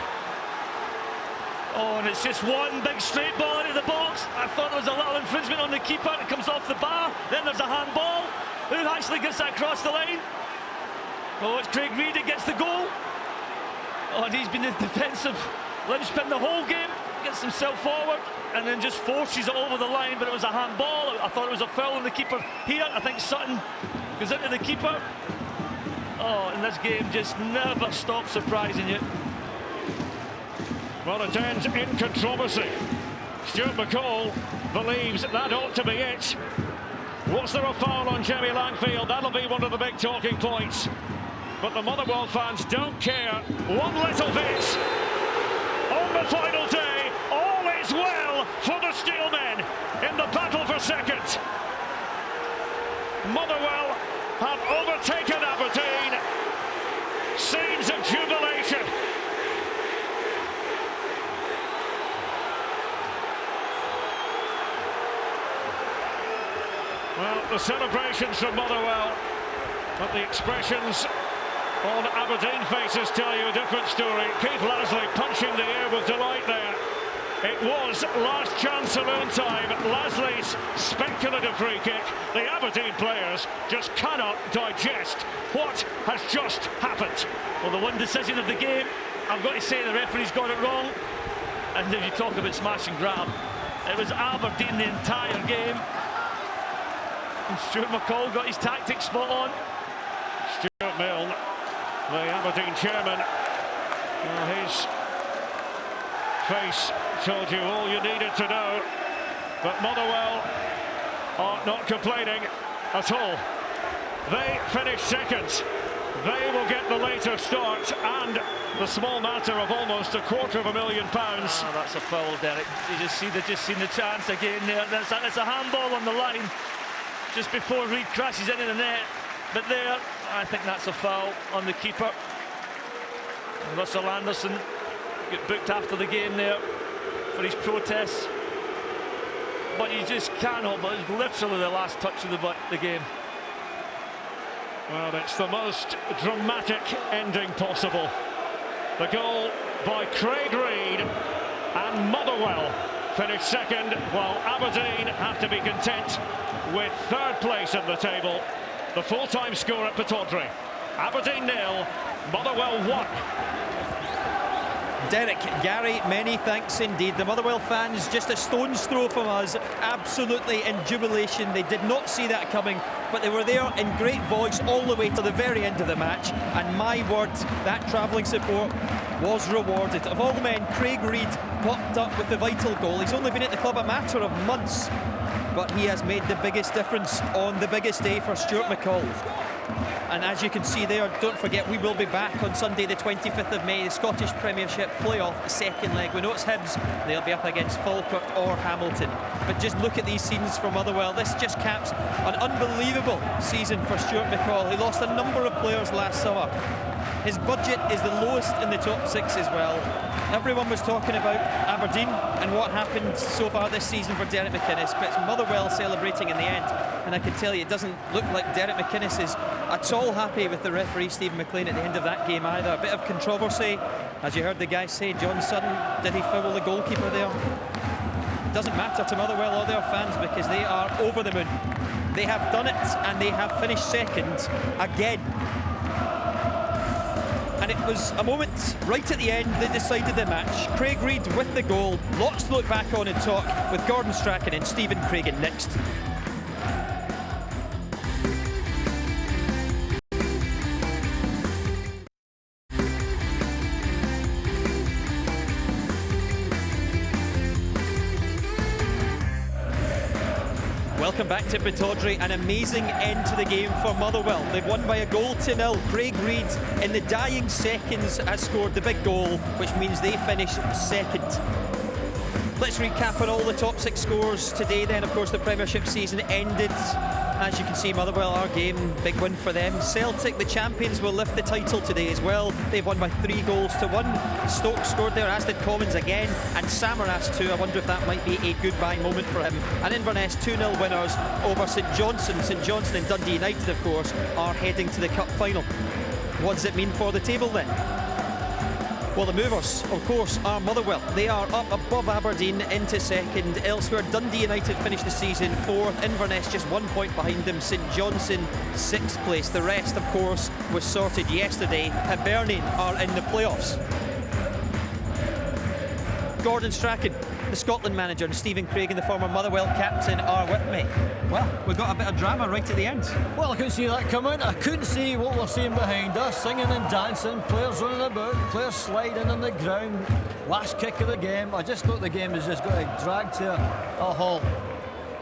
Oh, and it's just one big straight ball into the box. I thought there was a little infringement on the keeper. It comes off the bar. Then there's a handball. Who actually gets that across the line? Oh, it's Craig Reed that gets the goal. Oh, and he's been the defensive linchpin the whole game. Gets himself forward and then just forces it over the line. But it was a handball. I thought it was a foul on the keeper here. I think Sutton goes into the keeper. Oh, and this game just never stops surprising you. Well, it ends in controversy. Stuart McCall believes that ought to be it. Was there a foul on Jamie Langfield? That'll be one of the big talking points. But the Motherwell fans don't care one little bit. On the final day, all is well for the Steelmen in the battle for second. Motherwell have overtaken Aberdeen. Scenes of jubilation. Well, the celebrations from Motherwell, but the expressions on Aberdeen faces tell you a different story. Keith Lasley punching the air with delight there. It was last chance saloon time. Lasley's speculative free kick. The Aberdeen players just cannot digest what has just happened. Well, the one decision of the game, I've got to say the referee's got it wrong. And if you talk about smash and grab, It was Aberdeen the entire game. And Stuart McCall got his tactics spot on. Stuart Milne, the Aberdeen chairman. His face told you all you needed to know. But Motherwell are not complaining at all. They finished second. They will get the later start and the small matter of almost £250,000. That's a foul, Derek. They've just seen the chance again there. It's a handball on the line just before Reid crashes into the net. But there, I think that's a foul on the keeper. Russell Anderson got booked after the game there for his protests. But you just cannot, but it's literally the last touch of the game. Well, it's the most dramatic ending possible. The goal by Craig Reid, and Motherwell finished second, while Aberdeen have to be content with third place in the table. The full-time score at Pittodrie: Aberdeen 0, Motherwell 1. Derek, Gary, many thanks indeed. The Motherwell fans just a stone's throw from us, absolutely in jubilation. They did not see that coming, but they were there in great voice all the way to the very end of the match. And my word, that travelling support was rewarded. Of all men, Craig Reid popped up with the vital goal. He's only been at the club a matter of months, but he has made the biggest difference on the biggest day for Stuart McCall. And as you can see there, don't forget, we will be back on Sunday the 25th of May, the Scottish Premiership playoff second leg. We know it's Hibs, they'll be up against Falkirk or Hamilton. But just look at these scenes for Motherwell. This just caps an unbelievable season for Stuart McCall. He lost a number of players last summer. His budget is the lowest in the top six as well. Everyone was talking about Aberdeen and what happened so far this season for Derek McInnes, but it's Motherwell celebrating in the end. And I can tell you, it doesn't look like Derek McInnes is at all happy with the referee Stephen McLean at the end of that game either. A bit of controversy, as you heard the guy say. John Sutton, did he foul the goalkeeper there? It doesn't matter to Motherwell or their fans, because they are over the moon. They have done it, and they have finished second again. And it was a moment right at the end that decided the match. Craig Reid with the goal. Lots to look back on and talk with Gordon Strachan and Stephen Craigan next. Welcome back to Pittodrie. An amazing end to the game for Motherwell. They've won by a goal to nil. Craig Reid in the dying seconds has scored the big goal, which means they finish second. Let's recap on all the top six scores today then. Of course, the Premiership season ended. As you can see, Motherwell, our game, big win for them. Celtic, the champions, will lift the title today as well. They've won by 3-1. Stoke scored there, as did Commons again, and Samaras too. I wonder if that might be a goodbye moment for him. And Inverness 2-0 winners over St Johnstone. St Johnstone and Dundee United, of course, are heading to the cup final. What does it mean for the table then? Well, the movers, of course, are Motherwell. They are up above Aberdeen into second. Elsewhere, Dundee United finished the season fourth. Inverness just 1 point behind them. St Johnstone, sixth place. The rest, of course, was sorted yesterday. Hibernian are in the playoffs. Gordon Strachan, the Scotland manager, and Stephen Craigan, the former Motherwell captain, are with me. Well, we got a bit of drama right at the end. Well, I couldn't see that coming. I couldn't see what we're seeing behind us. Singing and dancing, players running about, players sliding on the ground. Last kick of the game. I just thought the game was just going to drag to a halt.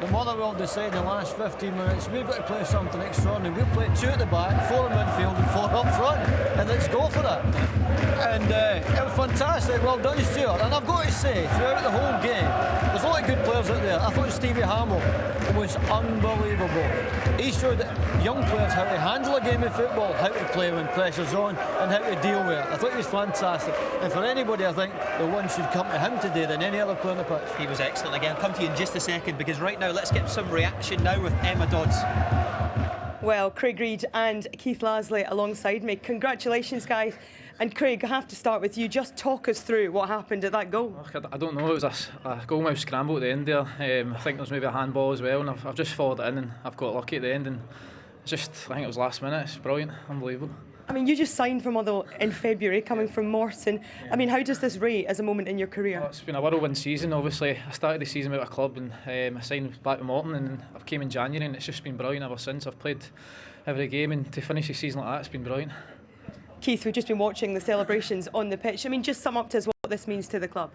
The Motherwell decided in the last 15 minutes we've got to play something extraordinary. We'll play 2 at the back, 4 in midfield and 4 up front, and let's go for that. And it was fantastic. Well done, Stuart. And I've got to say, throughout the whole game, there's a lot of good players out there. I thought Stevie Hamill was unbelievable. He showed young players how to handle a game of football, how to play when pressure's on, and how to deal with it. I thought he was fantastic. And for anybody, I think the one should come to him today than any other player on the pitch. He was excellent again. I'll come to you in just a second, because right now let's get some reaction now with Emma Dodds. Well, Craig Reid and Keith Lasley alongside me. Congratulations, guys. And Craig, I have to start with you. Just talk us through what happened at that goal. I don't know, it was a goal-mouth scramble at the end there. I think there was maybe a handball as well, and I've just followed it in and I've got lucky at the end, and I think it was last minute. It's brilliant, unbelievable. I mean, you just signed for Motherwell in February, coming from Morton. I mean, how does this rate as a moment in your career? Well, it's been a whirlwind season, obviously. I started the season without a club and I signed back with Morton, and I came in January, and it's just been brilliant ever since. I've played every game, and to finish the season like that, it's been brilliant. Keith, we've just been watching the celebrations on the pitch. I mean, just sum up to us what this means to the club.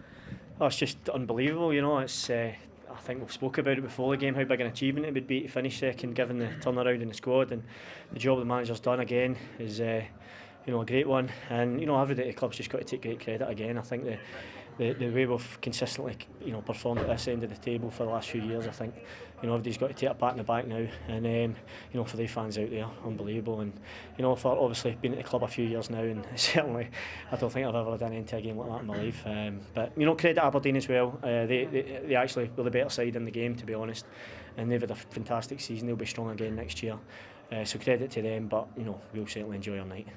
Oh, it's just unbelievable, you know. It's I think we've spoke about it before the game, how big an achievement it would be to finish second, given the turnaround in the squad, and the job the manager's done again is a great one. And every club's just got to take great credit again. I think the way we've consistently performed at this end of the table for the last few years, I think everybody's got to take a pat in the back now. And for the fans out there, unbelievable. And for obviously been at the club a few years now, and certainly I don't think I've ever done into a game like that in my life. But credit Aberdeen as well. They actually were the better side in the game, to be honest, and they've had a fantastic season. They'll be strong again next year. So credit to them, but we'll certainly enjoy our night.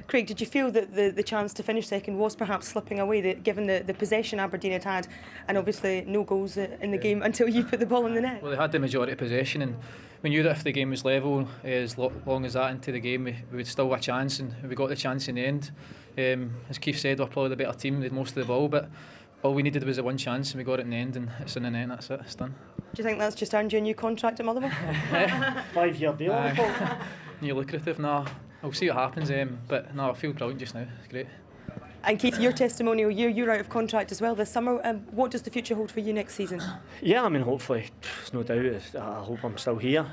Craig, did you feel that the chance to finish second was perhaps slipping away, given the possession Aberdeen had, and obviously no goals in the game until you put the ball in the net? Well, they had the majority of possession, and we knew that if the game was level as long as that into the game, we would still have a chance, and we got the chance in the end. As Keith said, we're probably the better team with most of the ball, but all we needed was the one chance, and we got it in the end, and it's in the net, and that's it, it's done. Do you think that's just earned you a new contract at Motherwell? 5-year deal. New lucrative, no. We'll see what happens, but no, I feel brilliant just now, it's great. And Keith, your testimonial year, you're out of contract as well this summer. What does the future hold for you next season? Yeah, I mean, hopefully, there's no doubt. I hope I'm still here.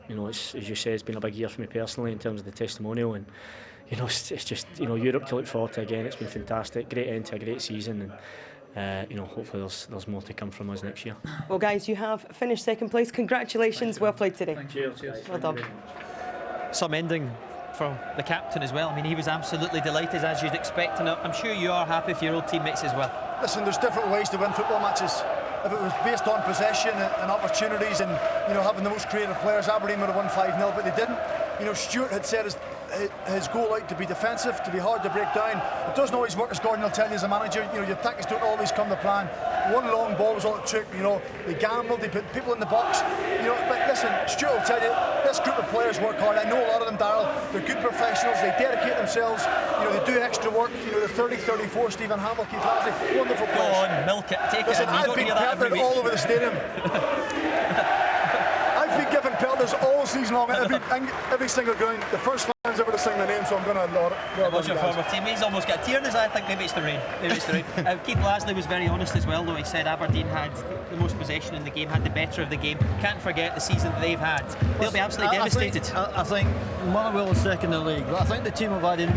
It's, as you say, it's been a big year for me personally in terms of the testimonial, and it's just Europe to look forward to again. It's been fantastic, great end to a great season, and hopefully there's more to come from us next year. Well, guys, you have finished second place. Congratulations, well played today. Thank you. Well done. Some ending from the captain as well. I mean, he was absolutely delighted, as you'd expect, and I'm sure you are happy for your old teammates as well. Listen, there's different ways to win football matches. If it was based on possession and opportunities and having the most creative players, Aberdeen would have won 5-0, but they didn't. Stuart had said his goal out to be defensive, to be hard to break down. It doesn't always work, as Gordon will tell you as a manager. Your tactics don't always come to plan. One long ball was all it took. They gambled, they put people in the box. But listen, Stuart will tell you, this group of players work hard. I know a lot of them, Darryl. They're good professionals. They dedicate themselves. They do extra work. The 30-34, Stephen Hamill, Keith Lasley, wonderful players. Go on, milk it, take listen, it. I've been pelted all over the stadium. I've been given pelters all season long at every single ground. The first fans ever to sing the name, so I'm going to laud it. It was your former team. He's almost got a tear in his eye. I think maybe it's the rain. Keith Lasley was very honest as well, though. He said Aberdeen had the most possession in the game, had the better of the game. Can't forget the season that they've had. They'll be absolutely devastated. I think Motherwell is second in the league, but I think the team have added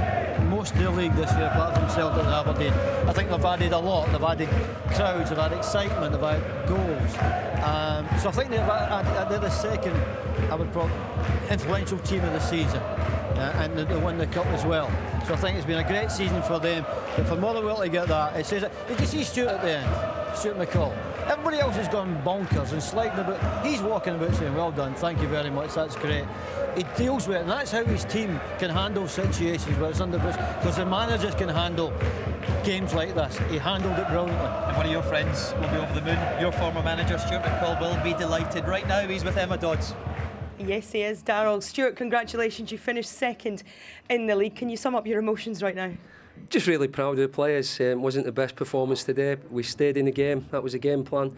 most of their league this year, apart from Celtic and Aberdeen. I think they've added a lot. They've added crowds, they've had excitement, they've had goals. So I think they're the second, I would probably, influential team of the season, and they won the cup as well. So I think it's been a great season for them. But for Motherwell to get that, it says, did you see Stuart at the end? Stuart McCall. Everybody else has gone bonkers and sliding about. He's walking about saying, well done, thank you very much, that's great. He deals with it, and that's how his team can handle situations where it's under pressure, because the managers can handle games like this. He handled it brilliantly. And one of your friends will be over the moon. Your former manager, Stuart McCall, will be delighted. Right now, he's with Emma Dodds. Yes, he is, Darryl. Stuart, congratulations. You finished second in the league. Can you sum up your emotions right now? Just really proud of the players. Wasn't the best performance today. We stayed in the game. That was a game plan.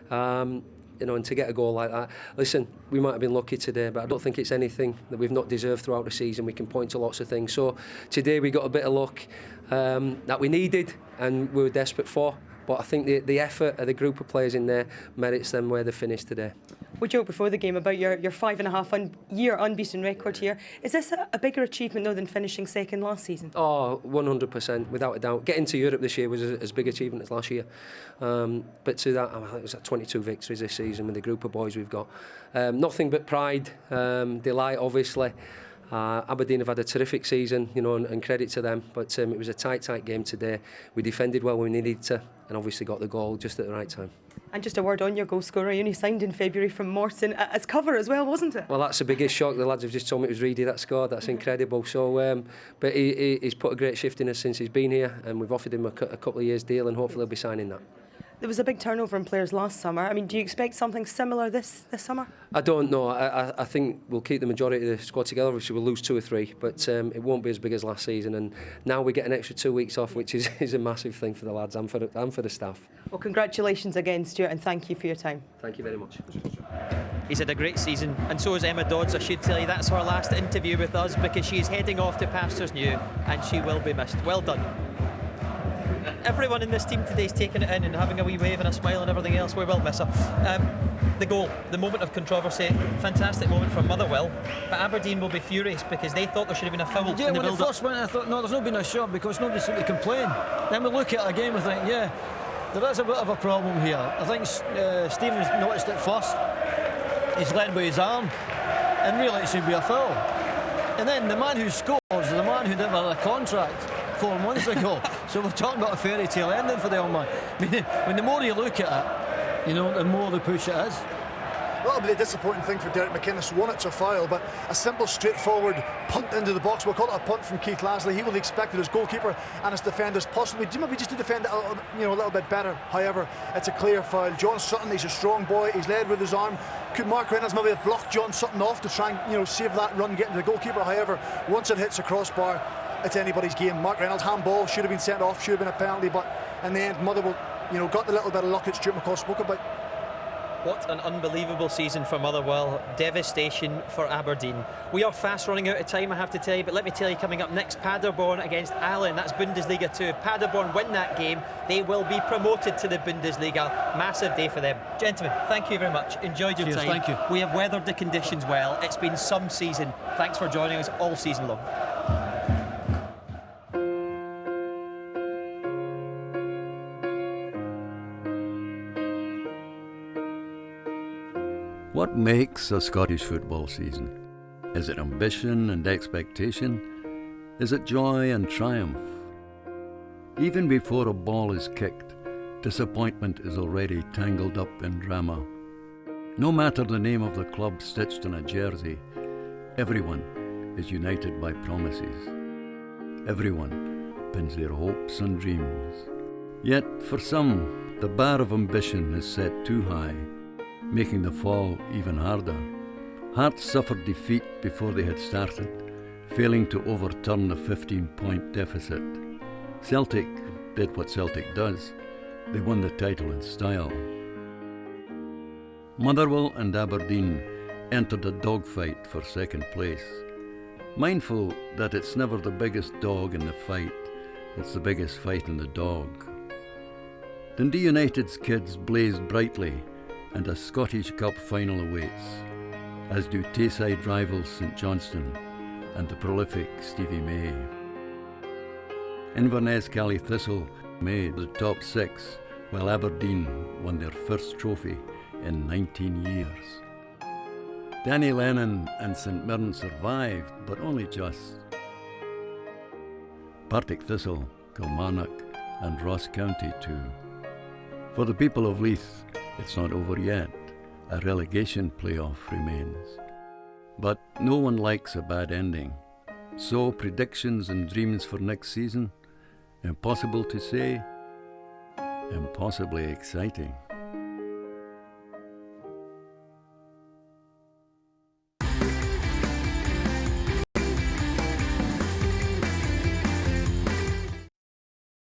And to get a goal like that, listen, we might have been lucky today, but I don't think it's anything that we've not deserved throughout the season. We can point to lots of things. So today we got a bit of luck that we needed and we were desperate for. But I think the effort of the group of players in there merits them where they finished today. We joked before the game about your 5.5-year unbeaten record here. Is this a bigger achievement, though, than finishing second last season? Oh, 100%, without a doubt. Getting to Europe this year was as big achievement as last year. But to that, I think it was 22 victories this season with the group of boys we've got. Nothing but pride, delight, obviously. Aberdeen have had a terrific season, and credit to them. But it was a tight game today. We defended well when we needed to, and obviously got the goal just at the right time. And just a word on your goal scorer, you only signed in February from Morton as cover as well, wasn't it? Well, that's the biggest shock. The lads have just told me it was Reedy that scored. That's incredible. So, but he's put a great shift in us since he's been here, and we've offered him a couple of years deal, and hopefully he'll be signing that. There was a big turnover in players last summer. I mean, do you expect something similar this summer? I don't know. I think we'll keep the majority of the squad together. Obviously, we'll lose 2 or 3, but it won't be as big as last season. And now we get an extra 2 weeks off, which is a massive thing for the lads and for the staff. Well, congratulations again, Stuart, and thank you for your time. Thank you very much. He's had a great season, and so has Emma Dodds. I should tell you, that's her last interview with us because she is heading off to pastures new, and she will be missed. Well done. Everyone in this team today is taking it in and having a wee wave and a smile and everything else. We will miss her. The goal, the moment of controversy, fantastic moment from Motherwell, but Aberdeen will be furious because they thought there should have been a foul in the build-up. When it first went, I thought, no, there's not been a shot because nobody seemed to complain. Then we look at it again, we think, yeah, there is a bit of a problem here. I think Stevens noticed it first. He's led with his arm, and really it should be a foul. And then the man who scores is the man who didn't have a contract 4 months ago. So we're talking about a fairy tale ending for the old man. I mean, when the more you look at it, the more the push it is. That'll be a disappointing thing for Derek McInnes. One, it's a foul, but a simple, straightforward punt into the box. We'll call it a punt from Keith Lasley. He will expect that his goalkeeper and his defenders possibly do maybe just to defend it a little bit better. However, it's a clear foul. John Sutton, he's a strong boy. He's led with his arm. Could Mark Reynolds maybe have blocked John Sutton off to try and save that run, getting to the goalkeeper? However, once it hits a crossbar, it's anybody's game. Mark Reynolds handball should have been sent off, should have been a penalty, but in the end, Motherwell, got the little bit of luck that Stuart McCall spoke about. What an unbelievable season for Motherwell. Devastation for Aberdeen. We are fast running out of time, I have to tell you, but let me tell you, coming up next, Paderborn against Allen. That's Bundesliga 2. If Paderborn win that game, they will be promoted to the Bundesliga. Massive day for them. Gentlemen, thank you very much. Enjoyed your time. Thank you. We have weathered the conditions well. It's been some season. Thanks for joining us all season long. What makes a Scottish football season? Is it ambition and expectation? Is it joy and triumph? Even before a ball is kicked, disappointment is already tangled up in drama. No matter the name of the club stitched on a jersey, everyone is united by promises. Everyone pins their hopes and dreams. Yet, for some, the bar of ambition is set too high, making the fall even harder. Hearts suffered defeat before they had started, failing to overturn the 15-point deficit. Celtic did what Celtic does. They won the title in style. Motherwell and Aberdeen entered a dogfight for second place. Mindful that it's never the biggest dog in the fight, it's the biggest fight in the dog. Dundee United's kids blazed brightly, and a Scottish Cup final awaits, as do Tayside rivals St Johnstone and the prolific Stevie May. Inverness Cally Thistle made the top 6, while Aberdeen won their first trophy in 19 years. Danny Lennon and St Mirren survived, but only just. Partick Thistle, Kilmarnock and Ross County too. For the people of Leith, it's not over yet. A relegation playoff remains. But no one likes a bad ending. So predictions and dreams for next season? Impossible to say, impossibly exciting.